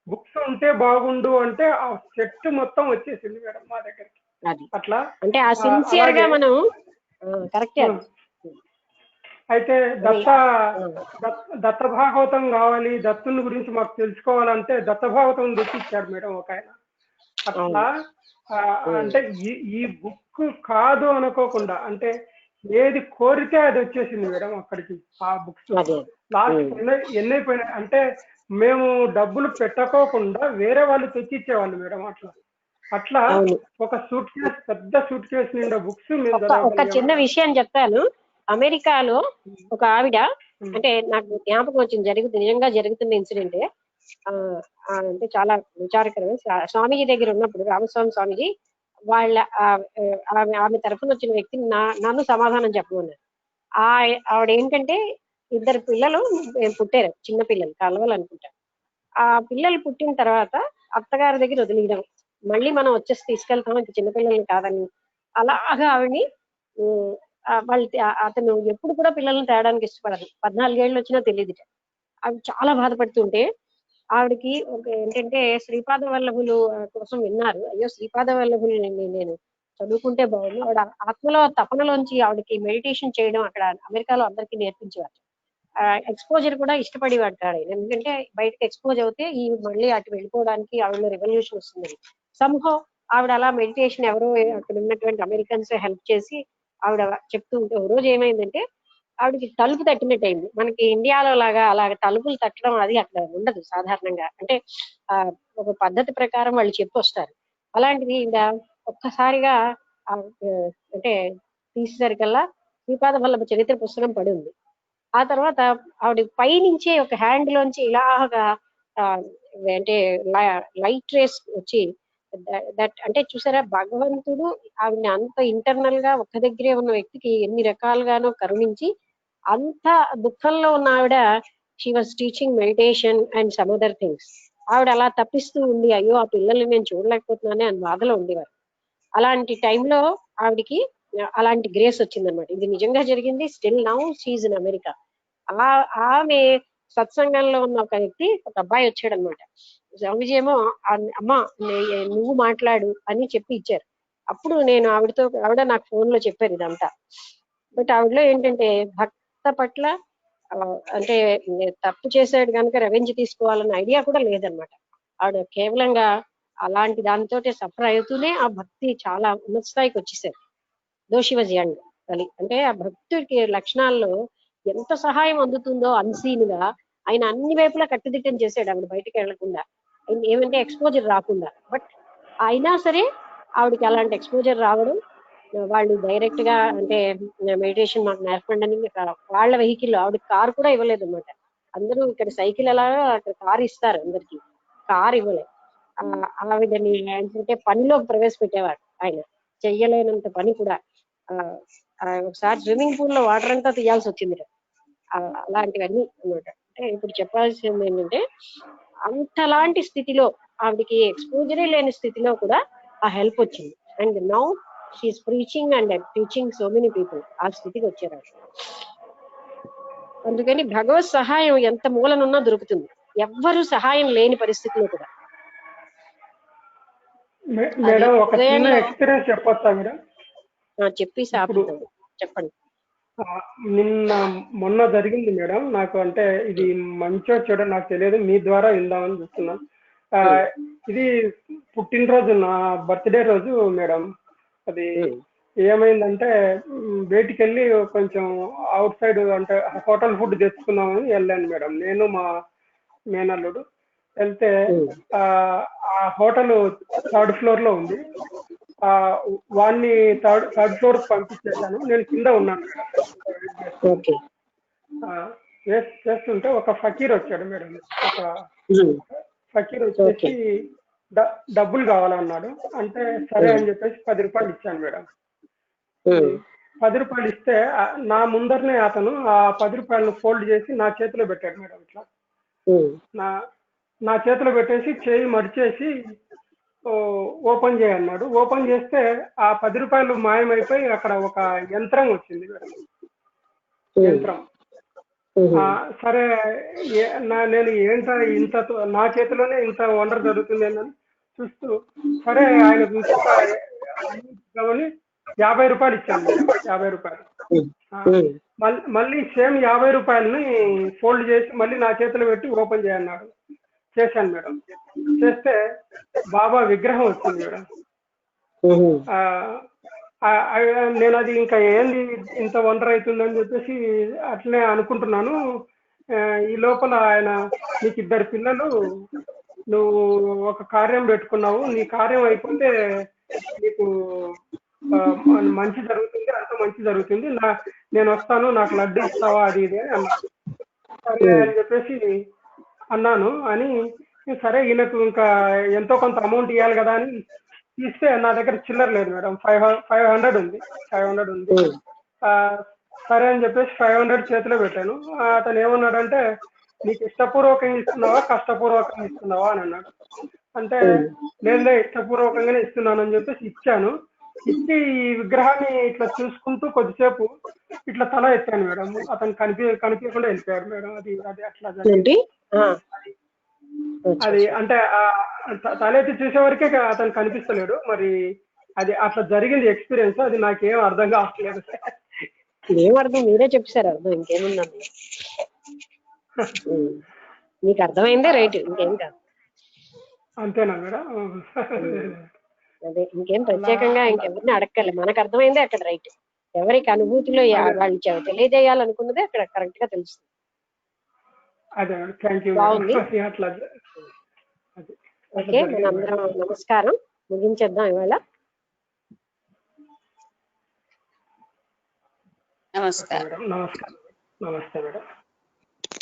బుక్స్ ఉంటే బాగుండు అంటే ఆ సెట్ మొత్తం వచ్చేసింది మేడం మా దగ్గరికి. అట్లా అంటే ఆ సిన్సియర్ గా మనం కరెక్ట్. అయితే దత్త భాగవతం కావాలి, దత్తుని గురించి మాకు తెలుసుకోవాలంటే దత్త భాగవతం తెచ్చిచ్చాడు మేడం ఒక ఆయన. అట్లా అంటే ఈ బుక్ కాదు అనుకోకుండా, అంటే ఏది కోరితే అది వచ్చేసింది మేడం అక్కడికి. ఆ బుక్స్ లాస్ట్ ఎన్నైపోయినాయి అంటే మేము డబ్బులు పెట్టకోకుండా వేరే వాళ్ళు తెచ్చిచ్చేవాళ్ళు మేడం. అట్లా ఒక సూట్ కేస్, పెద్ద సూట్ కేసు నిండా బుక్స్. ఒక చిన్న విషయం చెప్తాను. అమెరికాలో ఒక ఆవిడ, అంటే నాకు జ్ఞాపకం వచ్చింది, నిజంగా జరుగుతున్న ఇన్సిడెంట్. అంటే చాలా విచారకరమే. స్వామీజీ దగ్గర ఉన్నప్పుడు, రామస్వామి స్వామీజీ వాళ్ళ ఆమె తరఫున వచ్చిన వ్యక్తిని నన్ను సమాధానం చెప్పమన్నారు. ఆవిడ ఏంటంటే, 2 పిల్లలు పుట్టారు, చిన్న పిల్లలు, కలవాలనుకుంటా. ఆ పిల్లలు పుట్టిన తర్వాత అత్తగారి దగ్గర వదిలేయడం, మళ్ళీ మనం వచ్చేసి తీసుకెళ్తాం ఇంత చిన్నపిల్లల్ని కాదని. అలాగా ఆవిడ్ని అతను ఎప్పుడు కూడా పిల్లల్ని తేడానికి ఇష్టపడదు. 14 ఏళ్ళు వచ్చినా తెలియదు. అవి చాలా బాధపడుతుంటే ఆవిడకి ఏంటంటే శ్రీపాద వల్లభులు కోసం విన్నారు. అయ్యో శ్రీపాద వల్లభులు నేను చదువుకుంటే బాగుంది. ఆవిడ ఆత్మలో తపనలోంచి ఆవిడకి మెడిటేషన్ చేయడం అక్కడ అమెరికాలో అందరికీ నేర్పించేవారు. ఎక్స్పోజర్ కూడా ఇష్టపడేవాడు కాదు, ఎందుకంటే బయటకు ఎక్స్పోజ్ అవుతే ఈ మళ్ళీ అటు వెళ్ళిపోవడానికి ఆవిడలో రెవల్యూషన్ వస్తుంది. సంహో ఆవిడ అలా మెడిటేషన్ ఎవరో అక్కడ ఉన్నటువంటి అమెరికన్స్ హెల్ప్ చేసి ఆవిడ చెప్తూ ఉంటే, ఒక రోజు ఏమైందంటే ఆవిడకి తలుపు తట్టినట్టు అయింది. మనకి ఇండియాలో లాగా అలాగ తలుపులు తట్టడం అది అక్కడ ఉండదు సాధారణంగా. అంటే ఒక పద్ధతి ప్రకారం వాళ్ళు చెప్పి వస్తారు. అలాంటిది ఈవిడ ఒక్కసారిగా అంటే తీసేసరికల్లా శ్రీపాద వల్లభ చరిత్ర పుస్తకం పడి ఉంది. ఆ తర్వాత ఆవిడ పైనుంచే ఒక హ్యాండ్ లోంచి ఇలాగా అంటే లైట్ రేస్ వచ్చి దట్ అంటే చూసారా, భగవంతుడు ఆవిడని అంత ఇంటర్నల్ గా ఒక్క దగ్గరే ఉన్న వ్యక్తికి ఎన్ని రకాలుగానో కరుణించి, అంత దుఃఖంలో ఉన్న ఆవిడ she was teaching meditation and some other things. ఆవిడ అలా తప్పిస్తూ ఉంది, అయ్యో ఆ పిల్లల్ని నేను చూడలేకపోతున్నానే అని బాధలో ఉండేవారు. అలాంటి టైంలో ఆవిడికి అలాంటి గ్రేస్ వచ్చిందనమాట. ఇది నిజంగా జరిగింది. Still now she is in America. ఆమె సత్సంగంలో ఉన్న ఒక వ్యక్తి, ఒక అబ్బాయి వచ్చాడు అనమాట. స్వామిజీ ఏమో అమ్మా నువ్వు మాట్లాడు అని చెప్పి ఇచ్చారు. అప్పుడు నేను ఆవిడ నాకు ఫోన్ లో చెప్పారు ఇదంతా. బట్ ఆవిడలో ఏంటంటే భక్త పట్ల అంటే తప్పు చేశాడు కనుక రెవెంజ్ తీసుకోవాలన్న ఐడియా కూడా లేదనమాట. ఆవిడ కేవలంగా అలాంటి దానితో సఫర్ అవుతూనే ఆ భక్తి చాలా ఉన్నత స్థాయికి వచ్చేసారు. దోషి వాజ్ యంగ్ అది. అంటే ఆ భక్తుడికి లక్షణాల్లో ఎంత సహాయం అందుతుందో అన్సీన్ గా ఆయన అన్ని వైపులా కట్టుదిట్టం చేశాడు ఆవిడ బయటకు వెళ్లకుండా, ఏమంటే ఎక్స్పోజర్ రాకుండా. బట్ అయినా సరే ఆవిడకి అలాంటి ఎక్స్పోజర్ రావడం, వాళ్ళు డైరెక్ట్ గా అంటే మెడిటేషన్ మాకు నేర్పండి అని వాళ్ళ వెహికల్, ఆవిడ కార్ కూడా ఇవ్వలేదు అనమాట. అందరూ ఇక్కడ సైకిల్ ఎలా అక్కడ కార్ ఇస్తారు, అందరికి కార్ ఇవ్వలేదు. ఆవిడని ఏంటంటే పనిలోకి ప్రవేశపెట్టేవాడు ఆయన, చెయ్యలేనంత పని కూడా. ఒకసారి స్విమ్మింగ్ పూల్ లో వాటర్ అంతా తీయాల్సి వచ్చింది. అలాంటివన్నీ అనమాట. అంటే ఇప్పుడు చెప్పాల్సింది ఏంటంటే అంతలాంటి స్థితిలో ఆవిడకి ఎక్స్పోజరే లేని స్థితిలో కూడా ఆ హెల్ప్ వచ్చింది. And now she is preaching and teaching so many people. ఆ స్థితికి వచ్చారు. అందుకని భగవత్ సహాయం ఎంత మూలనున్నా దొరుకుతుంది, ఎవ్వరు సహాయం లేని పరిస్థితిలో కూడా. మేడం ఒక చిన్న ఎక్స్పీరియన్స్ చెప్పొచ్చా మేడం? చెప్పి చెప్పండి. మొన్న జరిగింది మేడం నాకు. అంటే ఇది మంచో చెడో నాకు తెలియదు, మీ ద్వారా విందామని చూస్తున్నాను. ఇది పుట్టినరోజు, నా బర్త్డే రోజు మేడం. అది ఏమైందంటే బయటికి వెళ్ళి కొంచెం అవుట్ సైడ్ అంటే హోటల్ ఫుడ్ తెచ్చుకుందామని వెళ్ళాను మేడం, నేను మా మేనల్లుడు. వెళ్తే ఆ హోటల్ 3rd ఫ్లోర్ లో ఉంది. వాడిని థర్డ్ ఫ్లోర్ పంపించేశాను, నేను కింద ఉన్నాను మేడం. చేస్తుంటే ఒక ఫకీర్ వచ్చాడు మేడం. ఒక ఫకీర్ వచ్చేసి డబ్బులు కావాలన్నాడు. అంటే సరే అని చెప్పేసి 10 రూపాయలు ఇచ్చాను మేడం. 10 రూపాయలు ఇస్తే నా ముందరనే అతను ఆ 10 రూపాయలను ఫోల్డ్ చేసి నా చేతిలో పెట్టాడు మేడం. ఇట్లా నా చేతిలో పెట్టేసి చేయి మడిచేసి ఓపెన్ చేయన్నాడు. ఓపెన్ చేస్తే ఆ 10 రూపాయలు మాయమైపోయి అక్కడ ఒక యంత్రం వచ్చింది మేడం. యంత్రం. సరే నేను ఏంటో ఇంత నా చేతిలోనే ఇంత వండర్ జరుగుతుంది అని చూస్తూ, సరే ఆయన ఇంకొక 50 రూపాయలు ఇచ్చాను మేడం. 50 రూపాయలు. మళ్ళీ సేమ్ 50 రూపాయలని ఫోల్డ్ చేసి మళ్ళీ నా చేతిలో పెట్టి ఓపెన్ చేయన్నాడు. చేశాను మేడం. చేస్తే బాబా విగ్రహం వచ్చింది మేడం. నేను అది ఇంకా ఏంది ఇంత వండర్ అవుతుందని చెప్పేసి అట్లనే అనుకుంటున్నాను. ఈ లోపల ఆయన, నీకు 2 పిల్లలు, నువ్వు ఒక కార్యం పెట్టుకున్నావు, నీ కార్యం అయిపోతే నీకు మంచి జరుగుతుంది, అంత మంచి జరుగుతుంది, నేను వస్తాను, నాకు లడ్డు ఇస్తావా, అది ఇది అని అన్నాను. సరే అని చెప్పేసి అన్నాను. అని సరే ఈయనకు ఇంకా ఎంతో కొంత అమౌంట్ ఇవ్వాలి కదా అని ఇస్తే నా దగ్గర చిల్లర లేదు మేడం. 500 ఉంది. 500 ఉంది. సరే అని చెప్పేసి 500 చేతిలో పెట్టాను. అతను ఏమన్నాడంటే, నీకు ఇష్టపూర్వకంగా ఇస్తున్నావా కష్టపూర్వకంగా ఇస్తున్నావా అని అన్నాడు. అంటే నేనే ఇష్టపూర్వకంగానే ఇస్తున్నాను అని చెప్పేసి ఇచ్చాను. ఇచ్చి ఈ విగ్రహాన్ని ఇట్లా చూసుకుంటూ కొద్దిసేపు ఇట్లా తల ఎత్తాను మేడం. అతను కనిపించకుండా వెళ్ళిపోయాడు మేడం. అది అట్లా జరిగింది. అది అంటే తలెత్తి చూసే వరకే అతను కనిపిస్తలేడు. మరి అది అట్లా జరిగింది ఎక్స్పీరియన్స్. అది నాకేం అర్థం కావట్లేదు. ఏం అర్థం, మీరే చెప్పారు అర్థం, ఇంకేముందండి. మీకు అర్థమైందే రైట్, ఇంకేం కాదు. అంతేనా మేడం? అదే, ఇంకేం ప్రత్యేకంగా ఇంకెవరిని అడగలే, మనకు అర్థమైందే అక్కడ రైట్. ఎవరికి అనుభూతిలో వాళ్ళు తెలియజేయాలనుకున్నదే అక్కడ కరెక్ట్ గా తెలుస్తుంది. అదే, థ్యాంక్ యూ. బాగుంది. అట్లా ఓకే, మనందరం నమస్కారం, ముగించేద్దాం ఇవాళ. నమస్కారం. నమస్తే మేడం.